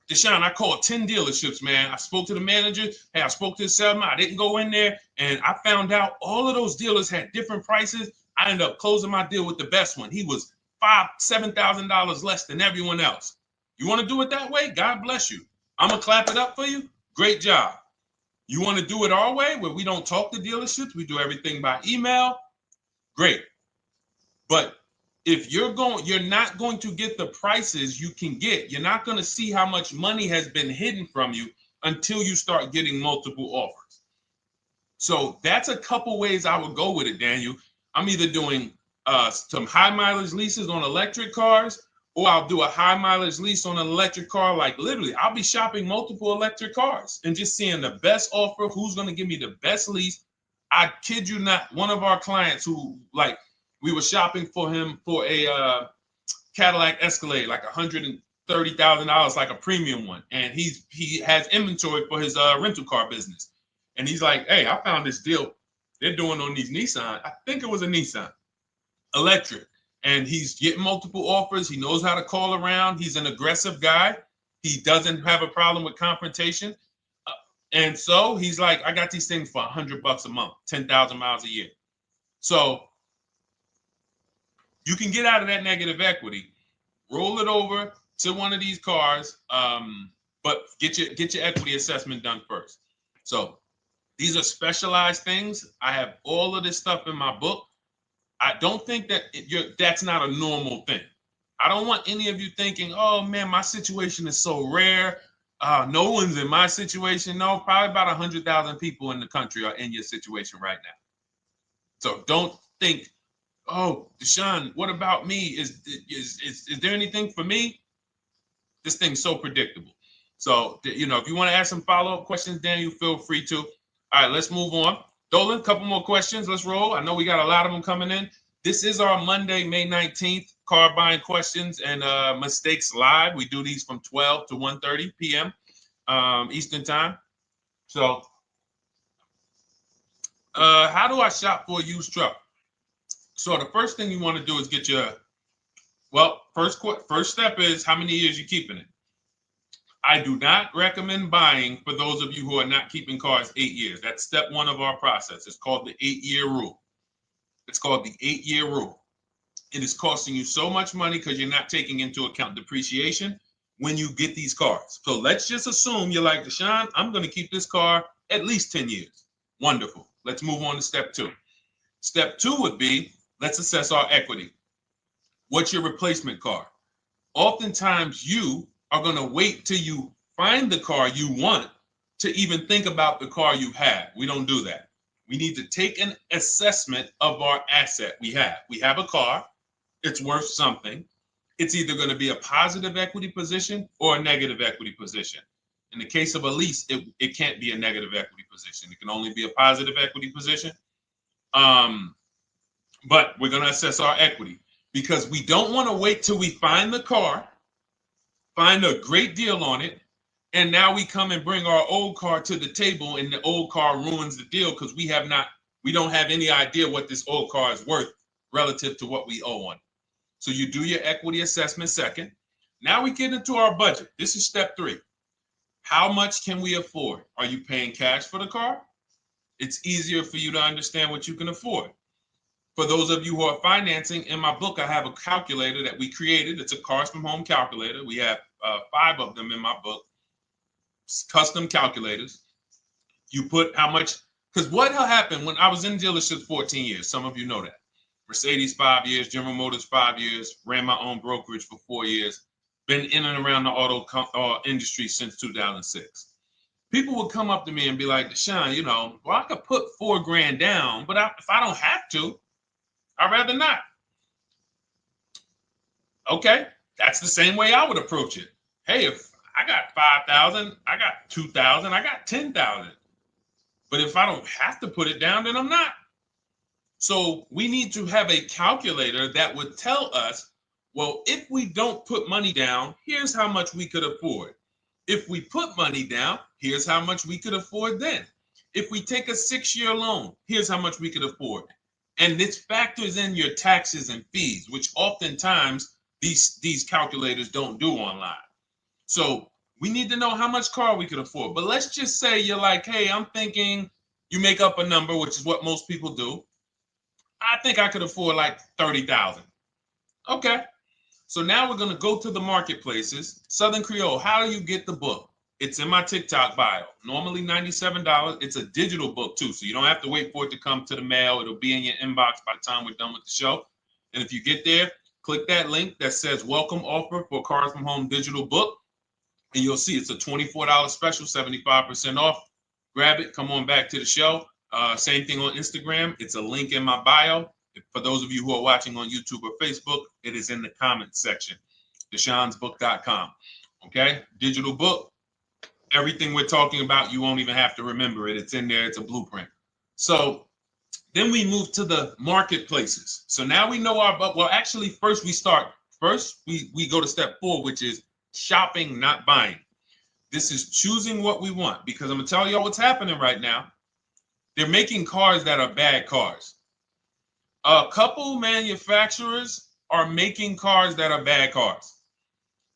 Speaker 1: Deshone, I called 10 dealerships, man. I spoke to the manager. Hey, I spoke to the salesman. I didn't go in there, and I found out all of those dealers had different prices. I ended up closing my deal with the best one. He was $5,000, $7,000 less than everyone else. You want to do it that way? God bless you. I'm going to clap it up for you. Great job. You want to do it our way, where we don't talk to dealerships? We do everything by email? Great. But if you're not going to get the prices you can get. You're not going to see how much money has been hidden from you until you start getting multiple offers. So that's a couple ways I would go with it, Daniel. I'm either doing some high mileage leases on electric cars, or I'll do a high mileage lease on an electric car. Like literally, I'll be shopping multiple electric cars and just seeing the best offer, who's going to give me the best lease. I kid you not, one of our clients who, like, we were shopping for him for a Cadillac Escalade, like $30,000, like a premium one, and he has inventory for his rental car business, and he's like, hey, I found this deal they're doing on these Nissan. I think it was a Nissan electric, and he's getting multiple offers. He knows how to call around. He's an aggressive guy. He doesn't have a problem with confrontation, and so he's like, I got these things for $100 a month, 10,000 miles a year. So you can get out of that negative equity, roll it over to one of these cars, but get your equity assessment done first. So these are specialized things. I have all of this stuff in my book. I don't think that that's not a normal thing. I don't want any of you thinking, oh man, my situation is so rare. No one's in my situation. No, probably about 100,000 people in the country are in your situation right now. So don't think, oh, Deshone, what about me? Is there anything for me? This thing's so predictable. So, if you want to ask some follow-up questions, Daniel, feel free to. All right, let's move on. Dolan, a couple more questions. Let's roll. I know we got a lot of them coming in. This is our Monday, May 19th, car buying questions and mistakes live. We do these from 12 to 1:30 p.m. Eastern time. So, how do I shop for a used truck? So the first thing you want to do is get your, first step is how many years you keeping it. I do not recommend buying for those of you who are not keeping cars 8 years. That's step one of our process. It's called the 8-year rule. It's called the 8-year rule. It is costing you so much money because you're not taking into account depreciation when you get these cars. So let's just assume you're like, Deshone, I'm going to keep this car at least 10 years. Wonderful. Let's move on to step two. Step two would be, let's assess our equity. What's your replacement car? Oftentimes you are going to wait till you find the car you want to even think about the car you have. We don't do that. We need to take an assessment of our asset we have. We have a car. It's worth something. It's either going to be a positive equity position or a negative equity position. In the case of a lease, it can't be a negative equity position. It can only be a positive equity position. But we're going to assess our equity because we don't want to wait till we find the car, find a great deal on it, and now we come and bring our old car to the table and the old car ruins the deal because we don't have any idea what this old car is worth relative to what we owe on it. So you do your equity assessment second. Now we get into our budget. This is step three. How much can we afford? Are you paying cash for the car? It's easier for you to understand what you can afford. For those of you who are financing, in my book, I have a calculator that we created. It's a Cars from Home calculator. We have 5 of them in my book, custom calculators. You put how much, because what happened when I was in dealerships 14 years, some of you know that. Mercedes 5 years, General Motors 5 years, ran my own brokerage for 4 years, been in and around the auto industry since 2006. People would come up to me and be like, Deshone, I could put $4,000 down, but if I don't have to, I'd rather not. Okay, that's the same way I would approach it. Hey, if I got 5,000, I got 2,000, I got 10,000. But if I don't have to put it down, then I'm not. So we need to have a calculator that would tell us, well, if we don't put money down, here's how much we could afford. If we put money down, here's how much we could afford then. If we take a 6-year loan, here's how much we could afford. And this factors in your taxes and fees, which oftentimes these calculators don't do online. So we need to know how much car we could afford. But let's just say you're like, hey, I'm thinking, you make up a number, which is what most people do. I think I could afford like 30,000. Okay. So now we're going to go to the marketplaces. Southern Creole, how do you get the book? It's in my TikTok bio. Normally $97. It's a digital book too, so you don't have to wait for it to come to the mail. It'll be in your inbox by the time we're done with the show. And if you get there, click that link that says welcome offer for Cars from Home digital book. And you'll see it's a $24 special, 75% off. Grab it. Come on back to the show. Same thing on Instagram. It's a link in my bio. For those of you who are watching on YouTube or Facebook, it is in the comments section. DeshonesBook.com. Okay? Digital book. Everything we're talking about, you won't even have to remember it. It's in there. It's a blueprint. So then we move to the marketplaces. So now we know actually first we go to step 4, which is shopping, not buying. This is choosing what we want, because I'm gonna tell y'all what's happening right now. They're making cars that are bad cars. A couple manufacturers are making cars that are bad cars.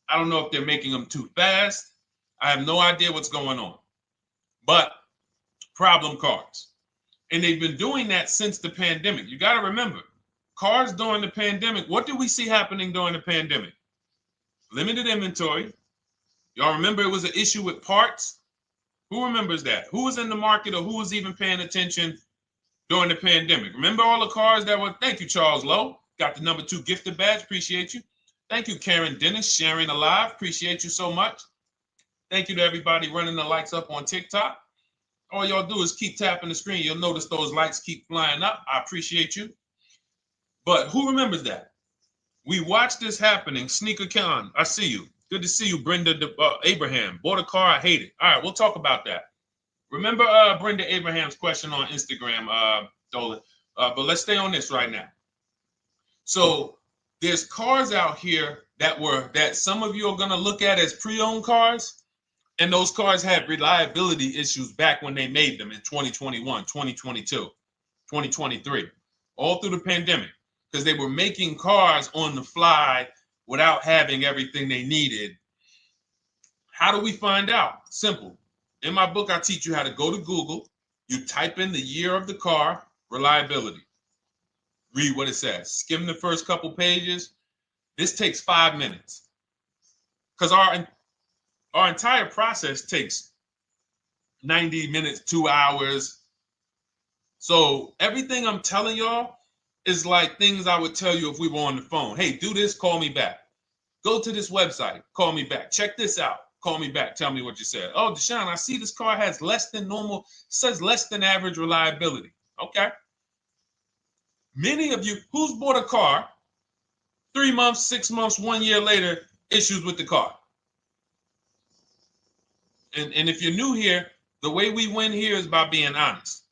Speaker 1: I don't know if they're making them too fast. I have no idea what's going on, but problem cars. And they've been doing that since the pandemic. You got to remember, cars during the pandemic, what did we see happening during the pandemic? Limited inventory. Y'all remember it was an issue with parts? Who remembers that? Who was in the market or who was even paying attention during the pandemic? Remember all the cars that were, thank you, Charles Lowe. Got the #2 gifted badge, appreciate you. Thank you, Karen Dennis, sharing alive, appreciate you so much. Thank you to everybody running the likes up on TikTok. All y'all do is keep tapping the screen. You'll notice those likes keep flying up. I appreciate you. But who remembers that? We watched this happening. Sneaker Con, I see you. Good to see you, Brenda Abraham. Bought a car, I hate it. All right, we'll talk about that. Remember Brenda Abraham's question on Instagram, Dolan. But let's stay on this right now. So there's cars out here that some of you are going to look at as pre-owned cars. And those cars had reliability issues back when they made them in 2021, 2022, 2023, all through the pandemic, because they were making cars on the fly without having everything they needed. How do we find out? Simple. In my book, I teach you how to go to Google. You type in the year of the car, reliability. Read what it says. Skim the first couple pages. This takes 5 minutes. Because our entire process takes 90 minutes, 2 hours. So everything I'm telling y'all is like things I would tell you if we were on the phone. Hey, do this, call me back. Go to this website, call me back. Check this out, call me back. Tell me what you said. Oh, Deshone, I see this car has less than normal, says less than average reliability. Okay. Many of you, who's bought a car 3 months, 6 months, 1 year later, issues with the car? And if you're new here, the way we win here is by being honest.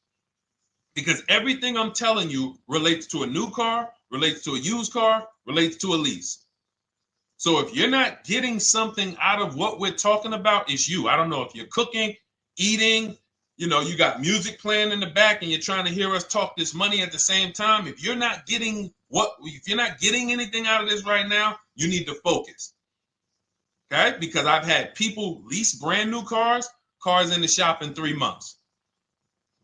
Speaker 1: Because everything I'm telling you relates to a new car, relates to a used car, relates to a lease. So if you're not getting something out of what we're talking about, it's you. I don't know if you're cooking, eating, you got music playing in the back and you're trying to hear us talk this money at the same time. If you're not getting anything out of this right now, you need to focus. Okay? Because I've had people lease brand new cars in the shop in 3 months.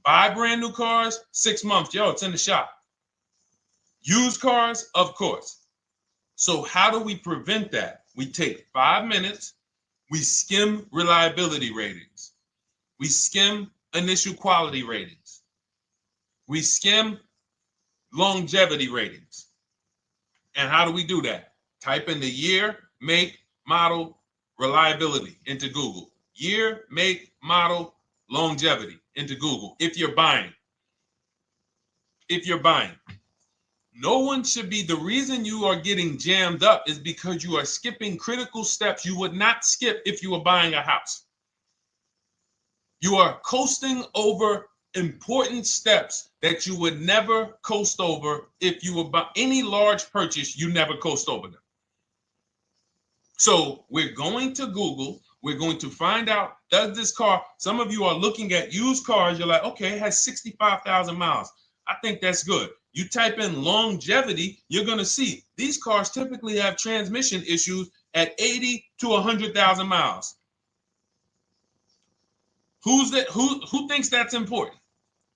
Speaker 1: Buy brand new cars, 6 months. Yo, it's in the shop. Used cars, of course. So how do we prevent that? We take 5 minutes. We skim reliability ratings. We skim initial quality ratings. We skim longevity ratings. And how do we do that? Type in the year, make, model, reliability into Google. Year, make, model, longevity into Google. If you're buying. No one should be, the reason you are getting jammed up is because you are skipping critical steps you would not skip if you were buying a house. You are coasting over important steps that you would never coast over if you were buying any large purchase, you never coast over them. So we're going to Google, we're going to find out, does this car, some of you are looking at used cars, you're like, okay, it has 65,000 miles. I think that's good. You type in longevity, you're going to see these cars typically have transmission issues at 80 to 100,000 miles. Who thinks that's important?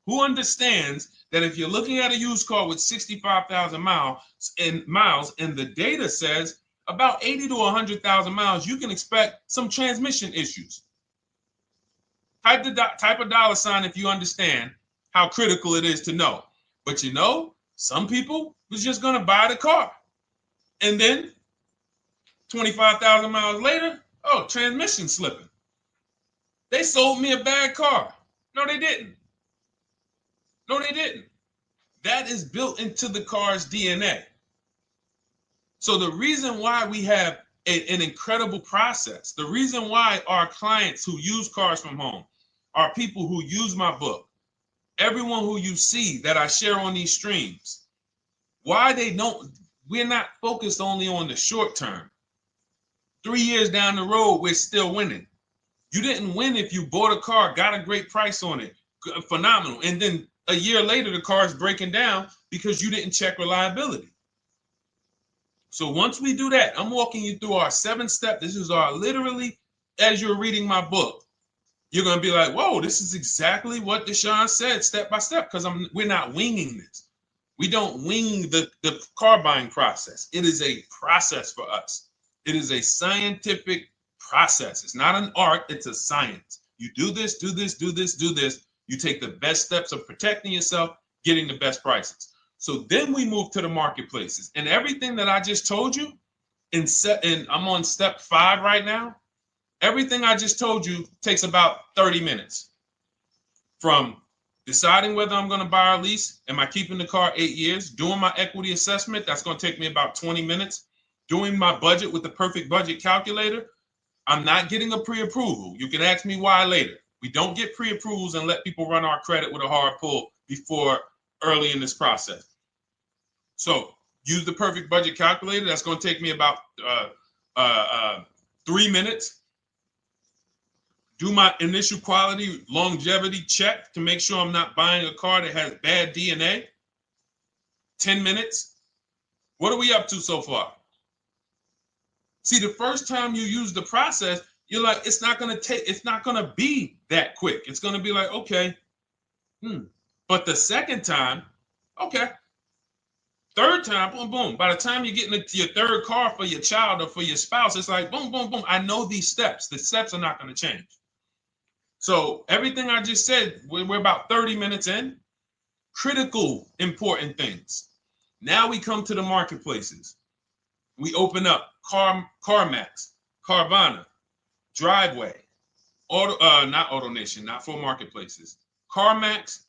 Speaker 1: Who understands that if you're looking at a used car with 65,000 miles and the data says about 80 to 100,000 miles, you can expect some transmission issues. Type a dollar sign if you understand how critical it is to know. But some people was just going to buy the car. And then 25,000 miles later, transmission slipping. They sold me a bad car. No, they didn't. That is built into the car's DNA. So the reason why we have an incredible process, the reason why our clients who use cars from home are people who use my book, everyone who you see that I share on these streams, we're not focused only on the short term. 3 years down the road, we're still winning. You didn't win if you bought a car, got a great price on it, phenomenal, and then a year later the car is breaking down because you didn't check reliability. So once we do that, I'm walking you through our 7-step. This is our literally, as you're reading my book, you're going to be like, whoa, this is exactly what Deshone said, step by step, because we're not winging this. We don't wing the car buying process. It is a process for us. It is a scientific process. It's not an art, it's a science. You do this, do this, do this, do this. You take the best steps of protecting yourself, getting the best prices. So then we move to the marketplaces. And everything that I just told you, and I'm on step 5 right now, everything I just told you takes about 30 minutes. From deciding whether I'm going to buy or lease, am I keeping the car 8 years, doing my equity assessment, that's going to take me about 20 minutes, doing my budget with the perfect budget calculator. I'm not getting a pre-approval. You can ask me why later. We don't get pre-approvals and let people run our credit with a hard pull before early in this process. So use the perfect budget calculator. That's going to take me about 3 minutes. Do my initial quality longevity check to make sure I'm not buying a car that has bad DNA. 10 minutes. What are we up to so far? See, the first time you use the process, you're like, it's not going to be that quick. It's going to be like, okay. But the second time, okay. Third time, boom, boom. By the time you're getting into your third car for your child or for your spouse, it's like, boom, boom, boom. I know these steps. The steps are not going to change. So everything I just said, we're about 30 minutes in. Critical, important things. Now we come to the marketplaces. We open up CarMax, Carvana, Driveway, not AutoNation, not for marketplaces. CarMax,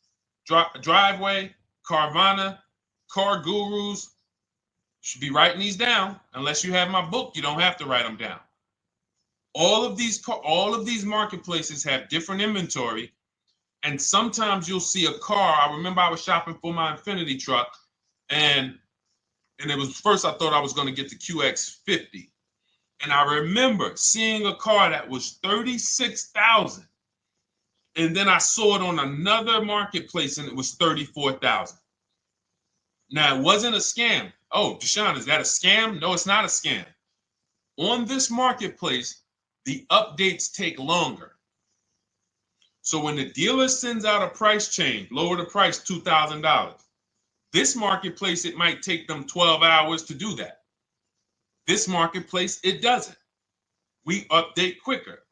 Speaker 1: Driveway, Carvana, Car Gurus. Should be writing these down. Unless you have my book, you don't have to write them down. All of these marketplaces have different inventory, and sometimes you'll see a car. I remember I was shopping for my Infinity truck, and it was first I thought I was going to get the QX50, and I remember seeing a car that was $36,000, and then I saw it on another marketplace, and it was $34,000. Now it wasn't a scam. Oh, Deshone, is that a scam? No, it's not a scam. On this marketplace, the updates take longer. So when the dealer sends out a price change, lower the price $2,000. This marketplace, it might take them 12 hours to do that. This marketplace, it doesn't. We update quicker.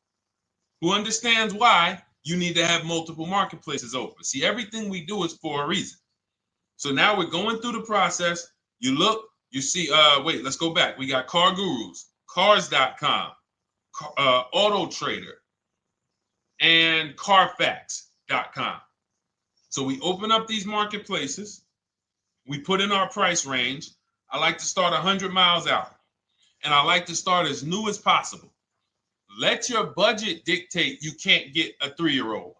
Speaker 1: Who understands why you need to have multiple marketplaces open? See, everything we do is for a reason. So now we're going through the process. You look, you see, wait, let's go back. We got Car Gurus, Cars.com, Auto Trader, and Carfax.com. So we open up these marketplaces. We put in our price range. I like to start 100 miles out, and I like to start as new as possible. Let your budget dictate you can't get a 3-year-old.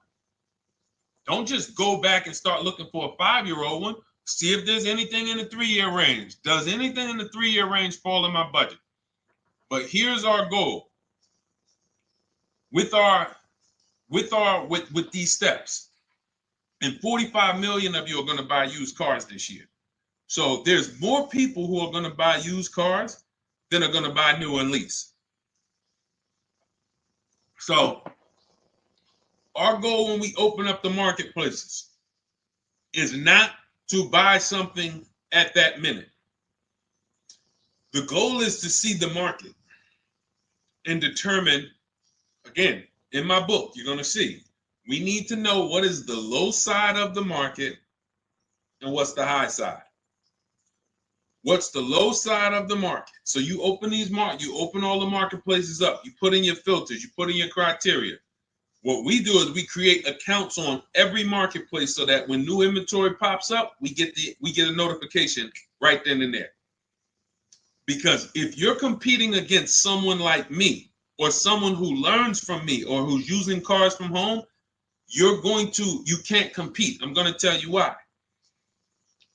Speaker 1: Don't just go back and start looking for a 5-year-old one. See if there's anything in the 3-year range. Does anything in the 3-year range fall in my budget? But here's our goal. With these steps, and 45 million of you are going to buy used cars this year. So there's more people who are going to buy used cars than are going to buy new and lease. So our goal when we open up the marketplaces is not to buy something at that minute. The goal is to see the market and determine, again, in my book, you're going to see, we need to know what is the low side of the market and what's the high side. What's the low side of the market? So you open you open all the marketplaces up. You put in your filters. You put in your criteria. What we do is we create accounts on every marketplace so that when new inventory pops up, we get a notification right then and there. Because if you're competing against someone like me or someone who learns from me or who's using cars from home, you can't compete. I'm going to tell you why.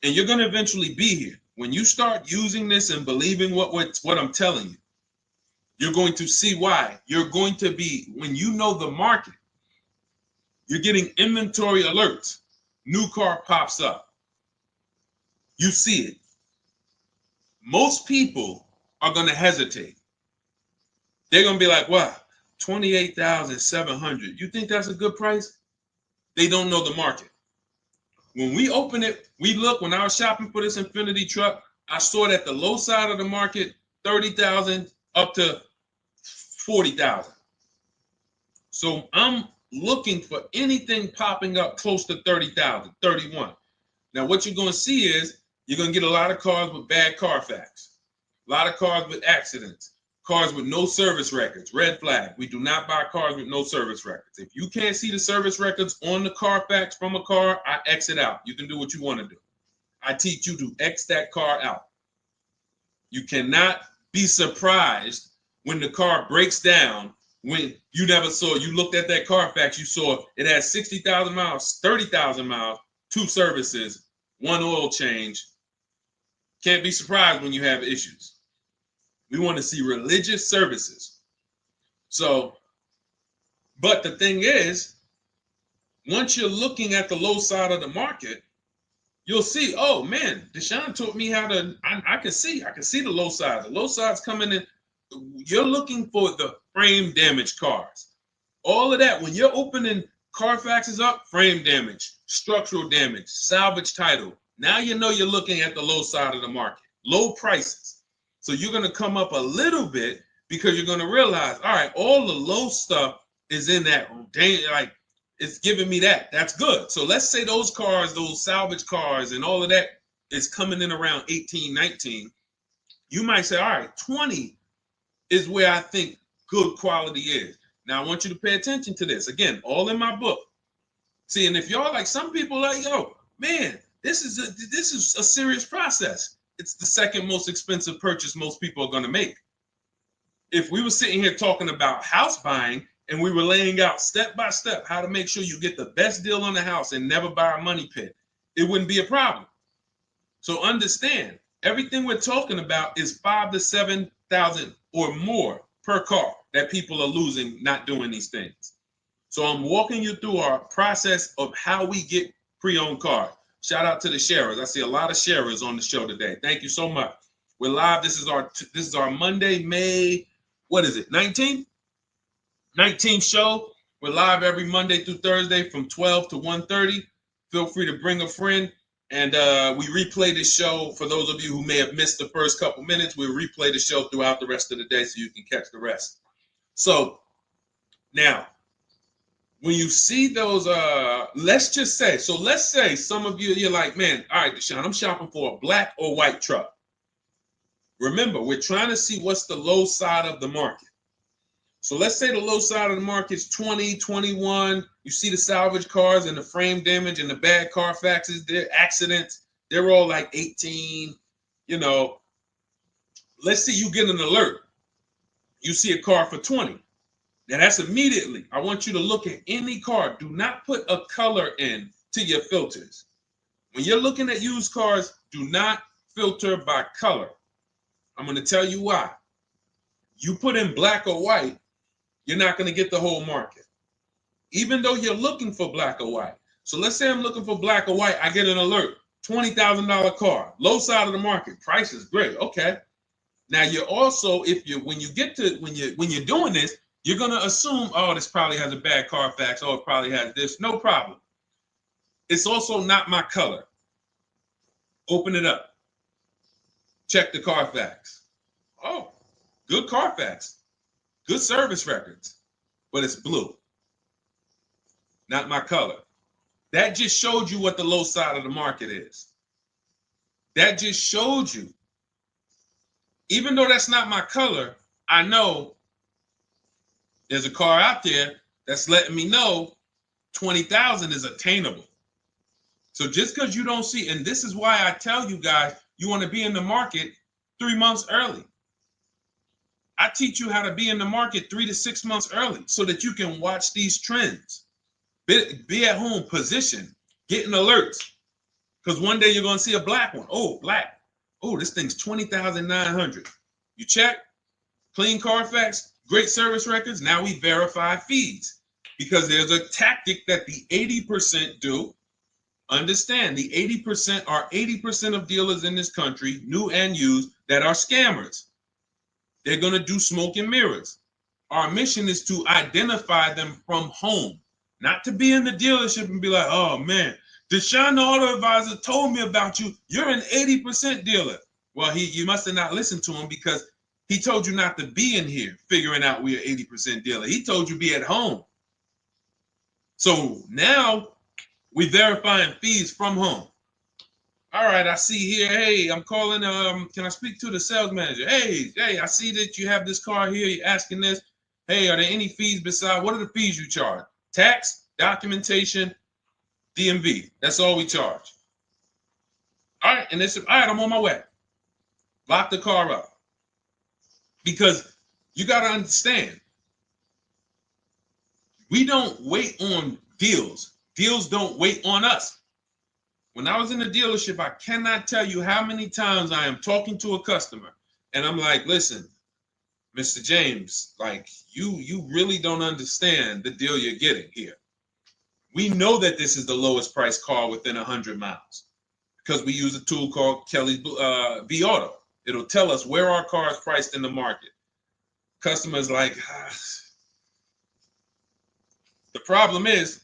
Speaker 1: And you're going to eventually be here. When you start using this and believing what I'm telling you, You're going to see why. You're going to be, when you know the market, you're getting inventory alerts. New car pops up. You see it. Most people are going to hesitate. They're going to be like, wow, 28,700. You think that's a good price? They don't know the market. When we open it, we look, when I was shopping for this Infinity truck, I saw it at the low side of the market, 30,000 up to 40,000. So I'm looking for anything popping up close to 30,000, 31. Now, what you're going to see is you're going to get a lot of cars with bad Carfax, a lot of cars with accidents, cars with no service records, red flag. We do not buy cars with no service records. If you can't see the service records on the Carfax from a car, I exit out. You can do what you want to do. I teach you to X that car out. You cannot be surprised when the car breaks down, when you never saw, you looked at that Carfax, you saw it had 60,000 miles, 30,000 miles, 2 services, 1 oil change. Can't be surprised when you have issues. We want to see religious services. So, but the thing is, once you're looking at the low side of the market, you'll see, oh man, Deshone taught me how to, I can see the low side. The low side's coming in. You're looking for the frame damage cars. All of that, when you're opening Carfaxes up, frame damage, structural damage, salvage title. Now you know you're looking at the low side of the market, low prices. So you're going to come up a little bit because you're going to realize, all right, all the low stuff is in that, like, it's giving me that. That's good. So let's say those cars, those salvage cars and all of that is coming in around 18, 19. You might say, all right, 20 is where I think good quality is. Now, I want you to pay attention to this. Again, all in my book. See, and if y'all like, some people like, yo, man, this is a serious process. It's the second most expensive purchase most people are going to make. If we were sitting here talking about house buying and we were laying out step by step how to make sure you get the best deal on the house and never buy a money pit, it wouldn't be a problem. So understand, everything we're talking about is 5,000 to 7,000 or more per car that people are losing not doing these things. So I'm walking you through our process of how we get pre-owned cars. Shout out to the sharers. I see a lot of sharers on the show today. Thank you so much. We're live. This is our Monday, May, what is it, 19th? 19th show. We're live every Monday through Thursday from 12 to 1:30. Feel free to bring a friend. And we replay this show. For those of you who may have missed the first couple minutes, we'll replay the show throughout the rest of the day so you can catch the rest. So now, when you see those, let's say some of you, you're like, man, all right, Deshone, I'm shopping for a black or white truck. Remember, we're trying to see what's the low side of the market. So let's say the low side of the market is 20, 21. You see the salvage cars and the frame damage and the bad Carfaxes, their accidents, they're all like 18, you know. Let's say you get an alert. You see a car for 20. Now that's immediately, I want you to look at any car. Do not put a color in to your filters. When you're looking at used cars, do not filter by color. I'm going to tell you why. You put in black or white, you're not going to get the whole market, even though you're looking for black or white. So let's say I'm looking for black or white. I get an alert, $20,000 car, low side of the market. Price is great. Okay. Now you're also, when you're doing this, you're going to assume, oh, this probably has a bad Carfax. Oh, it probably has this. No problem. It's also not my color. Open it up. Check the Carfax. Oh, good Carfax. Good service records, but it's blue. Not my color. That just showed you what the low side of the market is. That just showed you. Even though that's not my color, I know there's a car out there that's letting me know 20,000 is attainable. So just because you don't see, and this is why I tell you guys, you want to be in the market 3 months early. I teach you how to be in the market 3 to 6 months early so that you can watch these trends. Be at home, position, getting alerts. Because one day you're going to see a black one. Oh, black. Oh, this thing's 20,900. You check. clean Carfax, great service records. Now we verify fees because there's a tactic that the 80% do. Understand, the 80% are 80% of dealers in this country, new and used, that are scammers. They're going to do smoke and mirrors. Our mission is to identify them from home, not to be in the dealership and be like, oh man, Deshone the Auto Advisor told me about you. You're an 80% dealer. Well, you must have not listened to him because he told you not to be in here figuring out we're 80% dealer. He told you be at home. So now we verifying fees from home. All right, I see here, hey, I'm calling, can I speak to the sales manager? Hey, I see that you have this car here, you're asking this. Hey, are there any fees besides, what are the fees you charge? Tax, documentation, DMV. That's all we charge. All right, and they said, all right, I'm on my way. Lock the car up. Because you got to understand, we don't wait on deals. Deals don't wait on us. When I was in the dealership, I cannot tell you how many times I am talking to a customer and I'm like, listen, Mr. James, like you really don't understand the deal you're getting here. We know that this is the lowest price car within 100 miles because we use a tool called Kelly's V Auto. It'll tell us where our car is priced in the market. Customers like, the problem is,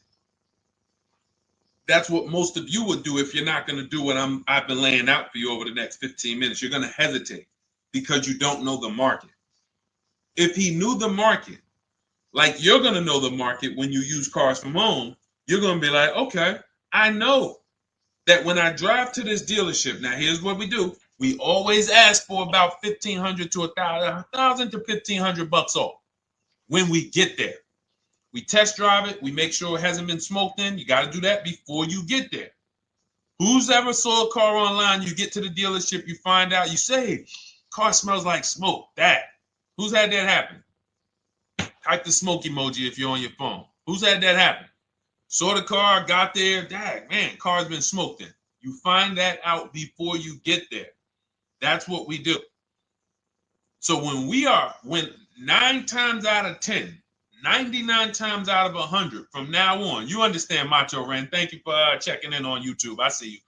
Speaker 1: that's what most of you would do if you're not going to do what I've been laying out for you over the next 15 minutes. You're going to hesitate because you don't know the market. If he knew the market, like you're going to know the market when you use cars from home, you're going to be like, okay, I know that when I drive to this dealership, now here's what we do. We always ask for about $1,500 to $1,000 to $1,500 off when we get there. We test drive it. We make sure it hasn't been smoked in. You got to do that before you get there. Who's ever saw a car online? You get to the dealership, you find out, you say, car smells like smoke. That. Who's had that happen? Type the smoke emoji if you're on your phone. Who's had that happen? Saw the car, got there, dang, man, car's been smoked in. You find that out before you get there. That's what we do. So when 9 times out of 10, 99 times out of 100 from now on, you understand, Macho Ren. Thank you for checking in on YouTube. I see you.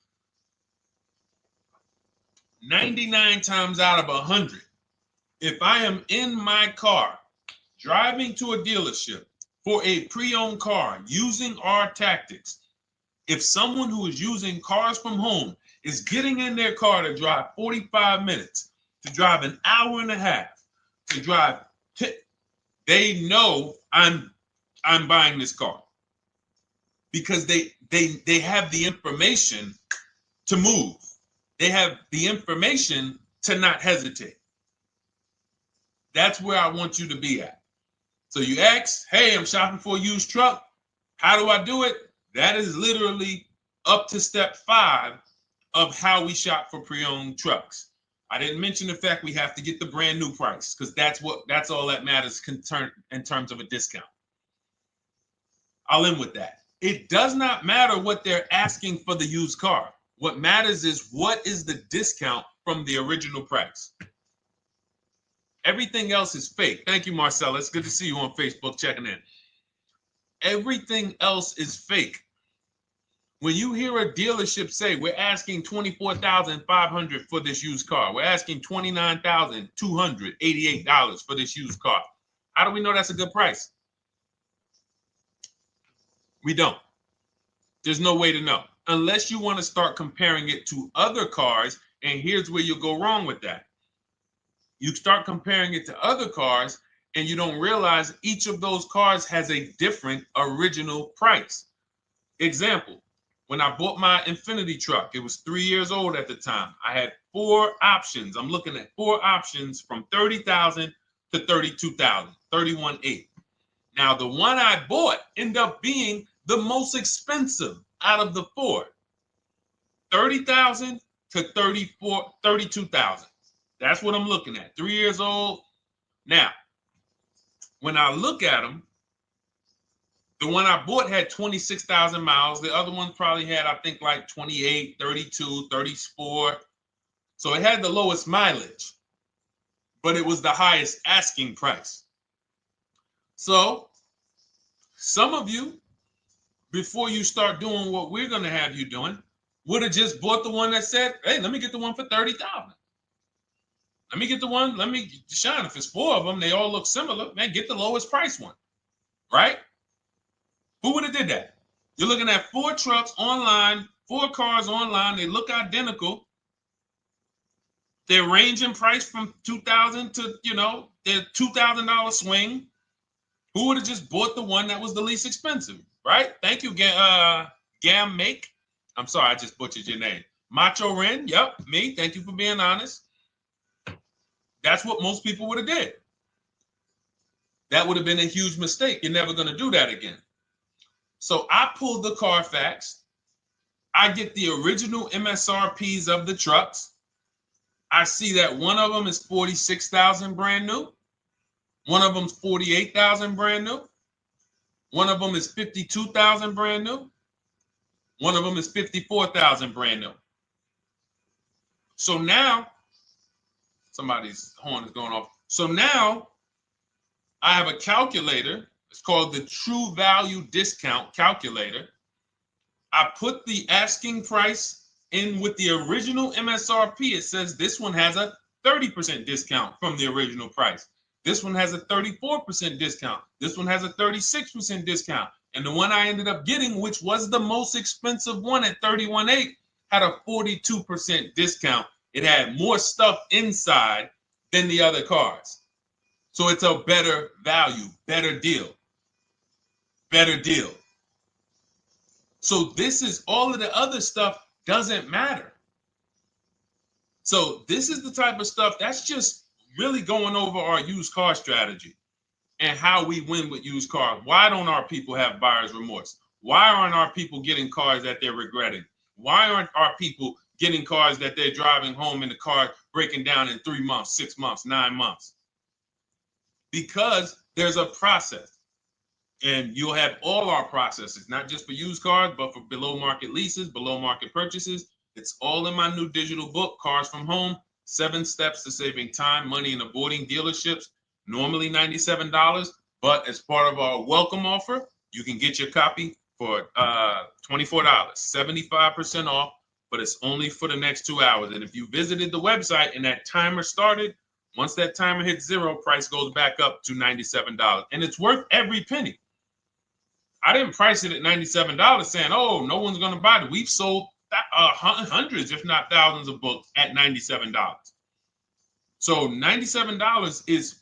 Speaker 1: 99 times out of 100, if I am in my car driving to a dealership for a pre-owned car using our tactics, if someone who is using cars from home is getting in their car to drive 45 minutes, to drive an hour and a half, to drive, they know I'm buying this car because they have the information to move. They have the information to not hesitate. That's where I want you to be at. So you ask, hey, I'm shopping for a used truck. How do I do it? That is literally up to step 5 of how we shop for pre-owned trucks. I didn't mention the fact we have to get the brand new price because that's all that matters in terms of a discount. I'll end with that. It does not matter what they're asking for the used car. What matters is what is the discount from the original price. Everything else is fake. Thank you, Marcella. It's good to see you on Facebook checking in. Everything else is fake. When you hear a dealership say, we're asking $24,500 for this used car, we're asking $29,288 for this used car, how do we know that's a good price? We don't. There's no way to know. Unless you want to start comparing it to other cars, and here's where you'll go wrong with that. You start comparing it to other cars, and you don't realize each of those cars has a different original price. Example. When I bought my Infinity truck, it was 3 years old at the time. I had 4 options. I'm looking at 4 options from $30,000 to $32,000, $31,800. Now, the one I bought ended up being the most expensive out of the 4. $30,000 to $32,000. That's what I'm looking at. 3 years old. Now, when I look at them, the one I bought had 26,000 miles. The other one probably had, I think, like 28, 32, 34. So it had the lowest mileage. but it was the highest asking price. So some of you, before you start doing what we're going to have you doing, would have just bought the one that said, hey, let me get the one for $30,000. Let me get the one, Deshone, if it's 4 of them, they all look similar, man, get the lowest price one, right? Who would have did that? You're looking at 4 trucks online, 4 cars online, they look identical. They're ranging price from $2,000 to, their $2,000 swing. Who would have just bought the one that was the least expensive, right? Thank you, Gam Make. I'm sorry, I just butchered your name. Macho Ren, yep, me. Thank you for being honest. That's what most people would have did. That would have been a huge mistake. You're never going to do that again. So I pulled the Carfax. I get the original MSRPs of the trucks. I see that one of them is 46,000 brand new. One of them's 48,000 brand new. One of them is 52,000 brand new. One of them is 54,000 brand new. So now, somebody's horn is going off. So now I have a calculator. It's called the True Value Discount Calculator. I put the asking price in with the original MSRP. It says this one has a 30% discount from the original price. This one has a 34% discount. This one has a 36% discount. And the one I ended up getting, which was the most expensive one at $31,800, had a 42% discount. It had more stuff inside than the other cars. So it's a better value, better deal. Better deal. So this is all of the other stuff doesn't matter. So this is the type of stuff that's just really going over our used car strategy and how we win with used cars. Why don't our people have buyer's remorse? Why aren't our people getting cars that they're regretting? Why aren't our people getting cars that they're driving home and the car breaking down in 3 months, 6 months, 9 months? Because there's a process. And you'll have all our processes, not just for used cars, but for below market leases, below market purchases. It's all in my new digital book, Cars from Home, 7 Steps to Saving Time, Money, and Avoiding Dealerships. Normally $97, but as part of our welcome offer, you can get your copy for $24, 75% off, but it's only for the next 2 hours. And if you visited the website and that timer started, once that timer hits 0, price goes back up to $97. And it's worth every penny. I didn't price it at $97 saying, oh, no one's going to buy it. We've sold hundreds, if not thousands of books at $97. So $97 is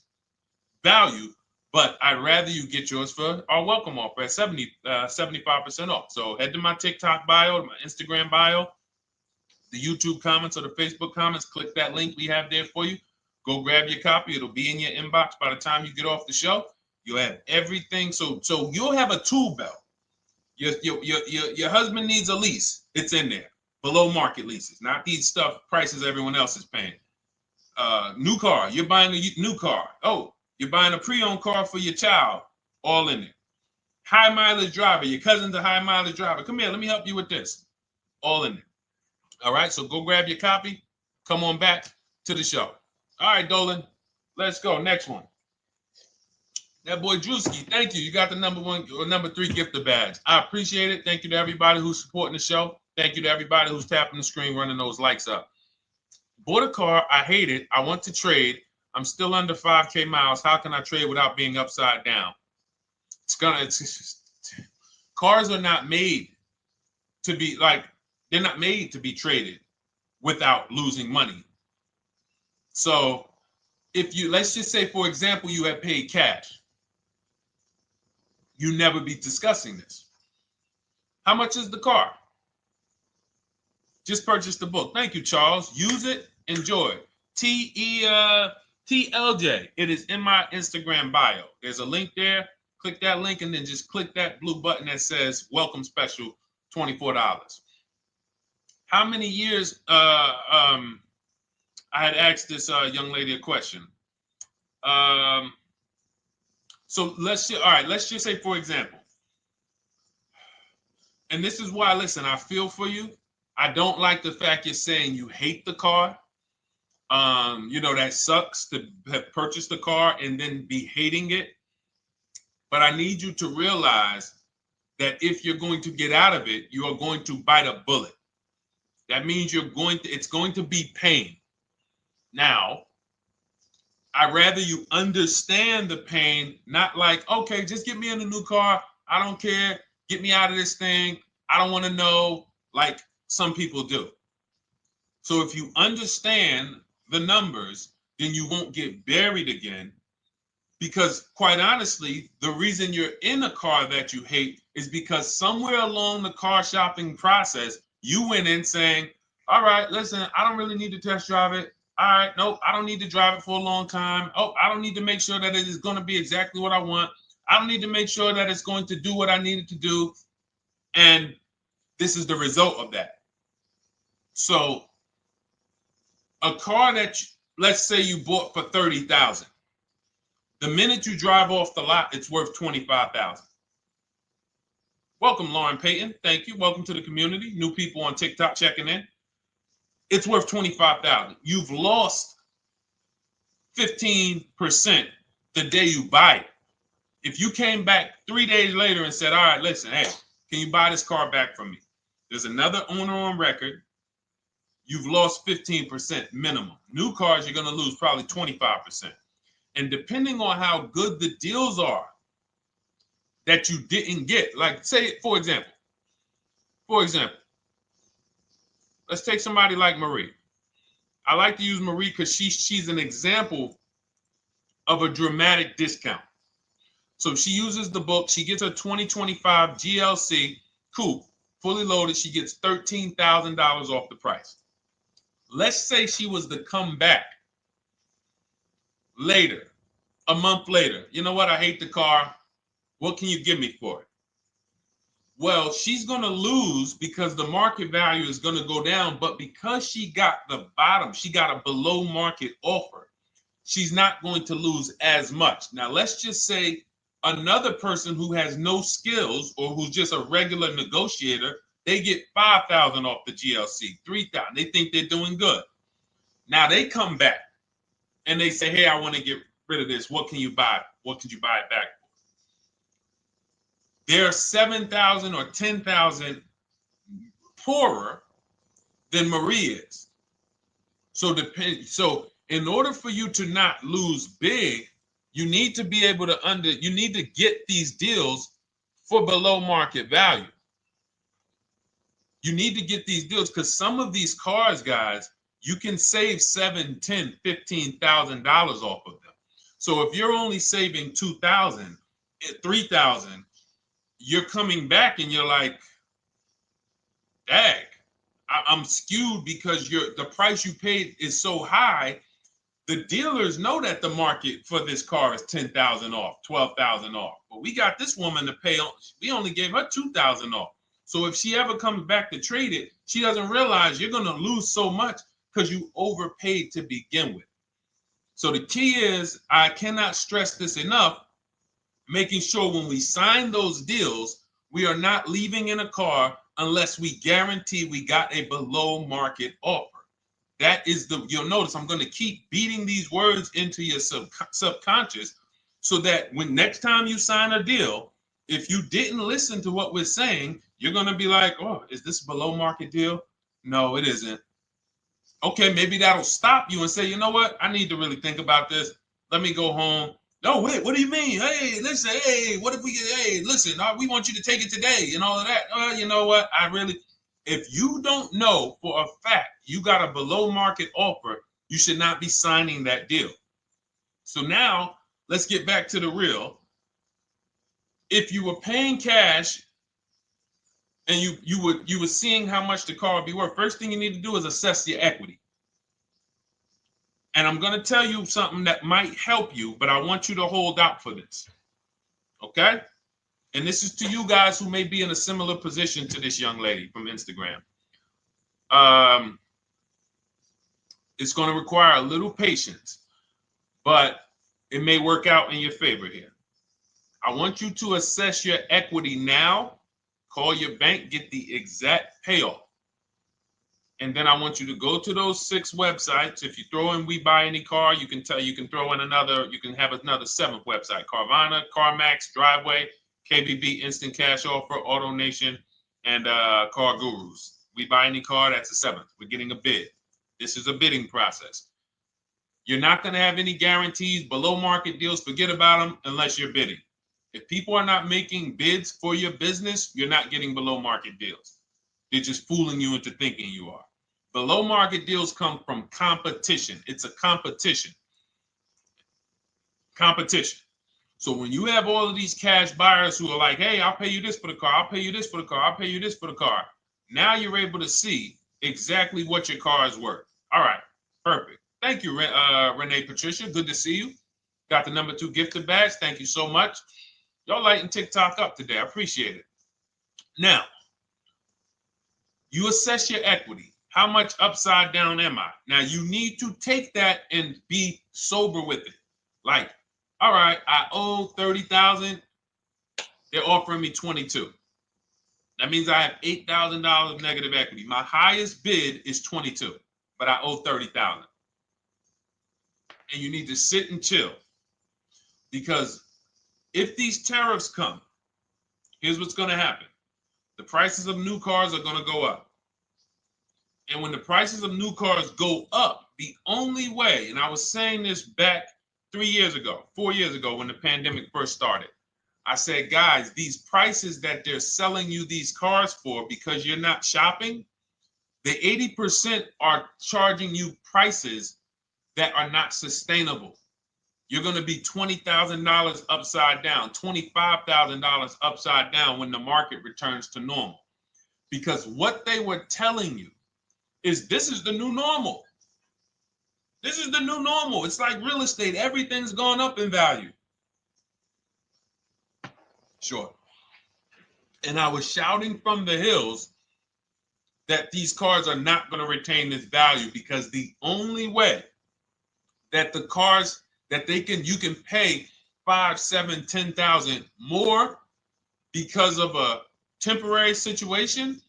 Speaker 1: value, but I'd rather you get yours for our welcome offer at 75% off. So head to my TikTok bio, my Instagram bio, the YouTube comments or the Facebook comments, click that link we have there for you. Go grab your copy. It'll be in your inbox by the time you get off the show. You'll have everything. So you'll have a tool belt. Your husband needs a lease. It's in there. Below market leases, not these stuff prices everyone else is paying. New car. You're buying a new car. Oh, you're buying a pre-owned car for your child. All in there. High mileage driver. Your cousin's a high mileage driver. Come here. Let me help you with this. All in there. All right. So go grab your copy. Come on back to the show. All right, Dolan. Let's go. Next one. That boy Drewski, thank you. You got the number 1 or number 3 gifter badge. I appreciate it. Thank you to everybody who's supporting the show. Thank you to everybody who's tapping the screen, running those likes up. Bought a car. I hate it. I want to trade. I'm still under 5K miles. How can I trade without being upside down? Cars are not made to be they're not made to be traded without losing money. So if you, let's just say, for example, you have paid cash, you never be discussing this. How much is the car? Just purchase the book. Thank you, Charles. Use it, enjoy it. TLJ. It is in my Instagram bio. There's a link there. Click that link and then just click that blue button that says welcome special, $24. How many years I had asked this young lady a question. So let's just say, for example, and this is why, listen, I feel for you. I don't like the fact you're saying you hate the car. That sucks to have purchased a car and then be hating it. But I need you to realize that if you're going to get out of it, you are going to bite a bullet. That means it's going to be pain. Now, I'd rather you understand the pain, not like, okay, just get me in a new car. I don't care. Get me out of this thing. I don't want to know, like some people do. So if you understand the numbers, then you won't get buried again. Because quite honestly, the reason you're in a car that you hate is because somewhere along the car shopping process, you went in saying, all right, listen, I don't really need to test drive it. All right, nope, I don't need to drive it for a long time. Oh, I don't need to make sure that it is going to be exactly what I want. I don't need to make sure that it's going to do what I need it to do. And this is the result of that. So a car that, let's say you bought for $30,000. The minute you drive off the lot, it's worth $25,000. Welcome, Lauren Payton. Thank you. Welcome to the community. New people on TikTok checking in. It's worth $25,000. You've lost 15% the day you buy it. If you came back 3 days later and said, all right, listen, hey, can you buy this car back from me? There's another owner on record. You've lost 15% minimum. New cars, you're going to lose probably 25%. And depending on how good the deals are that you didn't get, like say, for example, let's take somebody like Marie. I like to use Marie because she's an example of a dramatic discount. So she uses the book. She gets her 2025 GLC coupe, fully loaded. She gets $13,000 off the price. Let's say she was to come back later, a month later. You know what? I hate the car. What can you give me for it? Well, she's going to lose because the market value is going to go down. But because she got the bottom, she got a below market offer, she's not going to lose as much. Now, let's just say another person who has no skills or who's just a regular negotiator, they get $5,000 off the GLC, $3,000. They think they're doing good. Now they come back and they say, hey, I want to get rid of this. What can you buy? What could you buy it back for? They're 7,000 or 10,000 poorer than Marie is. So in order for you to not lose big, you need to be able to you need to get these deals for below market value. You need to get these deals because some of these cars, guys, you can save $7,000, $10,000, $15,000 off of them. So if you're only saving $2,000, $3,000, you're coming back and you're like, dang, I'm skewed because the price you paid is so high. The dealers know that the market for this car is $10,000 off, $12,000 off. But we got this woman to pay, we only gave her $2,000 off. So if she ever comes back to trade it, she doesn't realize you're going to lose so much because you overpaid to begin with. So the key is, I cannot stress this enough, making sure when we sign those deals, we are not leaving in a car unless we guarantee we got a below market offer. That is you'll notice I'm going to keep beating these words into your subconscious so that when next time you sign a deal, if you didn't listen to what we're saying, you're going to be like, oh, is this a below market deal? No, it isn't. Okay, maybe that'll stop you and say, you know what? I need to really think about this. Let me go home. No, wait, what do you mean? Hey, listen, hey, what if we get, hey, listen, we want you to take it today and all of that. You know what? If you don't know for a fact you got a below market offer, you should not be signing that deal. So now let's get back to the real. If you were paying cash and you were seeing how much the car would be worth, first thing you need to do is assess your equity. And I'm going to tell you something that might help you, but I want you to hold out for this. Okay? And this is to you guys who may be in a similar position to this young lady from Instagram. It's going to require a little patience, but it may work out in your favor here. I want you to assess your equity now. Call your bank, get the exact payoff. And then I want you to go to those 6 websites. If you throw in We Buy Any Car, you can throw in you can have another 7th website: Carvana, CarMax, Driveway, KBB, Instant Cash Offer, AutoNation, and Car Gurus. We Buy Any Car, that's the 7th. We're getting a bid. This is a bidding process. You're not going to have any guarantees, below market deals. Forget about them unless you're bidding. If people are not making bids for your business, you're not getting below market deals. They're just fooling you into thinking you are. Below market deals come from competition. It's a competition. Competition. So when you have all of these cash buyers who are like, hey, I'll pay you this for the car, I'll pay you this for the car, I'll pay you this for the car. Now you're able to see exactly what your car is worth. All right, perfect. Thank you, Renee Patricia. Good to see you. Got the number 2 gifted badge. Thank you so much. Y'all lighting TikTok up today. I appreciate it. Now, you assess your equity. How much upside down am I? Now, you need to take that and be sober with it. Like, all right, I owe $30,000. They're offering me 22. That means I have $8,000 negative equity. My highest bid is 22, but I owe 30,000. And you need to sit and chill, because if these tariffs come, here's what's going to happen. The prices of new cars are going to go up. And when the prices of new cars go up, the only way, and I was saying this back 4 years ago, when the pandemic first started, I said, guys, these prices that they're selling you these cars for, because you're not shopping, the 80% are charging you prices that are not sustainable. You're going to be $20,000 upside down, $25,000 upside down when the market returns to normal. Because what they were telling you is this is the new normal. This is the new normal. It's like real estate. Everything's gone up in value. Sure. And I was shouting from the hills that these cars are not going to retain this value, because the only way that the cars that you can pay 5, 7, 10,000 more because of a temporary situation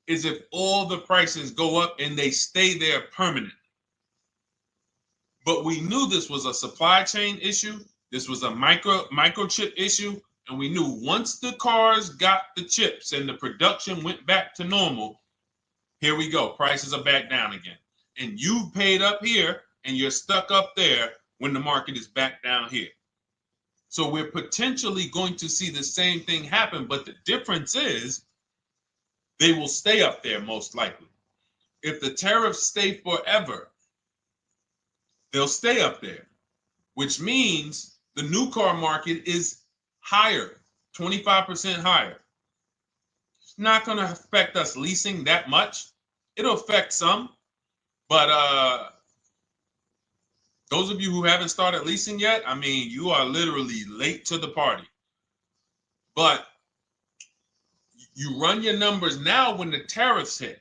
Speaker 1: is if all the prices go up and they stay there permanently. But we knew this was a supply chain issue. This was a microchip issue. And we knew once the cars got the chips and the production went back to normal, here we go. Prices are back down again. And you paid up here and you're stuck up there when the market is back down here. So we're potentially going to see the same thing happen. But the difference is they will stay up there most likely. If the tariffs stay forever, they'll stay up there, which means the new car market is higher, 25% higher. It's not going to affect us leasing that much. It'll affect some, but those of you who haven't started leasing yet, I mean, you are literally late to the party. But you run your numbers now when the tariffs hit.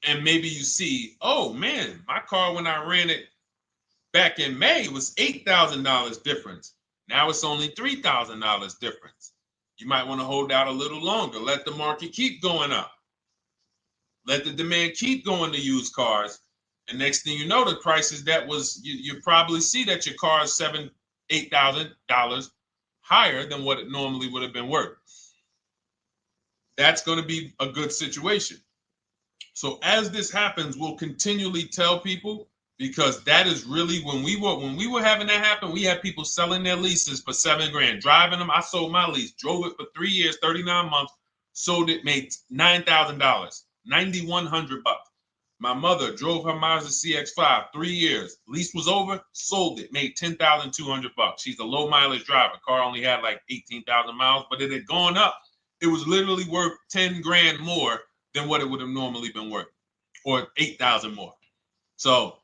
Speaker 1: And maybe you see, oh man, my car when I ran it back in May was $8,000 difference. Now it's only $3,000 difference. You might want to hold out a little longer. Let the market keep going up. Let the demand keep going to used cars. And next thing you know, the prices that was, you probably see that your car is $7,000, $8,000 higher than what it normally would have been worth. That's going to be a good situation. So as this happens, we'll continually tell people, because that is really when we were having that happen, we had people selling their leases for $7,000, driving them. I sold my lease, drove it for 3 years, 39 months, sold it, made $9,000, $9,100. My mother drove her Mazda CX-5, 3 years, lease was over, sold it, made $10,200. She's a low mileage driver. Car only had like 18,000 miles, but it had gone up. It was literally worth $10,000 more than what it would have normally been worth, or 8,000 more. So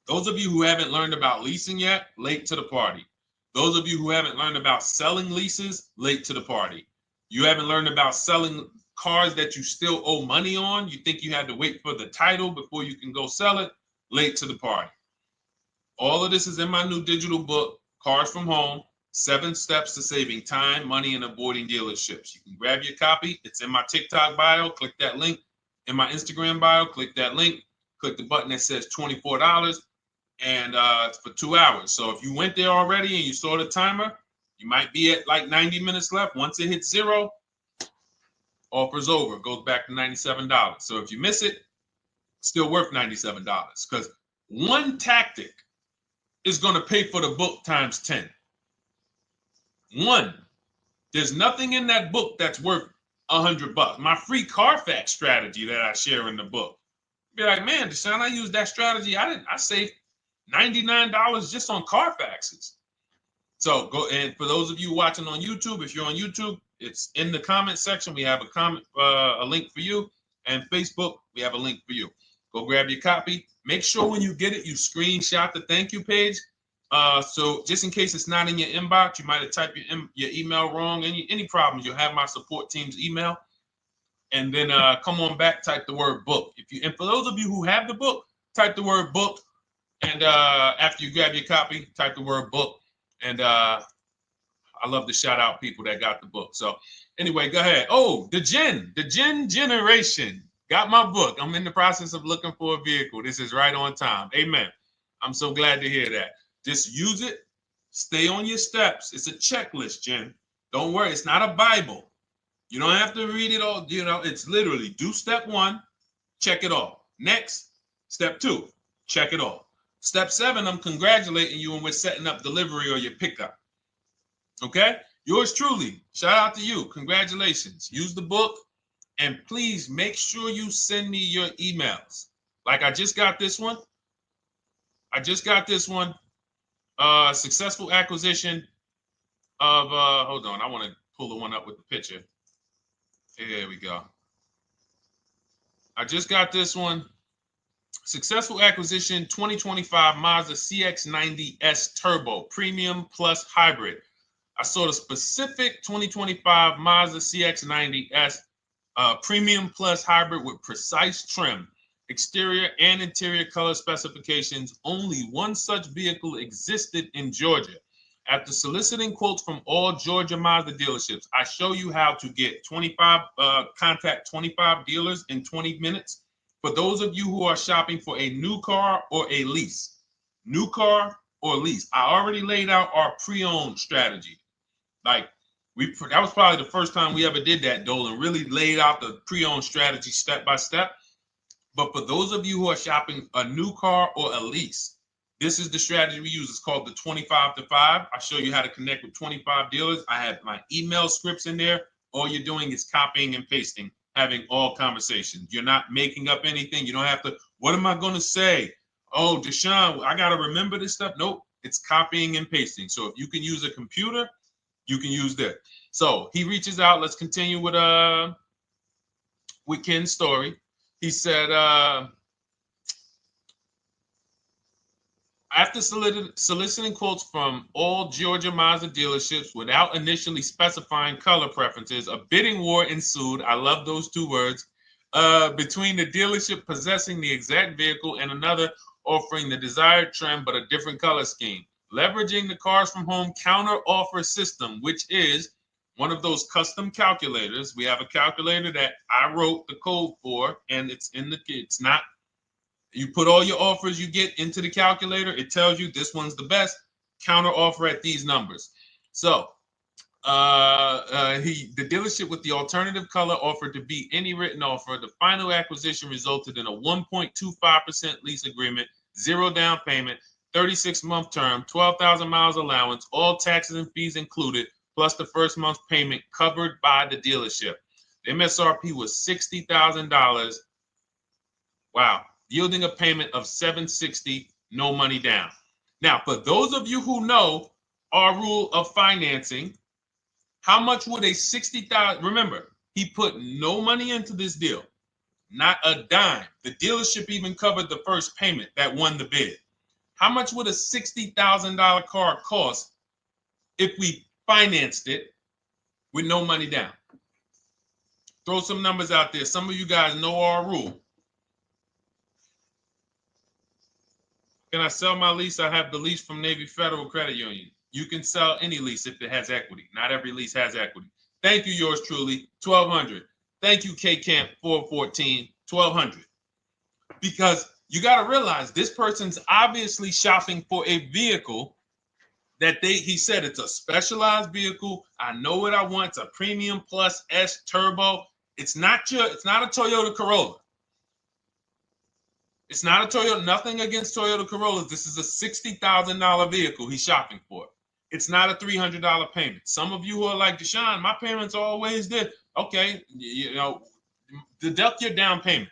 Speaker 1: those of you who haven't learned about leasing yet, late to the party. Those of you who haven't learned about selling leases, late to the party. You haven't learned about selling cars that you still owe money on. You think you had to wait for the title before you can go sell it, late to the party. All of this is in my new digital book, Cars from Home, 7 Steps to Saving Time, Money, and Avoiding Dealerships. You can grab your copy. It's in my TikTok bio. Click that link. in my Instagram bio. Click that link. Click the button that says $24, and it's for 2 hours. So if you went there already and you saw the timer, you might be at like 90 minutes left. Once it hits 0, offer's over. It goes back to $97. So if you miss it, still worth $97, because one tactic is going to pay for the book times 10. One. There's nothing in that book that's worth $100. My free Carfax strategy that I share in the book. Be like, man, Deshone, I used that strategy. I saved $99 just on Carfaxes. So go, and for those of you watching on YouTube, if you're on YouTube, it's in the comment section. We have a link for you, and Facebook, we have a link for you. Go grab your copy. Make sure when you get it, you screenshot the thank you page. So just in case it's not in your inbox, you might have typed your email wrong. Any problems, you'll have my support team's email. And then come on back, type the word book. And for those of you who have the book, type the word book. And after you grab your copy, type the word book. And I love to shout out people that got the book. So anyway, go ahead. Oh, the Gen Generation got my book. I'm in the process of looking for a vehicle. This is right on time. Amen. I'm so glad to hear that. Just use it. Stay on your steps. It's a checklist, Jen. Don't worry. It's not a Bible. You don't have to read it all. You know, it's literally do step 1, check it off. Next, step 2, check it off. Step 7, I'm congratulating you and we're setting up delivery or your pickup. Okay? Yours truly. Shout out to you. Congratulations. Use the book, and please make sure you send me your emails. Like I just got this one. Successful acquisition of, hold on, I want to pull the one up with the picture. Here we go. I just got this one. Successful acquisition 2025 Mazda CX-90S Turbo Premium Plus Hybrid. I saw the specific 2025 Mazda CX-90S Premium Plus Hybrid with precise trim, exterior and interior color specifications. Only one such vehicle existed in Georgia. After soliciting quotes from all Georgia Mazda dealerships, I show you how to get contact 25 dealers in 20 minutes. For those of you who are shopping for a new car or a lease, new car or lease, I already laid out our pre-owned strategy. Like that was probably the first time we ever did that, Dolan, really laid out the pre-owned strategy step by step. But for those of you who are shopping a new car or a lease, this is the strategy we use. It's called the 25 to 5. I show you how to connect with 25 dealers. I have my email scripts in there. All you're doing is copying and pasting, having all conversations. You're not making up anything. You don't have to, what am I going to say? Oh, Deshone, I got to remember this stuff. Nope, it's copying and pasting. So if you can use a computer, you can use that. So he reaches out. Let's continue with Ken's story. He said, after soliciting quotes from all Georgia Mazda dealerships without initially specifying color preferences, a bidding war ensued. I love those 2 words. Between the dealership possessing the exact vehicle and another offering the desired trim but a different color scheme. Leveraging the Cars from Home counter offer system, which is one of those custom calculators. We have a calculator that I wrote the code for, and it's not. You put all your offers you get into the calculator. It tells you this one's the best. Counter offer at these numbers. So the dealership with the alternative color offered to beat any written offer. The final acquisition resulted in a 1.25% lease agreement, 0 down payment, 36-month term, 12,000 miles allowance, all taxes and fees included, plus the first month's payment covered by the dealership. The MSRP was $60,000. Wow. Yielding a payment of $760, no money down. Now, for those of you who know our rule of financing, how much would a $60,000? Remember, he put no money into this deal, not a dime. The dealership even covered the first payment that won the bid. How much would a $60,000 car cost if we financed it with no money down? Throw some numbers out there. Some of you guys know our rule. Can I sell my lease? I have the lease from Navy Federal Credit Union. You can sell any lease if it has equity. Not every lease has equity. Thank you, yours truly, 1200. Thank you, K Camp 414, $1,200. Because you got to realize this person's obviously shopping for a vehicle that he said it's a specialized vehicle. I know what I want. It's a premium plus S turbo. It's not a Toyota Corolla. It's not a Toyota, nothing against Toyota Corollas. This is a $60,000 vehicle he's shopping for. It's not a $300 payment. Some of you who are like, Deshone, my payments are always there. Okay, deduct your down payment.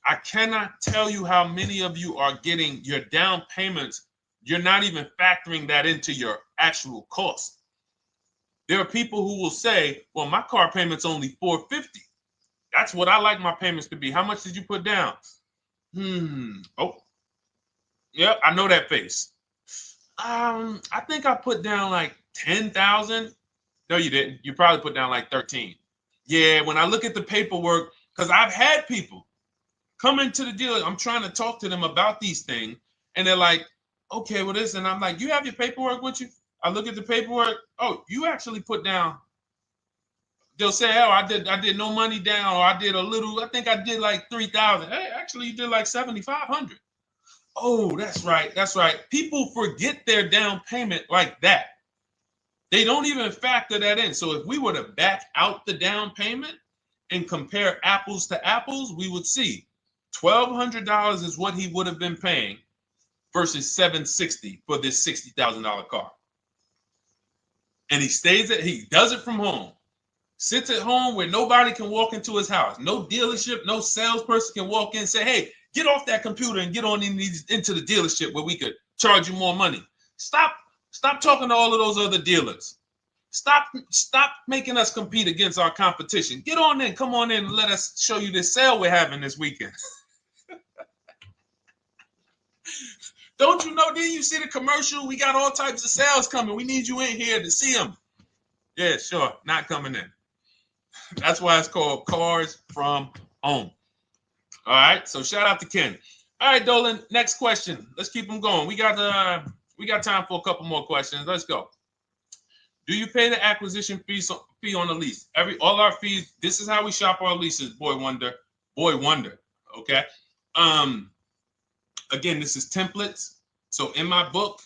Speaker 1: I cannot tell you how many of you are getting your down payments. You're not even factoring that into your actual cost. There are people who will say, well, my car payment's only $450. That's what I like my payments to be. How much did you put down? Oh, yeah, I know that face. I think I put down like 10,000. No, you didn't. You probably put down like 13. Yeah, when I look at the paperwork, because I've had people come into the dealer, I'm trying to talk to them about these things, and they're like, okay, well, this, and I'm like, you have your paperwork with you? I look at the paperwork. Oh, you actually put down. They'll say, oh, I did no money down, or I did a little. I think I did like 3,000. Hey, actually, you did like 7,500. Oh, that's right. That's right. People forget their down payment like that. They don't even factor that in. So if we were to back out the down payment and compare apples to apples, we would see $1,200 is what he would have been paying versus $760 for this $60,000 car. And he does it from home. Sits at home where nobody can walk into his house. No dealership, no salesperson can walk in and say, hey, get off that computer and get on into the dealership where we could charge you more money. Stop talking to all of those other dealers. Stop making us compete against our competition. Get on in, come on in and let us show you this sale we're having this weekend. Don't you know, didn't you see the commercial? We got all types of sales coming. We need you in here to see them. Yeah, sure, not coming in. That's why it's called Cars from Home. All right, so shout out to Ken. All right, Dolan, next question. Let's keep them going. We got time for a couple more questions. Let's go. Do you pay the acquisition fee on the lease? All our fees, this is how we shop our leases, Boy Wonder. Okay. Again, this is templates. So in my book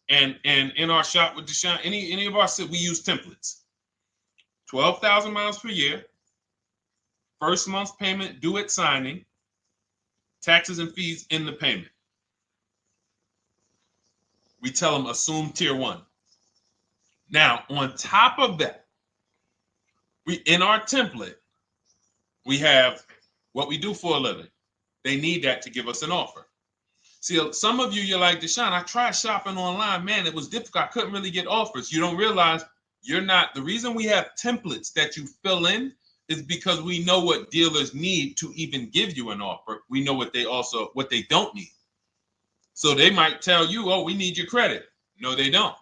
Speaker 1: and in our shop with Deshone, any of our we use templates. 12,000 miles per year, first month's payment due at signing, taxes and fees in the payment. We tell them assume tier 1. Now, on top of that, in our template, we have what we do for a living. They need that to give us an offer. See, some of you, you're like, Deshone, I tried shopping online. Man, it was difficult. I couldn't really get offers. You don't realize you're not. The reason we have templates that you fill in is because we know what dealers need to even give you an offer. We know what they don't need. So they might tell you, oh, we need your credit. No, they don't.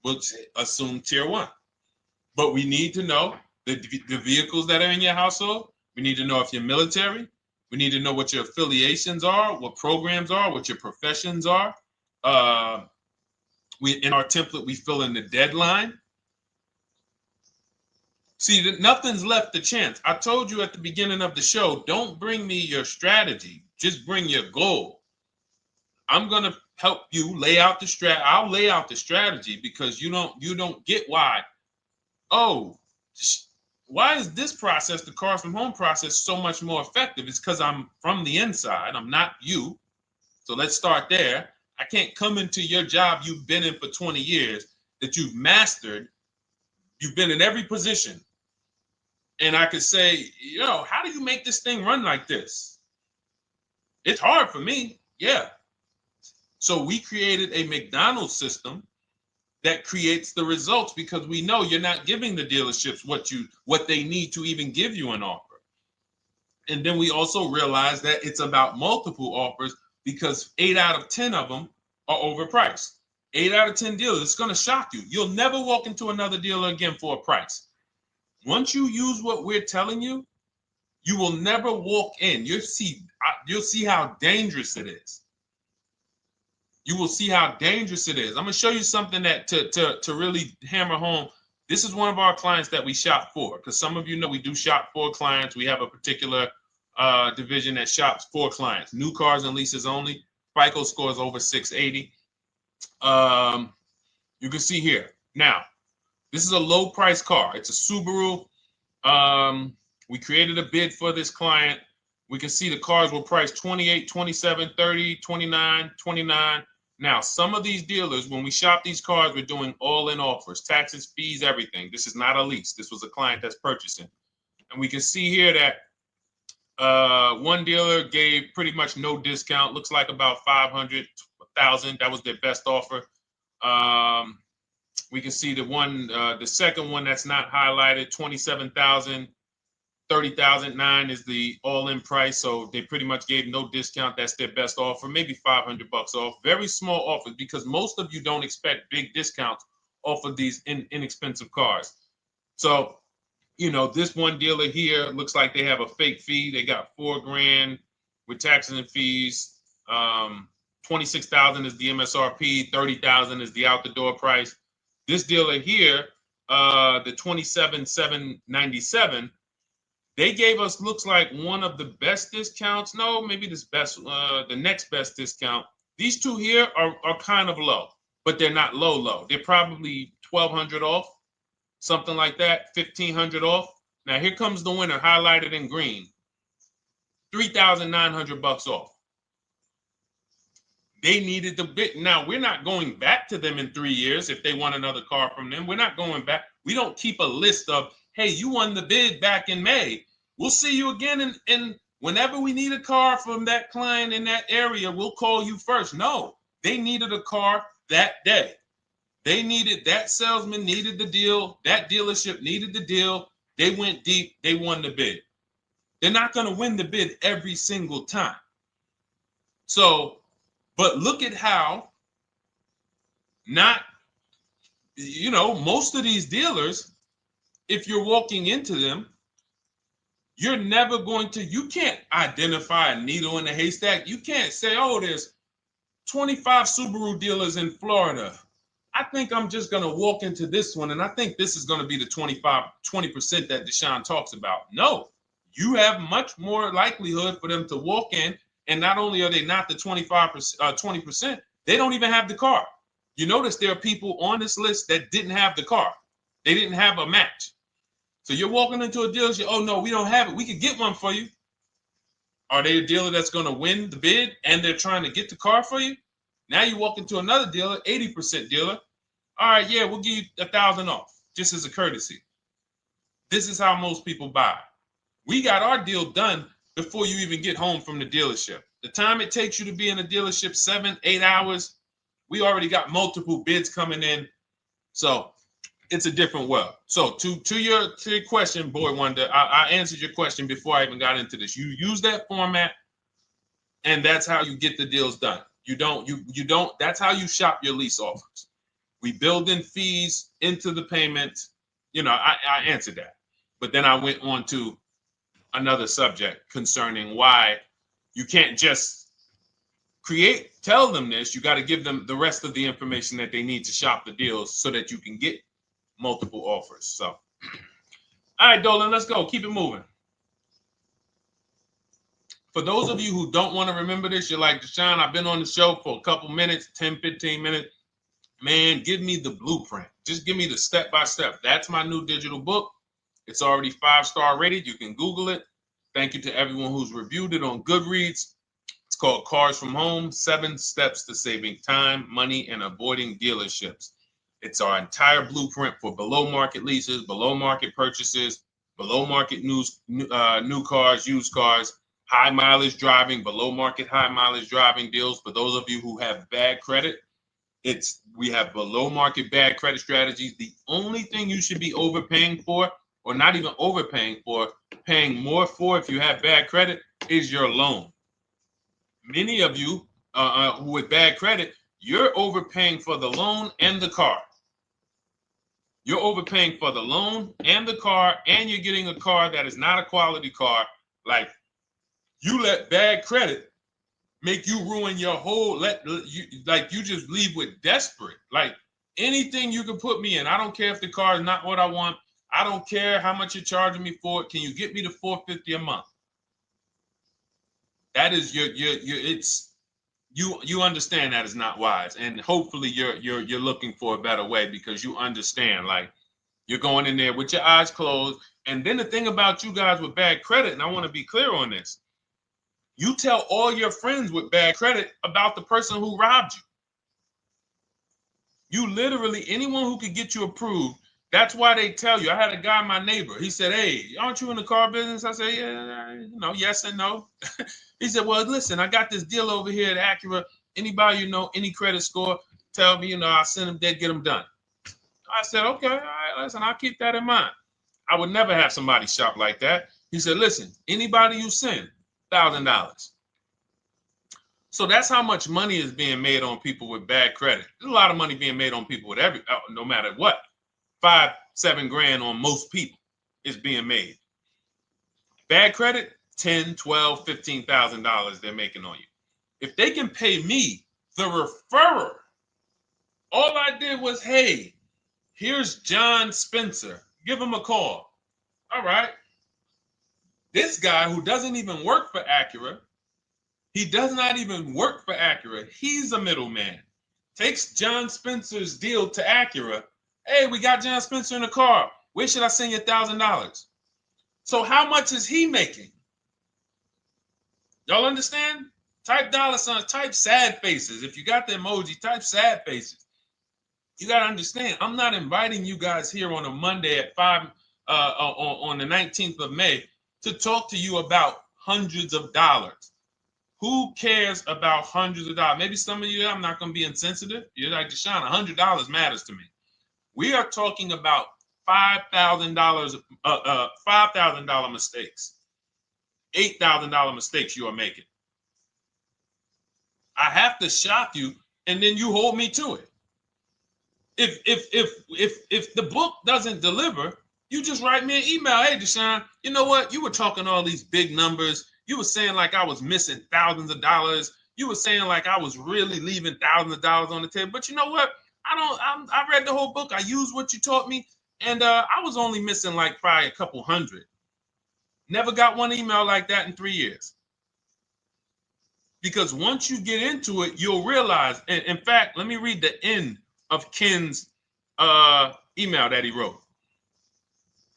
Speaker 1: We'll assume tier 1. But we need to know the vehicles that are in your household. We need to know if you're military. We need to know what your affiliations are, what programs are, what your professions are. In our template, we fill in the deadline. See, nothing's left to chance. I told you at the beginning of the show, don't bring me your strategy. Just bring your goal. I'm going to help you lay out the strat. I'll lay out the strategy because you don't get why. Oh, why is this process, the Cars from Home process, so much more effective? It's because I'm from the inside. I'm not you. So let's start there. I can't come into your job you've been in for 20 years that you've mastered. You've been in every position. And I could say, how do you make this thing run like this? It's hard for me. Yeah. So we created a McDonald's system that creates the results because we know you're not giving the dealerships what they need to even give you an offer. And then we also realize that it's about multiple offers because 8 out of 10 of them are overpriced. 8 out of 10 dealers, it's going to shock you. You'll never walk into another dealer again for a price. Once you use what we're telling you, you will never walk in. You'll see how dangerous it is. You will see how dangerous it is. I'm going to show you something that to really hammer home. This is one of our clients that we shop for because some of you know we do shop for clients. We have a particular division that shops for clients. New cars and leases only. FICO scores over 680. You can see here. Now, this is a low price car. It's a Subaru. We created a bid for this client. We can see the cars were priced 28, 27, 30, 29, 29. Now, some of these dealers, when we shop these cars, we're doing all-in offers, taxes, fees, everything. This is not a lease. This was a client that's purchasing. And we can see here that one dealer gave pretty much no discount. Looks like about 500, 1,000. That was their best offer. We can see the second one that's not highlighted, 27,000. 30,009 is the all-in price, so they pretty much gave no discount. That's their best offer, maybe $500 off. Very small offers because most of you don't expect big discounts off of these inexpensive cars. So, you know, this one dealer here looks like they have a fake fee. They got $4,000 with taxes and fees. 26,000 is the MSRP. 30,000 is the out-the-door price. This dealer here, the 27,797. They gave us, looks like, one of the best discounts. No, maybe the next best discount. These two here are kind of low, but they're not low. They're probably 1,200 off, something like that, 1,500 off. Now here comes the winner, highlighted in green, 3,900 bucks off. They needed the bid. Now we're not going back to them in 3 years if they want another car from them. We're not going back. We don't keep a list of, hey, you won the bid back in May. We'll see you again. And whenever we need a car from that client in that area, we'll call you first. No, they needed a car that day. They needed, that salesman needed the deal. That dealership needed the deal. They went deep. They won the bid. They're not going to win the bid every single time. So, but look at how most of these dealers, if you're walking into them, you're never going to, you can't identify a needle in a haystack. You can't say, oh, there's 25 Subaru dealers in Florida. I think I'm just going to walk into this one, and I think this is going to be the 20% that Deshone talks about. No, you have much more likelihood for them to walk in, and not only are they not the 20%, they don't even have the car. You notice there are people on this list that didn't have the car. They didn't have a match. So you're walking into a dealership, oh no, we don't have it. We could get one for you. Are they a dealer that's going to win the bid and they're trying to get the car for you? Now you walk into another dealer, 80% dealer. All right, yeah, we'll give you 1,000 off, just as a courtesy. This is how most people buy. We got our deal done before you even get home from the dealership. The time it takes you to be in a dealership, 7-8 hours, we already got multiple bids coming in. So it's a different world. So to your question, Boy Wonder, I answered your question before I even got into this. You use that format, and that's how you get the deals done. You don't, that's how you shop your lease offers. We build in fees into the payments. I answered that. But then I went on to another subject concerning why you can't just tell them this. You got to give them the rest of the information that they need to shop the deals so that you can get multiple offers. So, all right, Dolan, let's go. Keep it moving. For those of you who don't want to remember this, you're like, Deshone, I've been on the show for a couple minutes, 10, 15 minutes. Man, give me the blueprint. Just give me the step-by-step. That's my new digital book. It's already 5-star rated. You can Google it. Thank you to everyone who's reviewed it on Goodreads. It's called Cars from Home, 7 Steps to Saving Time, Money, and Avoiding Dealerships. It's our entire blueprint for below market leases, below market purchases, below market new cars, used cars, high mileage driving, below market high mileage driving deals. For those of you who have bad credit, we have below market bad credit strategies. The only thing you should be overpaying for, or not even overpaying for, paying more for if you have bad credit, is your loan. Many of you who with bad credit, you're overpaying for the loan and the car. You're overpaying for the loan and the car, and you're getting a car that is not a quality car. Like, you let bad credit make you ruin your whole, you just leave with desperate. Like, anything you can put me in. I don't care if the car is not what I want. I don't care how much you're charging me for it. Can you get me to $450 a month? That is you understand that is not wise, and hopefully you're looking for a better way, because you understand, like, you're going in there with your eyes closed. And then the thing about you guys with bad credit, and I want to be clear on this, you tell all your friends with bad credit about the person who robbed you. You literally, anyone who could get you approved, that's why they tell you. I had a guy, my neighbor, he said, "Hey, aren't you in the car business?" I said, "Yeah, yes and no." He said, "Well, listen, I got this deal over here at Acura. Anybody any credit score, tell me, I'll send them there, get them done." I said, "Okay, all right, listen, I'll keep that in mind." I would never have somebody shop like that. He said, "Listen, anybody you send, $1,000. So that's how much money is being made on people with bad credit. There's a lot of money being made on people with no matter what. 5-7 grand on most people is being made. Bad credit, $10, $12, $15,000 they're making on you. If they can pay me, the referrer, all I did was, hey, here's John Spencer. Give him a call. All right. This guy who doesn't even work for Acura, he does not even work for Acura. He's a middleman. Takes John Spencer's deal to Acura. Hey, we got John Spencer in the car. Where should I send you $1,000? So how much is he making? Y'all understand? Type dollar signs, type sad faces. If you got the emoji, type sad faces. You got to understand, I'm not inviting you guys here on a Monday at 5 on the 19th of May to talk to you about hundreds of dollars. Who cares about hundreds of dollars? Maybe some of you, I'm not going to be insensitive. You're like, Deshone, $100 matters to me. We are talking about $5,000, $5,000 mistakes, $8,000 mistakes you are making. I have to shock you, and then you hold me to it. If the book doesn't deliver, you just write me an email. Hey, Deshone, you know what? You were talking all these big numbers. You were saying like I was missing thousands of dollars. You were saying like I was really leaving thousands of dollars on the table. But you know what? I read the whole book. I used what you taught me, and I was only missing like probably a couple hundred. Never got one email like that in 3 years. Because once you get into it, you'll realize. And in fact, let me read the end of Ken's email that he wrote.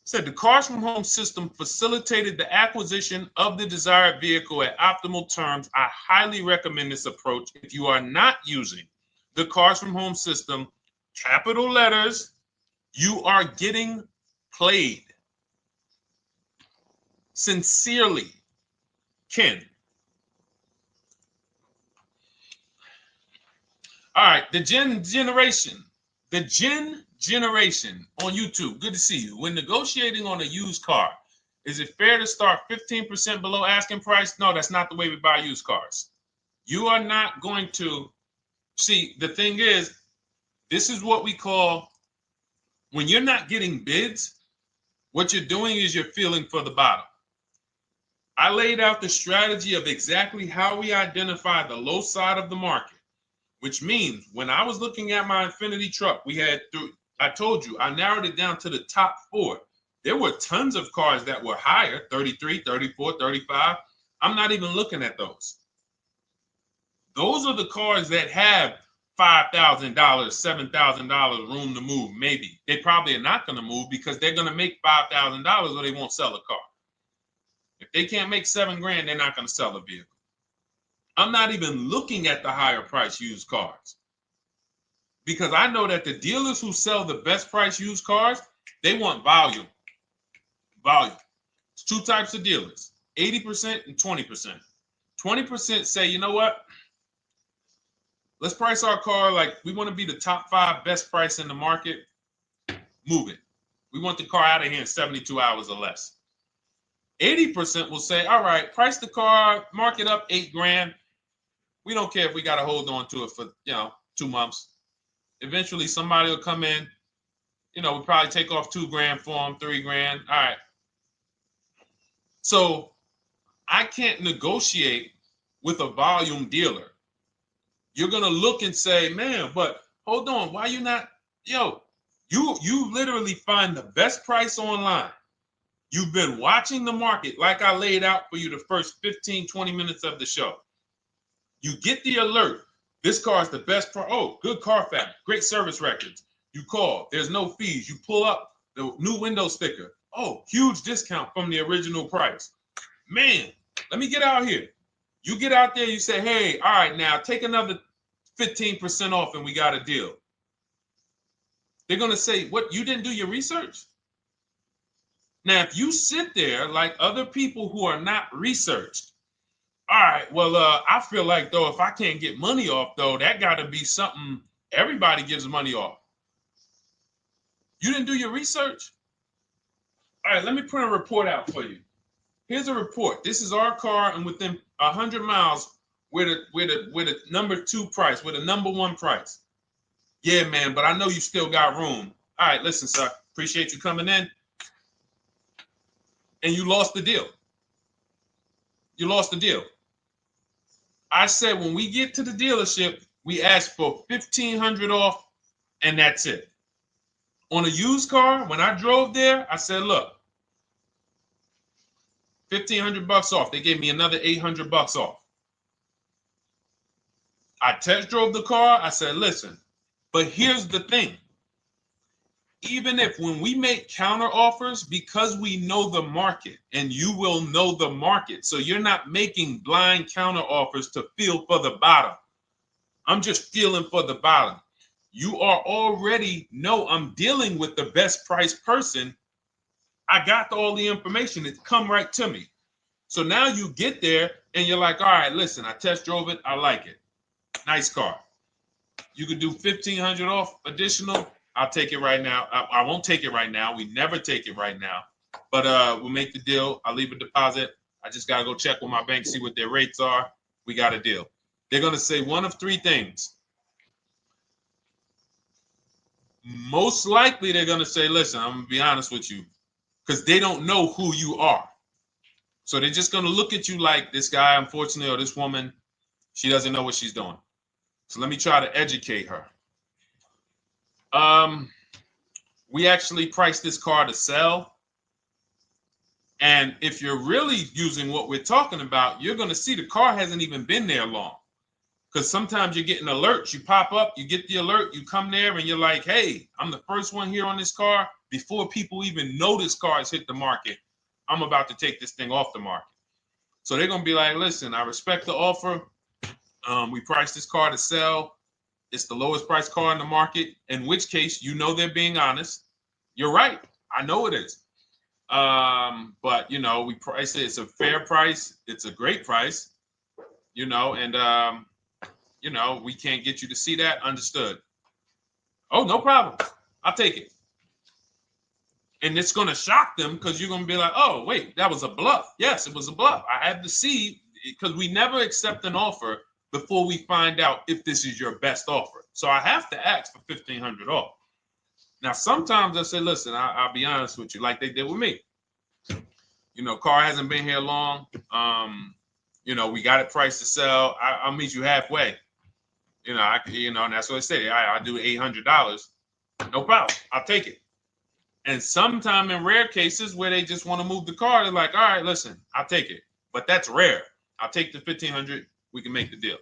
Speaker 1: Said the Cars from Home system facilitated the acquisition of the desired vehicle at optimal terms. I highly recommend this approach. If you are not using the Cars from Home system, capital letters, you are getting played. Sincerely, Ken. All right, the Gen Generation on YouTube. Good to see you. When negotiating on a used car, is it fair to start 15% below asking price? No, that's not the way we buy used cars. You are not going to see. The thing is, this is what we call, when you're not getting bids, what you're doing is you're feeling for the bottom. I laid out the strategy of exactly how we identify the low side of the market, which means when I was looking at my Infiniti truck, I told you, I narrowed it down to the top 4. There were tons of cars that were higher, 33, 34, 35. I'm not even looking at those. Those are the cars that have $5,000, $7,000 room to move, maybe. They probably are not going to move because they're going to make $5,000 or they won't sell a car. If they can't make $7 grand, they're not going to sell a vehicle. I'm not even looking at the higher price used cars, because I know that the dealers who sell the best price used cars, they want volume. Volume. It's 2 types of dealers, 80% and 20%. 20% say, you know what? Let's price our car like we want to be the top 5 best price in the market. Move it. We want the car out of here in 72 hours or less. 80% will say, all right, price the car, mark it up 8 grand. We don't care if we got to hold on to it for, 2 months. Eventually, somebody will come in. We'll probably take off 2 grand for them, 3 grand. All right. So I can't negotiate with a volume dealer. You're going to look and say, man, but hold on. Why you not? You literally find the best price online. You've been watching the market like I laid out for you the first 15, 20 minutes of the show. You get the alert. This car is the best price. Oh, good Carfax, great service records. You call. There's no fees. You pull up the new window sticker. Oh, huge discount from the original price. Man, let me get out here. You get out there, you say, hey, all right, now take another 15% off and we got a deal. They're going to say, what, you didn't do your research? Now, if you sit there like other people who are not researched, all right, well, I feel like, though, if I can't get money off, though, that got to be something everybody gives money off. You didn't do your research? All right, let me print a report out for you. Here's a report. This is our car, and within 100 miles, we're the number 2 price, we're the number 1 price. Yeah, man, but I know you still got room. All right, listen, sir, appreciate you coming in. And you lost the deal. You lost the deal. I said when we get to the dealership, we ask for $1,500 off, and that's it. On a used car, when I drove there, I said, look, $1,500 off. They gave me another $800 off. I test drove the car. I said, listen, but here's the thing. Even if when we make counter offers, because we know the market, and you will know the market, so you're not making blind counter offers to feel for the bottom. I'm just feeling for the bottom. You are already know I'm dealing with the best price person. I got all the information. It come right to me. So now you get there and you're like, all right, listen, I test drove it. I like it. Nice car. You could do $1,500 off additional. I'll take it right now. I won't take it right now. We never take it right now. But we'll make the deal. I'll leave a deposit. I just got to go check with my bank, see what their rates are. We got a deal. They're going to say one of 3 things. Most likely they're going to say, listen, I'm going to be honest with you, because they don't know who you are. So they're just going to look at you like this guy, unfortunately, or this woman, she doesn't know what she's doing. So let me try to educate her. We actually priced this car to sell. And if you're really using what we're talking about, you're going to see the car hasn't even been there long. Because sometimes you're getting alerts. You pop up, you get the alert, you come there, and you're like, hey, I'm the first one here on this car. Before people even know this car has hit the market, I'm about to take this thing off the market. So they're going to be like, listen, I respect the offer. We priced this car to sell. It's the lowest price car in the market, in which case, you know, they're being honest. You're right. I know it is. But, you know, we price it. It's a fair price. It's a great price, you know, and, you know, we can't get you to see that. Understood. Oh, no problem. I'll take it. And it's going to shock them because you're going to be like, oh, wait, that was a bluff. Yes, it was a bluff. I had to see, because we never accept an offer before we find out if this is your best offer. So I have to ask for $1,500 off. Now, sometimes I say, listen, I'll be honest with you, like they did with me. You know, car hasn't been here long. You know, we got it priced to sell. I'll meet you halfway. You know, and that's what I say. I do $800. No problem. I'll take it. And sometimes in rare cases where they just want to move the car, they're like, all right, listen, I'll take it. But that's rare. I'll take the $1,500. We can make the deal.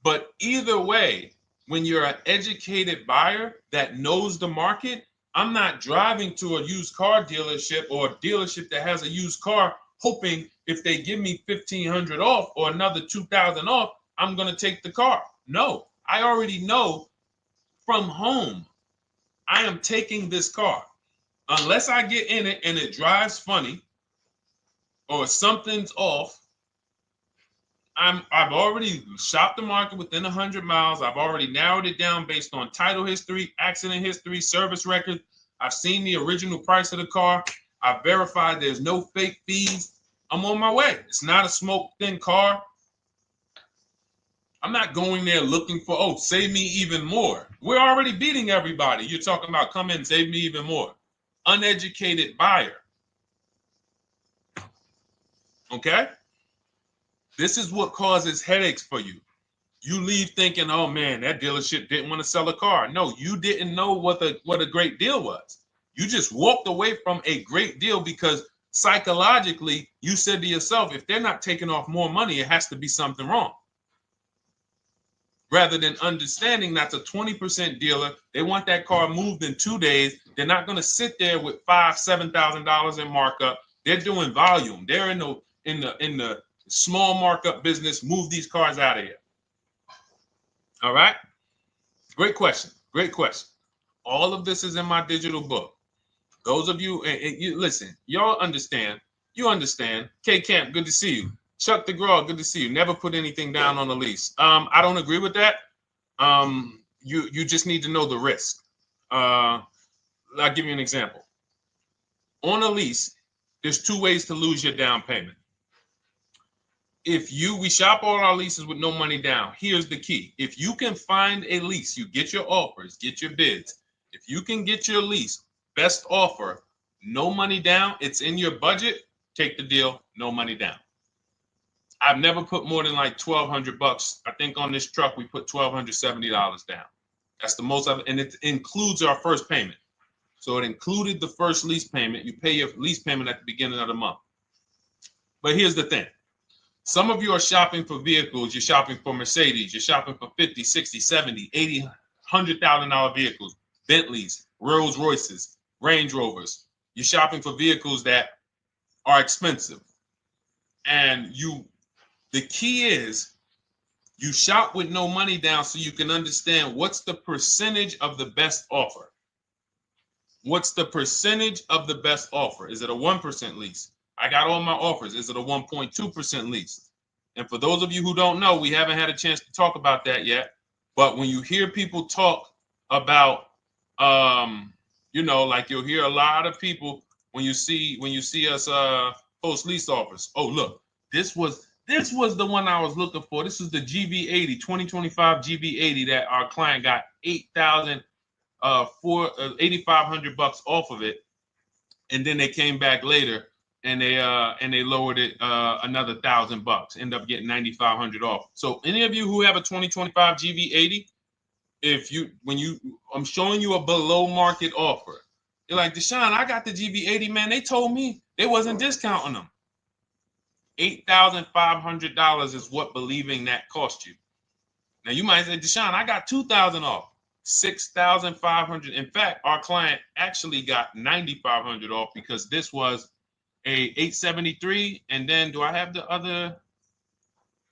Speaker 1: But either way, when you're an educated buyer that knows the market, I'm not driving to a used car dealership or a dealership that has a used car hoping if they give me $1,500 off or another $2,000 off, I'm going to take the car. No, I already know from home, I am taking this car. Unless I get in it and it drives funny or something's off, I've already shopped the market within 100 miles. I've already narrowed it down based on title history, accident history, service record. I've seen the original price of the car. I've verified there's no fake fees. I'm on my way. It's not a smoke thin car. I'm not going there looking for, oh, save me even more. We're already beating everybody. You're talking about come in, save me even more. Uneducated buyer. Okay? This is what causes headaches for you. You leave thinking, oh man, that dealership didn't want to sell a car. No, you didn't know what a great deal was. You just walked away from a great deal because psychologically you said to yourself, if they're not taking off more money, it has to be something wrong. Rather than understanding that's a 20% dealer, they want that car moved in 2 days. They're not going to sit there with $5,000-$7,000 in markup. They're doing volume. They're in the small markup business. Move these cars out of here. All right. Great question. Great question. All of this is in my digital book. Those of you, and you listen, y'all understand. You understand. K Camp, good to see you. Chuck DeGraw, good to see you. Never put anything down on a lease. I don't agree with that. You just need to know the risk. I'll give you an example. On a lease, there's 2 ways to lose your down payment. We shop all our leases with no money down. Here's the key. If you can find a lease, you get your offers, get your bids. If you can get your lease, best offer, no money down, it's in your budget, take the deal, no money down. I've never put more than like $1,200. I think on this truck, we put $1,270 down. That's the most of it. And it includes our first payment. So it included the first lease payment. You pay your lease payment at the beginning of the month. But here's the thing. Some of you are shopping for vehicles. You're shopping for Mercedes. You're shopping for 50, 60, 70, 80, $100,000 vehicles, Bentleys, Rolls Royces, Range Rovers. You're shopping for vehicles that are expensive. And the key is you shop with no money down so you can understand what's the percentage of the best offer. What's the percentage of the best offer? Is it a 1% lease? I got all my offers. Is it a 1.2% lease? And for those of you who don't know, we haven't had a chance to talk about that yet. But when you hear people talk about, like you'll hear a lot of people when you see us post lease offers. Oh, look, this was the one I was looking for. This is the GV80, 2025 GV80 that our client got $8,500 off of it, and then they came back later and they lowered it another $1,000. End up getting $9,500 off. So any of you who have a 2025 GV80, I'm showing you a below market offer. You're like, Deshone, I got the GV80, man. They told me they wasn't discounting them. $8,500 is what believing that cost you. Now you might say, Deshone, I got $2,000 off. $6,500. In fact, our client actually got $9,500 off because this was a 873. And then do I have the other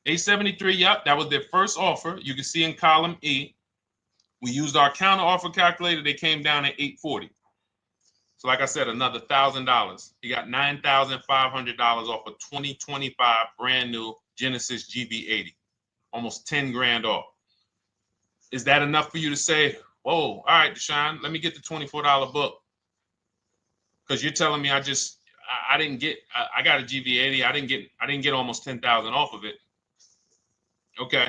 Speaker 1: 873? Yep, that was their first offer. You can see in column E. We used our counter offer calculator. They came down at 840. So like I said, another $1,000. He got $9,500 off a 2025 brand new Genesis GV80, almost 10 grand off. Is that enough for you to say, whoa, all right, Deshone, let me get the $24 book? Because you're telling me I got a GV80. I didn't get almost 10,000 off of it. Okay.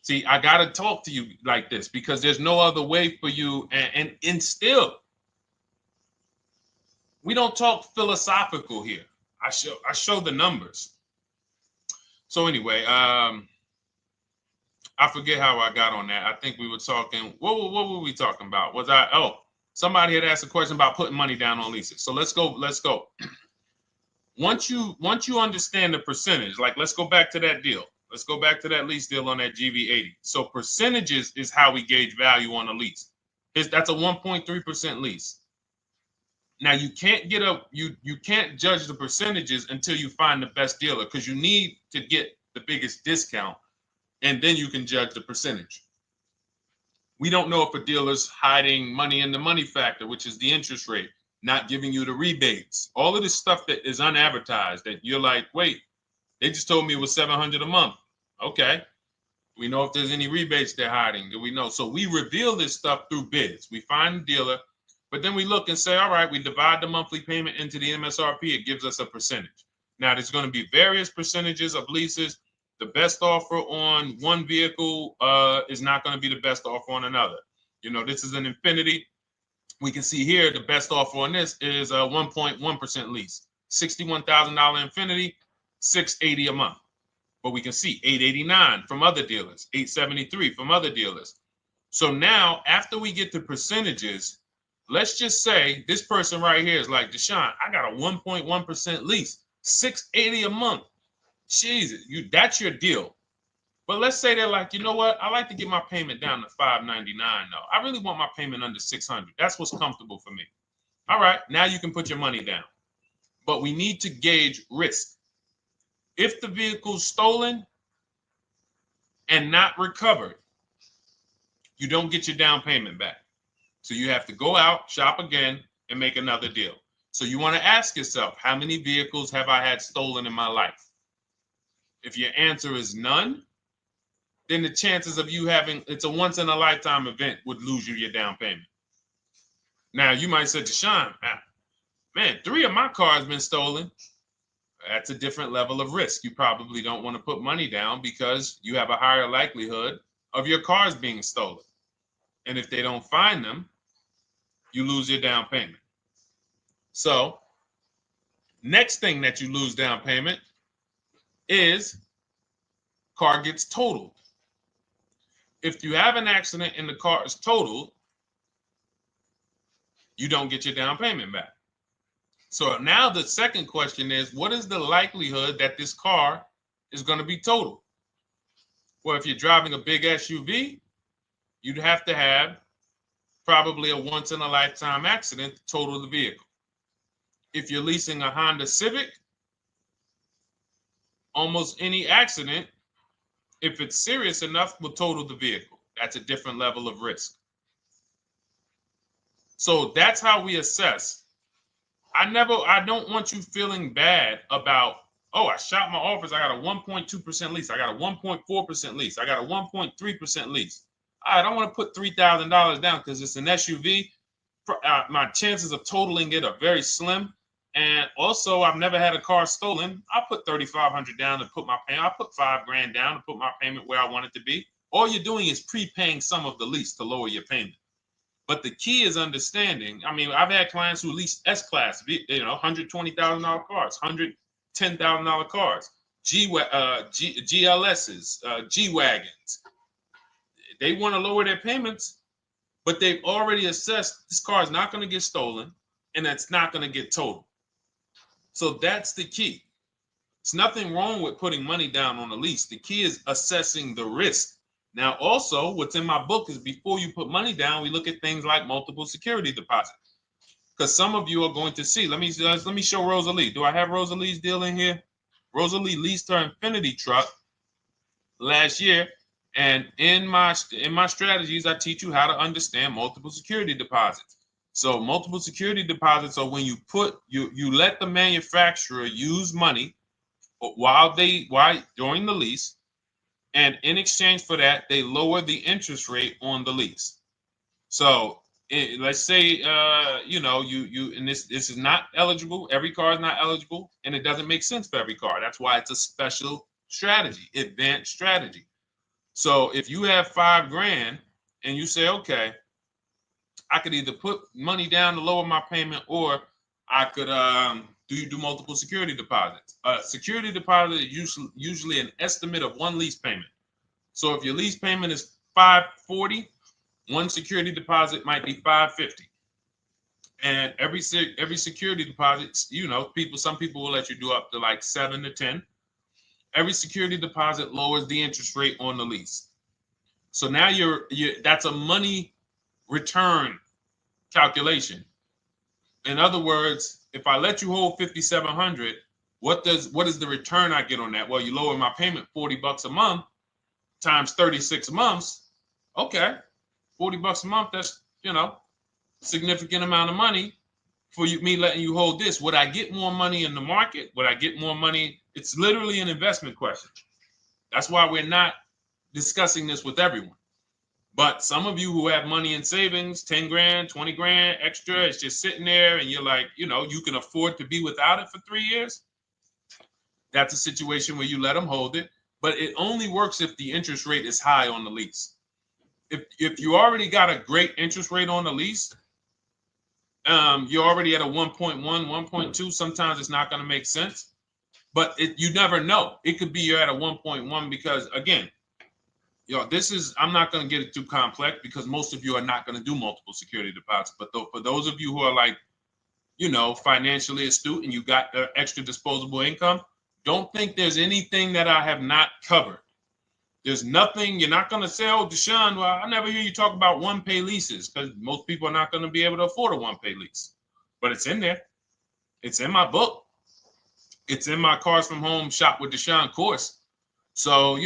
Speaker 1: See, I got to talk to you like this because there's no other way for you. And still, we don't talk philosophical here. I show the numbers. So anyway, I forget how I got on that. I think we were talking. What were we talking about? Somebody had asked a question about putting money down on leases. So let's go. Once you understand the percentage, like let's go back to that deal. Let's go back to that lease deal on that GV80. So percentages is how we gauge value on a lease. That's a 1.3% lease. Now you can't you can't judge the percentages until you find the best dealer because you need to get the biggest discount, and then you can judge the percentage. We don't know if a dealer's hiding money in the money factor, which is the interest rate, not giving you the rebates, all of this stuff that is unadvertised that you're like, wait, they just told me it was $700 a month. Okay. We know if there's any rebates they're hiding. Do we know? So we reveal this stuff through bids. We find the dealer, but then we look and say, all right, we divide the monthly payment into the MSRP. It gives us a percentage. Now, there's going to be various percentages of leases. The best offer on one vehicle is not going to be the best offer on another. This is an Infiniti. We can see here the best offer on this is a 1.1% lease. $61,000 Infiniti, $680 a month. But we can see $889 from other dealers, $873 from other dealers. So now, after we get the percentages, let's just say this person right here is like, Deshone, I got a 1.1% lease, $680 a month. Jesus, that's your deal. But let's say they're like, you know what? I like to get my payment down to $599 though. I really want my payment under $600. That's what's comfortable for me. All right, now you can put your money down. But we need to gauge risk. If the vehicle's stolen and not recovered, you don't get your down payment back. So you have to go out, shop again, and make another deal. So you want to ask yourself, how many vehicles have I had stolen in my life? If your answer is none, then the chances of you having, it's a once in a lifetime event, would lose you your down payment. Now you might say, Deshone, man, 3 of my cars been stolen. That's a different level of risk. You probably don't want to put money down because you have a higher likelihood of your cars being stolen. And if they don't find them, you lose your down payment. So next thing that you lose down payment is car gets totaled. If you have an accident and the car is totaled, you don't get your down payment back. So now the second question is, what is the likelihood that this car is going to be totaled? Well, if you're driving a big SUV, you'd have to have probably a once in a lifetime accident to total the vehicle. If you're leasing a Honda Civic, almost any accident, if it's serious enough, will total the vehicle. That's a different level of risk. So that's how we assess. I don't want you feeling bad about, oh, I shot my office, I got a 1.2% lease, I got a 1.4% lease, I got a 1.3% lease. I don't want to put $3,000 down because it's an SUV. My chances of totaling it are very slim. And also, I've never had a car stolen. I put $3,500 down to put my payment. I put $5,000 down to put my payment where I want it to be. All you're doing is prepaying some of the lease to lower your payment. But the key is understanding. I mean, I've had clients who lease S-Class, $120,000 cars, $110,000 cars, GLSs, G-Wagons. They want to lower their payments, but they've already assessed this car is not going to get stolen and it's not going to get totaled. So that's the key. It's nothing wrong with putting money down on a lease. The key is assessing the risk. Now, also, what's in my book is before you put money down, we look at things like multiple security deposit. Because some of you are going to see, let me show Rosalie. Do I have Rosalie's deal in here? Rosalie leased her Infinity truck last year. And in my strategies, I teach you how to understand multiple security deposits. So multiple security deposits are when you let the manufacturer use money during the lease, and in exchange for that, they lower the interest rate on the lease. So let's say and this is not eligible. Every car is not eligible, and it doesn't make sense for every car. That's why it's a special strategy, advanced strategy. So if you have $5,000 and you say, okay, I could either put money down to lower my payment, or I could do multiple security deposits. Security deposit is usually an estimate of one lease payment. So if your lease payment is $540, one security deposit might be $550. And every security deposit, some people will let you do up to like 7 to 10. Every security deposit lowers the interest rate on the lease. So now that's a money return calculation. In other words, if I let you hold $5,700, what is the return I get on that? Well, you lower my payment $40 a month times 36 months. Okay, $40 a month. That's significant amount of money for me letting you hold this. Would I get more money in the market? Would I get more money? It's literally an investment question. That's why we're not discussing this with everyone. But some of you who have money in savings, 10 grand, 20 grand extra, it's just sitting there and you're like, you can afford to be without it for 3 years. That's a situation where you let them hold it, but it only works if the interest rate is high on the lease. If you already got a great interest rate on the lease, you're already at a 1.1, 1.2. Sometimes it's not going to make sense, but you never know. It could be you're at a 1.1 because, again, This is, I'm not going to get it too complex because most of you are not going to do multiple security deposits. But for those of you who are like, financially astute and you got extra disposable income, don't think there's anything that I have not covered. There's nothing. You're not going to say, oh, Deshone, well, I never hear you talk about one-pay leases, because most people are not going to be able to afford a one-pay lease. But it's in there. It's in my book. It's in my Cars from Home Shop with Deshone course. So, as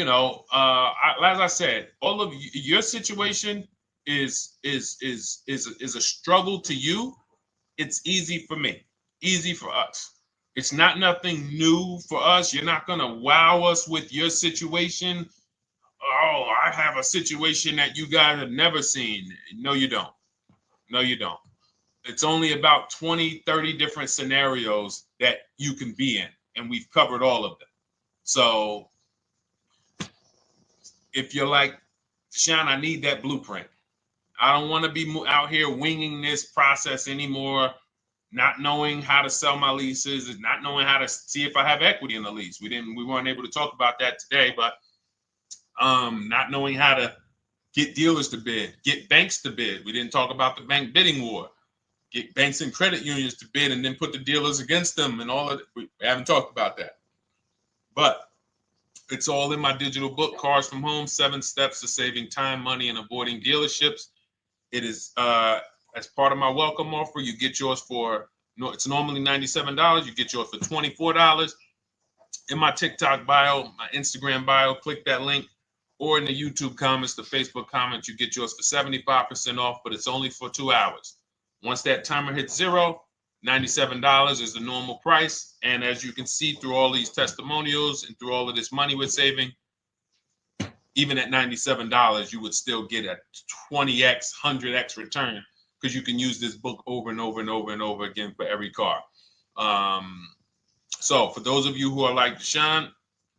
Speaker 1: I said, all of your situation is a struggle to you. It's easy for me, easy for us. It's not nothing new for us. You're not going to wow us with your situation. Oh, I have a situation that you guys have never seen. No, you don't. No, you don't. It's only about 20, 30 different scenarios that you can be in, and we've covered all of them. So if you're like, Deshone, I need that blueprint. I don't want to be out here winging this process anymore, not knowing how to sell my leases and not knowing how to see if I have equity in the lease. We weren't able to talk about that today, but not knowing how to get dealers to bid, get banks to bid. We didn't talk about the bank bidding war. Get banks and credit unions to bid and then put the dealers against them and all of it. We haven't talked about that. But it's all in my digital book, Cars from Home, 7 Steps to Saving Time, Money, and Avoiding Dealerships. It is as part of my welcome offer. You get yours it's normally $97. You get yours for $24. In my TikTok bio, my Instagram bio, click that link, or in the YouTube comments, the Facebook comments, you get yours for 75% off, but it's only for 2 hours. Once that timer hits 0, $97 is the normal price. And as you can see through all these testimonials and through all of this money we're saving, even at $97, you would still get a 20x, 100x return, because you can use this book over and over and over and over again for every car. So for those of you who are like, Deshone,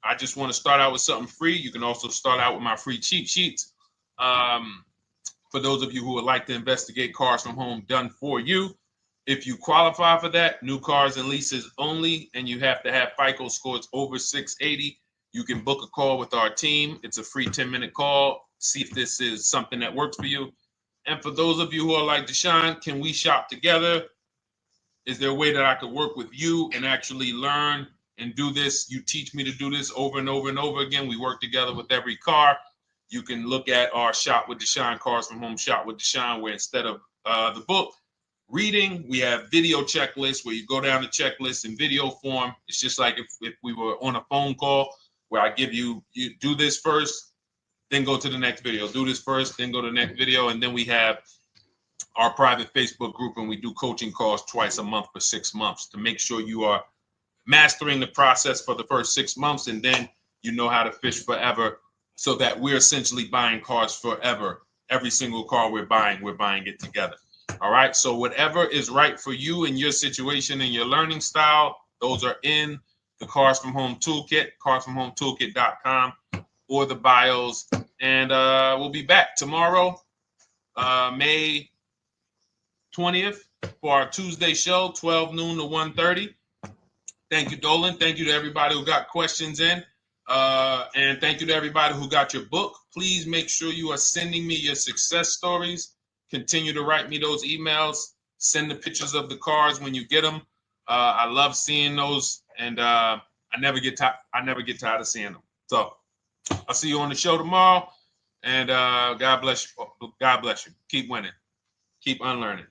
Speaker 1: I just want to start out with something free, you can also start out with my free cheat sheets. For those of you who would like to investigate Cars from Home done for you, if you qualify for that, new cars and leases only, and you have to have FICO scores over 680, you can book a call with our team. It's a free 10-minute call. See if this is something that works for you. And for those of you who are like, Deshone, can we shop together? Is there a way that I could work with you and actually learn and do this? You teach me to do this over and over and over again. We work together with every car. You can look at our Shop with Deshone, Cars from Home Shop with Deshone, where instead of the book reading, we have video checklists where you go down the checklist in video form. It's just like if we were on a phone call, where I give you do this first, then go to the next video. Do this first, then go to the next video. And then we have our private Facebook group, and we do coaching calls twice a month for 6 months to make sure you are mastering the process for the first 6 months, and then you know how to fish forever, so that we're essentially buying cars forever. Every single car we're buying it together. All right. So whatever is right for you and your situation and your learning style, those are in the Cars from Home Toolkit, carsfromhometoolkit.com, or the bios. And we'll be back tomorrow, May 20th, for our Tuesday show, 12 noon to 1:30. Thank you, Dolan. Thank you to everybody who got questions in. And thank you to everybody who got your book. Please make sure you are sending me your success stories. Continue to write me those emails. Send the pictures of the cars when you get them. I love seeing those, and I never get tired of seeing them. So I'll see you on the show tomorrow, and God bless you. God bless you. Keep winning. Keep unlearning.